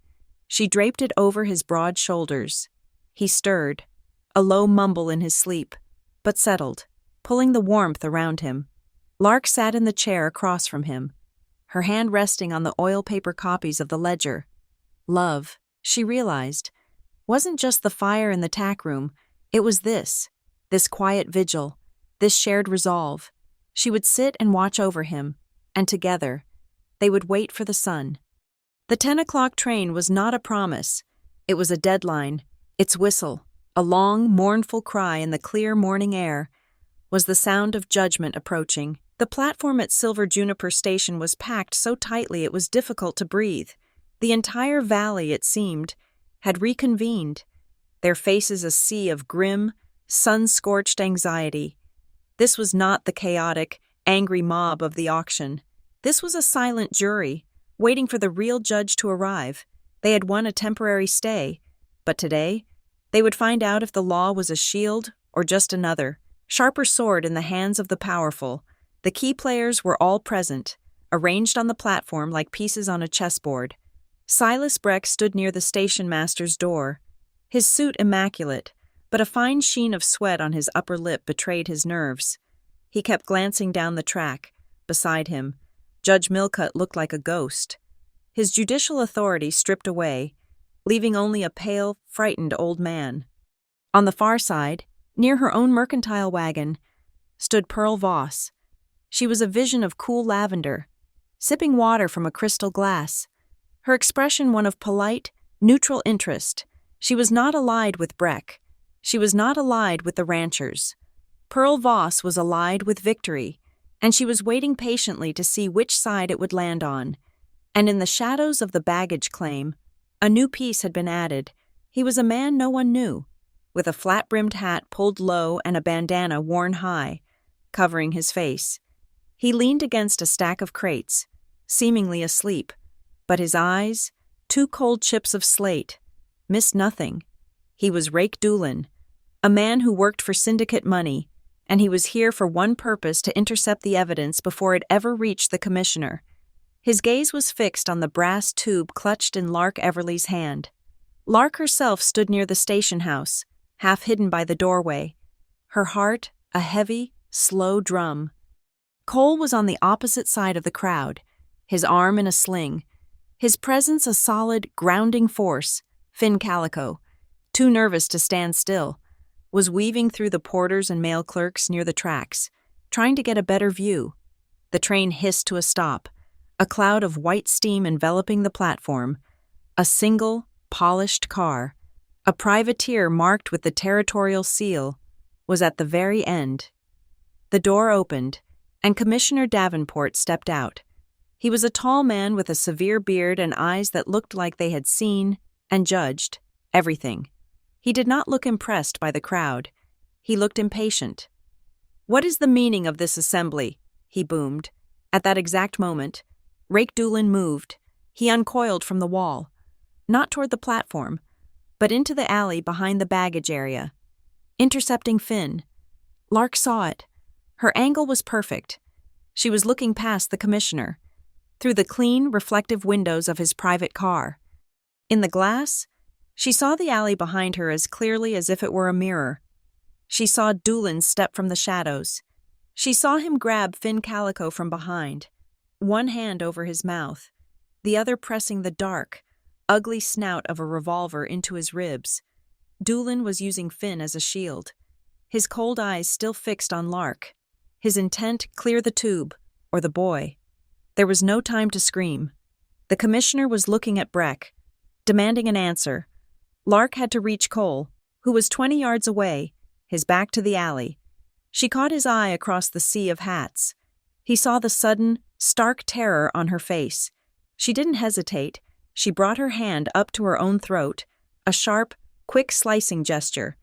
she draped it over his broad shoulders. He stirred, a low mumble in his sleep, but settled, pulling the warmth around him. Lark sat in the chair across from him, her hand resting on the oil paper copies of the ledger. Love, she realized, wasn't just the fire in the tack room, it was this quiet vigil, this shared resolve. She would sit and watch over him, and together, they would wait for the sun. The 10 o'clock train was not a promise. It was a deadline. Its whistle, a long, mournful cry in the clear morning air, was the sound of judgment approaching. The platform at Silver Juniper Station was packed so tightly it was difficult to breathe. The entire valley, it seemed, had reconvened, their faces a sea of grim, sun-scorched anxiety. This was not the chaotic, angry mob of the auction. This was a silent jury, waiting for the real judge to arrive. They had won a temporary stay, but today, they would find out if the law was a shield or just another sharper sword in the hands of the powerful. The key players were all present, arranged on the platform like pieces on a chessboard. Silas Breck stood near the station master's door, his suit immaculate, but a fine sheen of sweat on his upper lip betrayed his nerves. He kept glancing down the track. Beside him, Judge Millcutt looked like a ghost, his judicial authority stripped away, leaving only a pale, frightened old man. On the far side, near her own mercantile wagon, stood Pearl Voss. She was a vision of cool lavender, sipping water from a crystal glass, her expression one of polite, neutral interest. She was not allied with Breck. She was not allied with the ranchers. Pearl Voss was allied with victory, and she was waiting patiently to see which side it would land on. And in the shadows of the baggage claim, a new piece had been added. He was a man no one knew, with a flat-brimmed hat pulled low and a bandana worn high, covering his face. He leaned against a stack of crates, seemingly asleep, but his eyes, two cold chips of slate, missed nothing. He was Rake Doolin, a man who worked for syndicate money, and he was here for one purpose: to intercept the evidence before it ever reached the commissioner. His gaze was fixed on the brass tube clutched in Lark Everly's hand. Lark herself stood near the station house, half hidden by the doorway, her heart a heavy, slow drum. Cole was on the opposite side of the crowd, his arm in a sling, his presence a solid, grounding force. Finn Calico, too nervous to stand still, was weaving through the porters and mail clerks near the tracks, trying to get a better view. The train hissed to a stop, a cloud of white steam enveloping the platform. A single, polished car, a privateer marked with the territorial seal, was at the very end. The door opened, and Commissioner Davenport stepped out. He was a tall man with a severe beard and eyes that looked like they had seen and judged everything. He did not look impressed by the crowd. He looked impatient. "What is the meaning of this assembly?" he boomed. At that exact moment, Rake Doolin moved. He uncoiled from the wall, not toward the platform, but into the alley behind the baggage area, intercepting Finn. Lark saw it. Her angle was perfect. She was looking past the commissioner, through the clean, reflective windows of his private car. In the glass, she saw the alley behind her as clearly as if it were a mirror. She saw Doolin step from the shadows. She saw him grab Finn Calico from behind, one hand over his mouth, the other pressing the dark, ugly snout of a revolver into his ribs. Doolin was using Finn as a shield, his cold eyes still fixed on Lark, his intent clear the tube, or the boy. There was no time to scream. The commissioner was looking at Breck, demanding an answer. Lark had to reach Cole, who was 20 yards away, his back to the alley. She caught his eye across the sea of hats. He saw the sudden, stark terror on her face. She didn't hesitate. She brought her hand up to her own throat, a sharp, quick slicing gesture,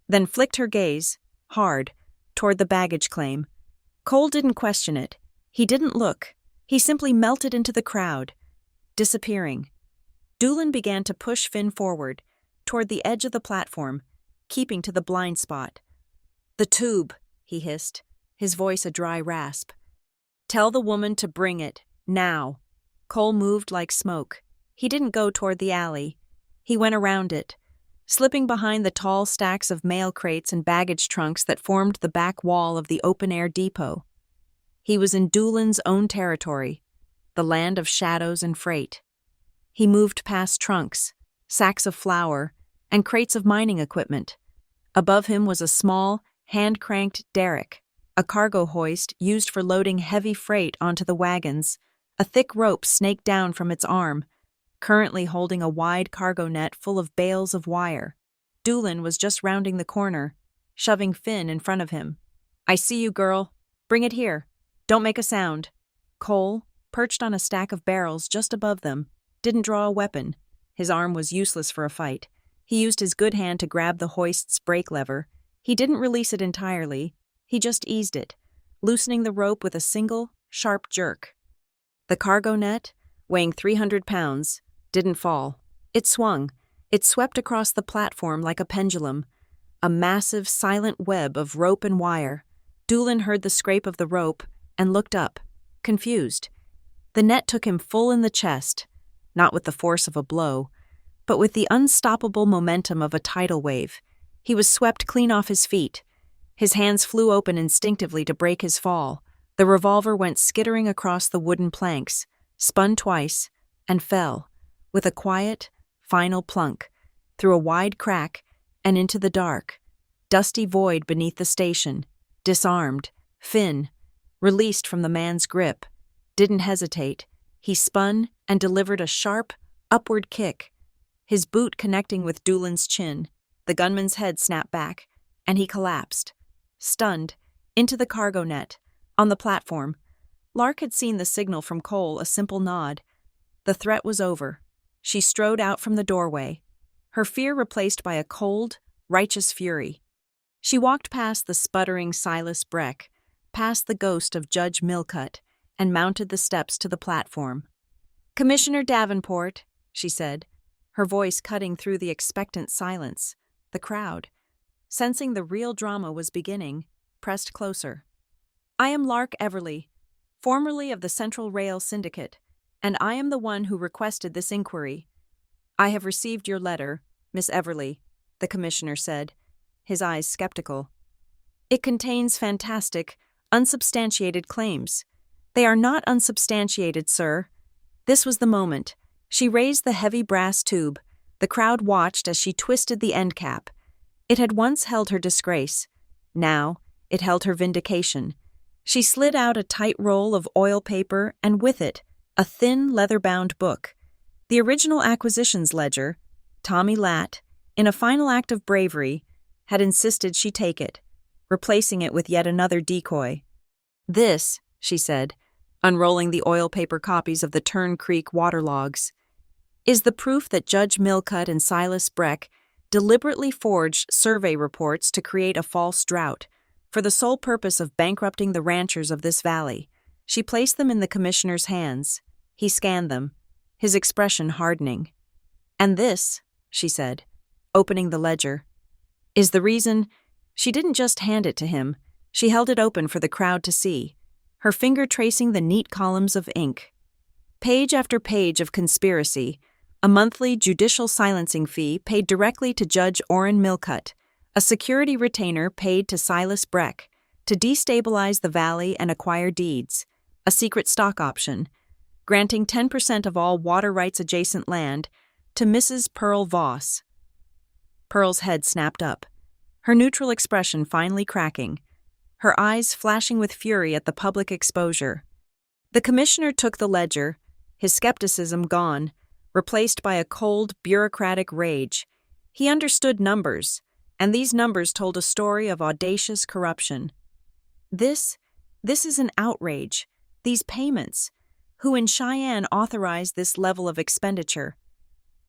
then flicked her gaze, hard, toward the baggage claim. Cole didn't question it. He didn't look. He simply melted into the crowd, disappearing. Doolin began to push Finn forward, toward the edge of the platform, keeping to the blind spot. "The tube," he hissed, his voice a dry rasp. "Tell the woman to bring it, now." Cole moved like smoke. He didn't go toward the alley. He went around it, slipping behind the tall stacks of mail crates and baggage trunks that formed the back wall of the open-air depot. He was in Doolin's own territory, the land of shadows and freight. He moved past trunks, sacks of flour, and crates of mining equipment. Above him was a small, hand-cranked derrick, a cargo hoist used for loading heavy freight onto the wagons. A thick rope snaked down from its arm, currently holding a wide cargo net full of bales of wire. Doolin was just rounding the corner, shoving Finn in front of him. "I see you, girl. Bring it here. Don't make a sound." Cole, perched on a stack of barrels just above them, didn't draw a weapon. His arm was useless for a fight. He used his good hand to grab the hoist's brake lever. He didn't release it entirely. He just eased it, loosening the rope with a single, sharp jerk. The cargo net, weighing 300 pounds, didn't fall. It swung. It swept across the platform like a pendulum, a massive, silent web of rope and wire. Doolin heard the scrape of the rope and looked up, confused. The net took him full in the chest, not with the force of a blow, but with the unstoppable momentum of a tidal wave. He was swept clean off his feet. His hands flew open instinctively to break his fall. The revolver went skittering across the wooden planks, spun twice, and fell, with a quiet, final plunk, through a wide crack and into the dark, dusty void beneath the station. Disarmed, Finn, released from the man's grip, didn't hesitate. He spun and delivered a sharp, upward kick, his boot connecting with Doolin's chin. The gunman's head snapped back, and he collapsed, stunned, into the cargo net. On the platform, Lark had seen the signal from Cole, a simple nod. The threat was over. She strode out from the doorway, her fear replaced by a cold, righteous fury. She walked past the sputtering Silas Breck, past the ghost of Judge Millcutt, and mounted the steps to the platform. "Commissioner Davenport," she said, her voice cutting through the expectant silence. The crowd, sensing the real drama was beginning, pressed closer. "I am Lark Everly, formerly of the Central Rail Syndicate, and I am the one who requested this inquiry." "I have received your letter, Miss Everly," the commissioner said, his eyes skeptical. "It contains fantastic, unsubstantiated claims." "They are not unsubstantiated, sir." This was the moment. She raised the heavy brass tube. The crowd watched as she twisted the end cap. It had once held her disgrace. Now, it held her vindication. She slid out a tight roll of oil paper and with it, a thin, leather-bound book. The original acquisitions ledger, Tommy Latt, in a final act of bravery, had insisted she take it, replacing it with yet another decoy. "This," she said, unrolling the oil paper copies of the Tern Creek water logs, "is the proof that Judge Millcutt and Silas Breck deliberately forged survey reports to create a false drought, for the sole purpose of bankrupting the ranchers of this valley." She placed them in the commissioner's hands. He scanned them, his expression hardening. "And this," she said, opening the ledger, "is the reason—" She didn't just hand it to him. She held it open for the crowd to see, her finger tracing the neat columns of ink. Page after page of conspiracy, a monthly judicial silencing fee paid directly to Judge Orrin Millcutt, a security retainer paid to Silas Breck to destabilize the valley and acquire deeds, a secret stock option, granting 10% of all water rights-adjacent land to Mrs. Pearl Voss. Pearl's head snapped up, her neutral expression finally cracking, her eyes flashing with fury at the public exposure. The commissioner took the ledger, his skepticism gone, replaced by a cold, bureaucratic rage. He understood numbers, and these numbers told a story of audacious corruption. This is an outrage. These payments. Who in Cheyenne authorized this level of expenditure?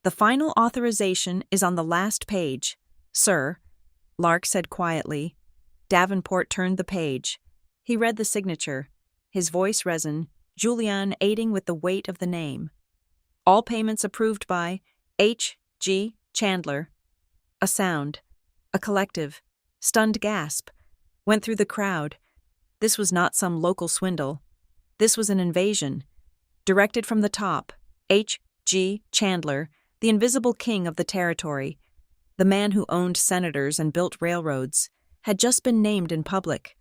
The final authorization is on the last page, sir, Lark said quietly. Davenport turned the page. He read the signature, his voice resin, Julian aiding with the weight of the name. All payments approved by H. G. Chandler. A sound, a collective, stunned gasp, went through the crowd. This was not some local swindle. This was an invasion. Directed from the top, H. G. Chandler, the invisible king of the territory, the man who owned senators and built railroads, had just been named in public.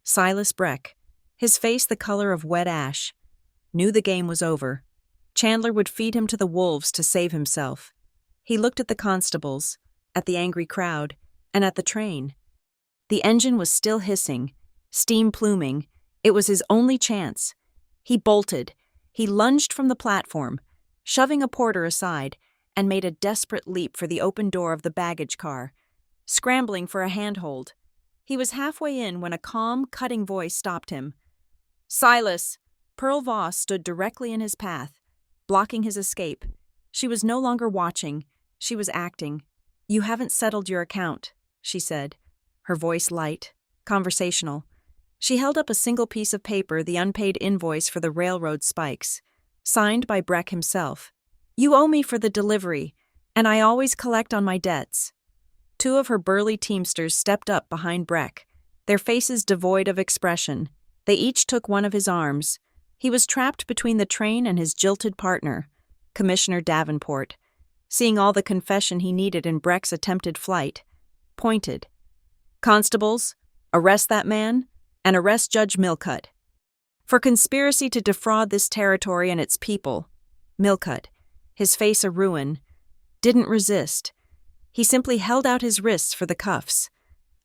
Silas Breck, his face the color of wet ash, knew the game was over. Chandler would feed him to the wolves to save himself. He looked at the constables, at the angry crowd, and at the train. The engine was still hissing, steam pluming. It was his only chance. He bolted. He lunged from the platform, shoving a porter aside, and made a desperate leap for the open door of the baggage car, scrambling for a handhold. He was halfway in when a calm, cutting voice stopped him. "Silas!" Pearl Voss stood directly in his path, blocking his escape. She was no longer watching. She was acting. "You haven't settled your account," she said, her voice light, conversational. She held up a single piece of paper, the unpaid invoice for the railroad spikes, signed by Breck himself. "You owe me for the delivery, and I always collect on my debts." Two of her burly teamsters stepped up behind Breck, their faces devoid of expression. They each took one of his arms. He was trapped between the train and his jilted partner, Commissioner Davenport, seeing all the confession he needed in Breck's attempted flight, pointed. "Constables, arrest that man, and arrest Judge Millcut. For conspiracy to defraud this territory and its people." Millcut, his face a ruin, didn't resist. He simply held out his wrists for the cuffs.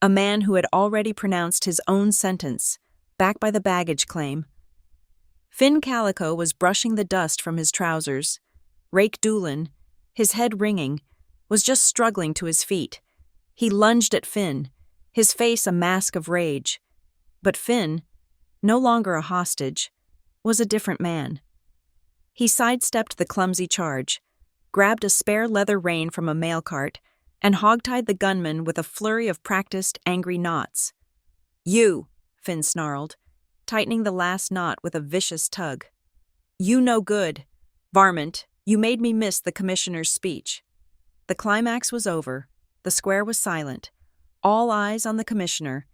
A man who had already pronounced his own sentence, back by the baggage claim. Finn Calico was brushing the dust from his trousers. Rake Doolin, his head ringing, was just struggling to his feet. He lunged at Finn, his face a mask of rage. But Finn, no longer a hostage, was a different man. He sidestepped the clumsy charge, grabbed a spare leather rein from a mail cart, and hogtied the gunman with a flurry of practiced, angry knots. "You," Finn snarled, tightening the last knot with a vicious tug. "You no good. Varmint, you made me miss the commissioner's speech." The climax was over. The square was silent. All eyes on the commissioner.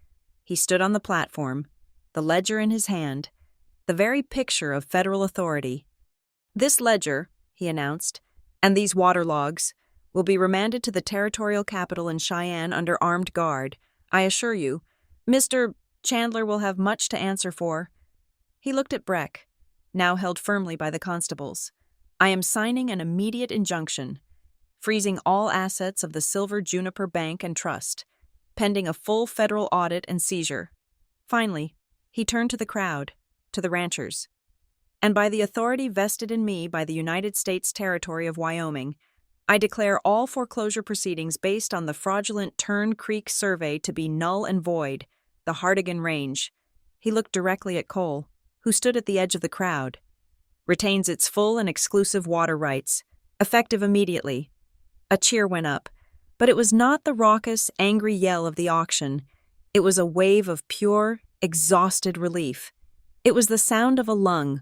He stood on the platform, the ledger in his hand, the very picture of federal authority. "This ledger," he announced, "and these water logs will be remanded to the territorial capital in Cheyenne under armed guard. I assure you, Mr. Chandler will have much to answer for." He looked at Breck, now held firmly by the constables. "I am signing an immediate injunction, freezing all assets of the Silver Juniper Bank and Trust, pending a full federal audit and seizure." Finally, he turned to the crowd, to the ranchers. "And by the authority vested in me by the United States Territory of Wyoming, I declare all foreclosure proceedings based on the fraudulent Turn Creek survey to be null and void, the Hardigan Range." He looked directly at Cole, who stood at the edge of the crowd. "Retains its full and exclusive water rights, effective immediately." A cheer went up, but it was not the raucous, angry yell of the auction. It was a wave of pure, exhausted relief. It was the sound of a lung,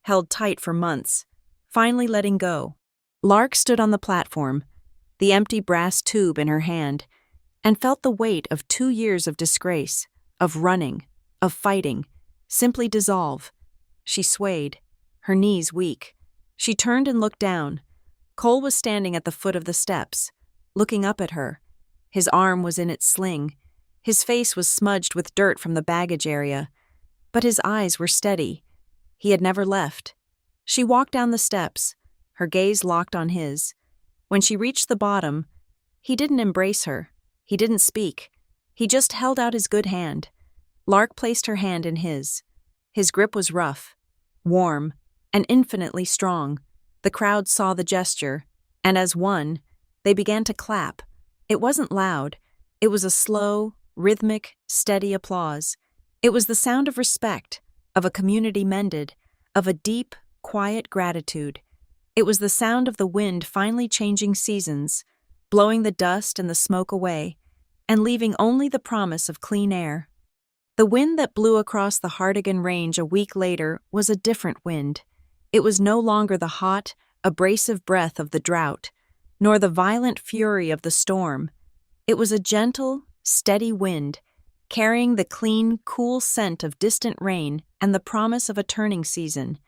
held tight for months, finally letting go. Lark stood on the platform, the empty brass tube in her hand, and felt the weight of 2 years of disgrace, of running, of fighting, simply dissolve. She swayed, her knees weak. She turned and looked down. Cole was standing at the foot of the steps, looking up at her. His arm was in its sling. His face was smudged with dirt from the baggage area, but his eyes were steady. He had never left. She walked down the steps, her gaze locked on his. When she reached the bottom, he didn't embrace her. He didn't speak. He just held out his good hand. Lark placed her hand in his. His grip was rough, warm, and infinitely strong. The crowd saw the gesture, and as one, they began to clap. It wasn't loud. It was a slow, rhythmic, steady applause. It was the sound of respect, of a community mended, of a deep, quiet gratitude. It was the sound of the wind finally changing seasons, blowing the dust and the smoke away, and leaving only the promise of clean air. The wind that blew across the Hardigan Range a week later was a different wind. It was no longer the hot, abrasive breath of the drought, nor the violent fury of the storm. It was a gentle, steady wind, carrying the clean, cool scent of distant rain and the promise of a turning season.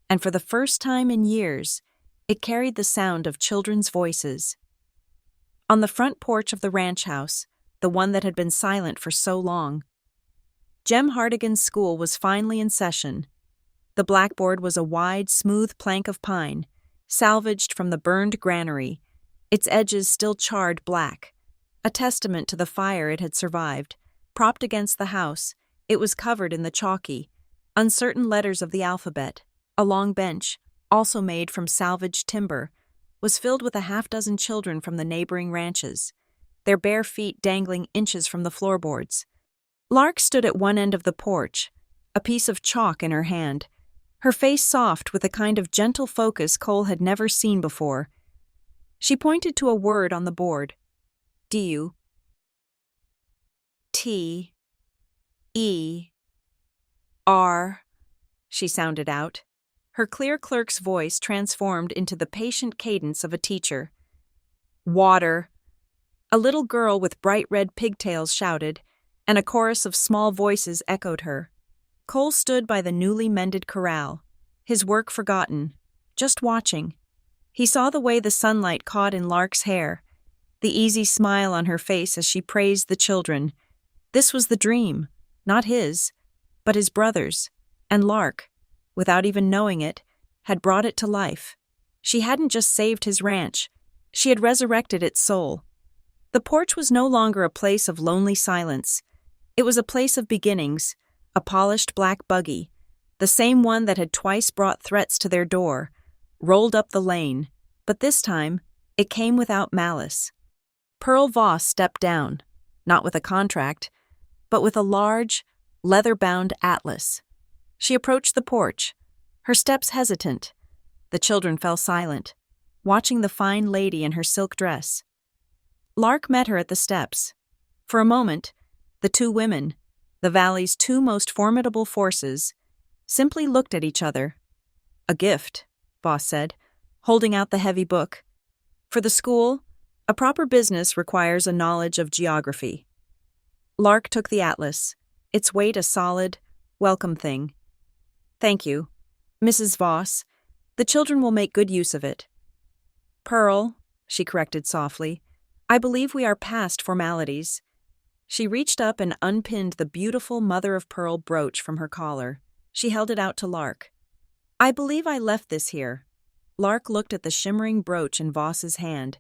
And for the first time in years, it carried the sound of children's voices. On the front porch of the ranch house, the one that had been silent for so long, Jem Hardigan's school was finally in session. The blackboard was a wide, smooth plank of pine, salvaged from the burned granary, its edges still charred black, a testament to the fire it had survived. Propped against the house, it was covered in the chalky, uncertain letters of the alphabet. A long bench, also made from salvaged timber, was filled with a half-dozen children from the neighboring ranches, their bare feet dangling inches from the floorboards. Lark stood at one end of the porch, a piece of chalk in her hand, her face soft with a kind of gentle focus Cole had never seen before. She pointed to a word on the board. D-U. T-E-R, she sounded out, her clear clerk's voice transformed into the patient cadence of a teacher. Water. A little girl with bright red pigtails shouted, and a chorus of small voices echoed her. Cole stood by the newly mended corral, his work forgotten, just watching. He saw the way the sunlight caught in Lark's hair, the easy smile on her face as she praised the children. This was the dream, not his, but his brother's, and Lark, without even knowing it, had brought it to life. She hadn't just saved his ranch, she had resurrected its soul. The porch was no longer a place of lonely silence. It was a place of beginnings, a polished black buggy, the same one that had twice brought threats to their door, rolled up the lane, but this time it came without malice. Pearl Voss stepped down, not with a contract, but with a large, leather-bound atlas. She approached the porch, her steps hesitant. The children fell silent, watching the fine lady in her silk dress. Lark met her at the steps. For a moment, the two women, the valley's two most formidable forces, simply looked at each other. A gift, Voss said, holding out the heavy book. For the school, a proper business requires a knowledge of geography. Lark took the atlas, its weight a solid, welcome thing. Thank you, Mrs. Voss. The children will make good use of it. Pearl, she corrected softly, I believe we are past formalities. She reached up and unpinned the beautiful mother-of-pearl brooch from her collar. She held it out to Lark. I believe I left this here. Lark looked at the shimmering brooch in Voss's hand.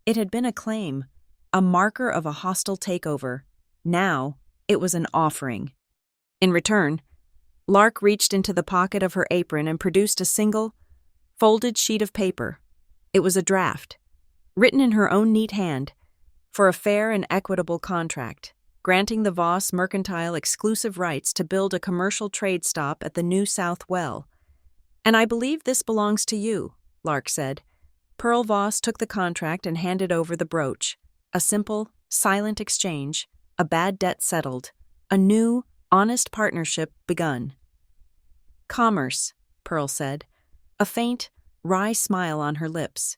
It had been a claim, a marker of a hostile takeover. Now, it was an offering. In return, Lark reached into the pocket of her apron and produced a single, folded sheet of paper. It was a draft, written in her own neat hand, for a fair and equitable contract, granting the Voss Mercantile exclusive rights to build a commercial trade stop at the New South Well. And I believe this belongs to you, Lark said. Pearl Voss took the contract and handed over the brooch. A simple, silent exchange, a bad debt settled, a new, honest partnership begun. Commerce, Pearl said, a faint, wry smile on her lips.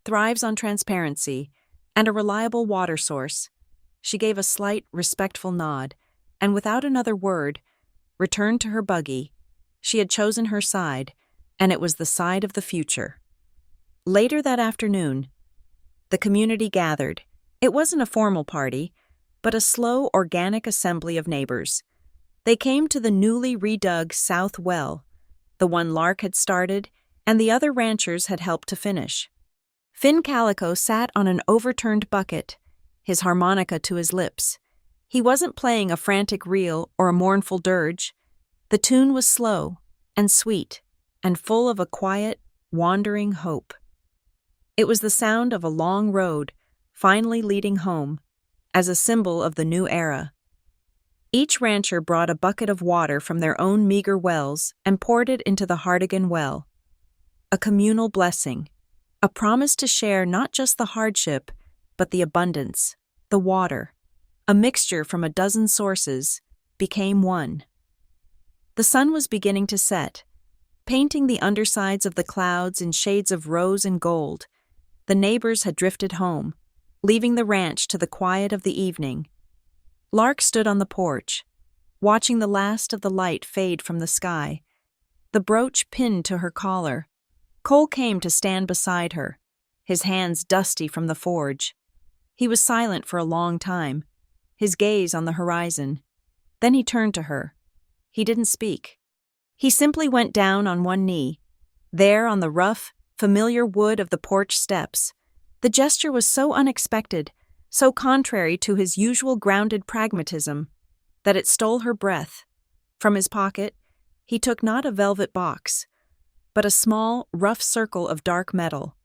Thrives on transparency and a reliable water source. She gave a slight, respectful nod, and without another word, returned to her buggy. She had chosen her side, and it was the side of the future. Later that afternoon, the community gathered. It wasn't a formal party, but a slow, organic assembly of neighbors. They came to the newly redug South Well, the one Lark had started and the other ranchers had helped to finish. Finn Calico sat on an overturned bucket, his harmonica to his lips. He wasn't playing a frantic reel or a mournful dirge. The tune was slow and sweet and full of a quiet, wandering hope. It was the sound of a long road finally leading home, as a symbol of the new era. Each rancher brought a bucket of water from their own meager wells and poured it into the Hardigan well. A communal blessing, a promise to share not just the hardship, but the abundance, the water, a mixture from a dozen sources, became one. The sun was beginning to set, painting the undersides of the clouds in shades of rose and gold. The neighbors had drifted home, leaving the ranch to the quiet of the evening. Lark stood on the porch, watching the last of the light fade from the sky, the brooch pinned to her collar. Cole came to stand beside her, his hands dusty from the forge. He was silent for a long time, his gaze on the horizon. Then he turned to her. He didn't speak. He simply went down on one knee, there on the rough, familiar wood of the porch steps. The gesture was so unexpected, so contrary to his usual grounded pragmatism, that it stole her breath. From his pocket, he took not a velvet box, but a small, rough circle of dark metal.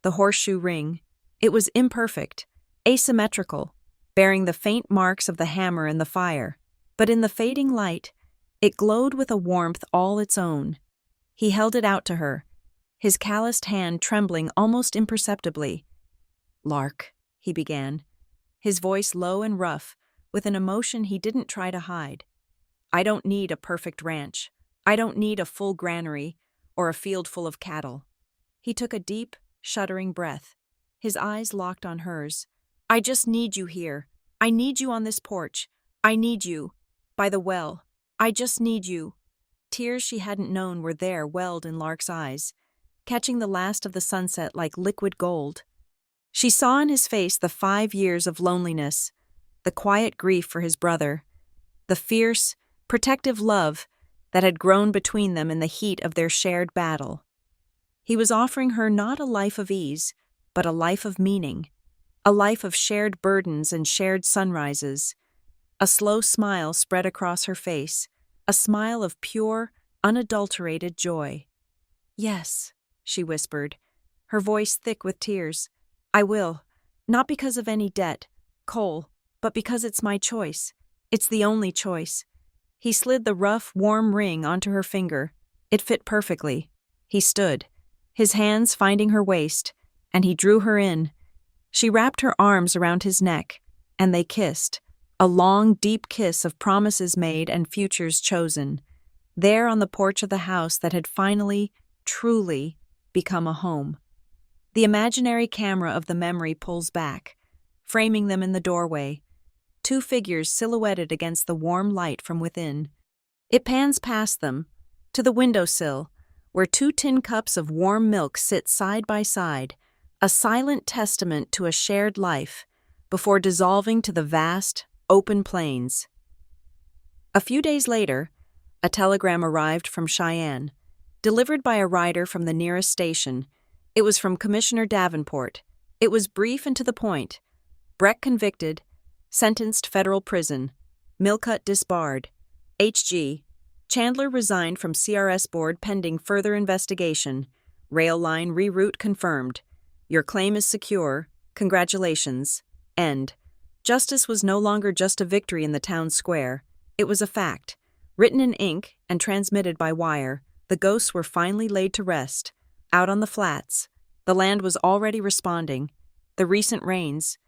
The horseshoe ring. It was imperfect, asymmetrical, bearing the faint marks of the hammer in the fire, but in the fading light, it glowed with a warmth all its own. He held it out to her, his calloused hand trembling almost imperceptibly. "Lark," he began, his voice low and rough, with an emotion he didn't try to hide. "I don't need a perfect ranch. I don't need a full granary or a field full of cattle." He took a deep, shuddering breath, his eyes locked on hers. "I just need you here. I need you on this porch. I need you by the well. I just need you." Tears she hadn't known were there welled in Lark's eyes, catching the last of the sunset like liquid gold. She saw in his face the 5 years of loneliness, the quiet grief for his brother, the fierce, protective love that had grown between them in the heat of their shared battle. He was offering her not a life of ease, but a life of meaning, a life of shared burdens and shared sunrises. A slow smile spread across her face, a smile of pure, unadulterated joy. "Yes," she whispered, her voice thick with tears. "I will, not because of any debt, Cole, but because it's my choice. It's the only choice." He slid the rough, warm ring onto her finger. It fit perfectly. He stood, his hands finding her waist, and he drew her in. She wrapped her arms around his neck, and they kissed, a long, deep kiss of promises made and futures chosen, there on the porch of the house that had finally, truly, become a home. The imaginary camera of the memory pulls back, framing them in the doorway, 2 figures silhouetted against the warm light from within. It pans past them, to the windowsill, where 2 tin cups of warm milk sit side by side, a silent testament to a shared life, before dissolving to the vast, open plains. A few days later, a telegram arrived from Cheyenne, delivered by a rider from the nearest station. It was from Commissioner Davenport. It was brief and to the point. Breck convicted, sentenced federal prison, Millcut disbarred, H.G. Chandler resigned from CRS board pending further investigation, rail line reroute confirmed. Your claim is secure, congratulations, end. Justice was no longer just a victory in the town square. It was a fact. Written in ink and transmitted by wire, the ghosts were finally laid to rest. Out on the flats, the land was already responding. The recent rains,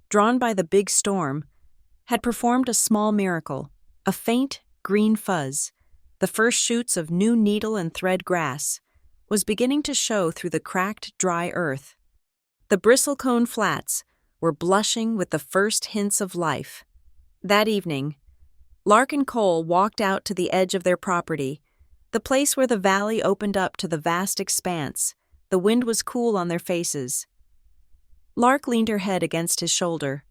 drawn by the big storm, had performed a small miracle, a faint green fuzz. The first shoots of new needle and thread grass was beginning to show through the cracked, dry earth. The bristlecone flats were blushing with the first hints of life. That evening, Lark and Cole walked out to the edge of their property, the place where the valley opened up to the vast expanse. The wind was cool on their faces. Lark leaned her head against his shoulder.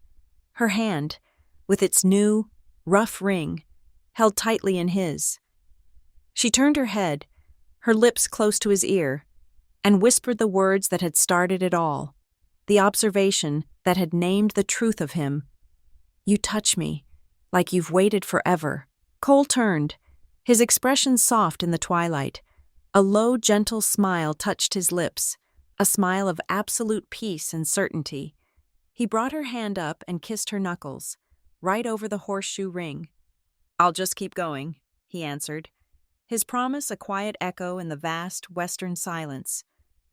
Her hand, with its new, rough ring, held tightly in his. She turned her head, her lips close to his ear, and whispered the words that had started it all, the observation that had named the truth of him. "You touch me, like you've waited forever." Cole turned, his expression soft in the twilight. A low, gentle smile touched his lips, a smile of absolute peace and certainty. He brought her hand up and kissed her knuckles, right over the horseshoe ring. "I'll just keep going," he answered, his promise a quiet echo in the vast western silence.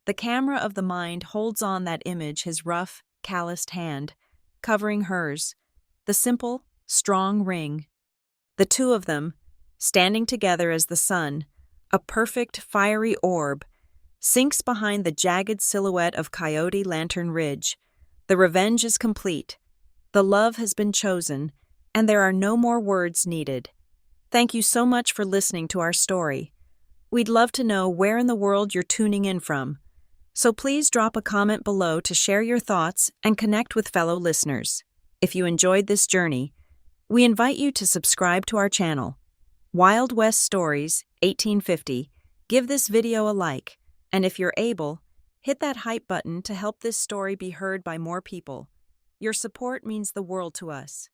The camera of the mind holds on that image, his rough, calloused hand, covering hers, the simple, strong ring. The two of them, standing together as the sun, a perfect fiery orb, sinks behind the jagged silhouette of Coyote Lantern Ridge. The revenge is complete. The love has been chosen, and there are no more words needed. Thank you so much for listening to our story. We'd love to know where in the world you're tuning in from, so please drop a comment below to share your thoughts and connect with fellow listeners. If you enjoyed this journey, we invite you to subscribe to our channel, Wild West Stories 1850. Give this video a like, and if you're able, hit that hype button to help this story be heard by more people. Your support means the world to us.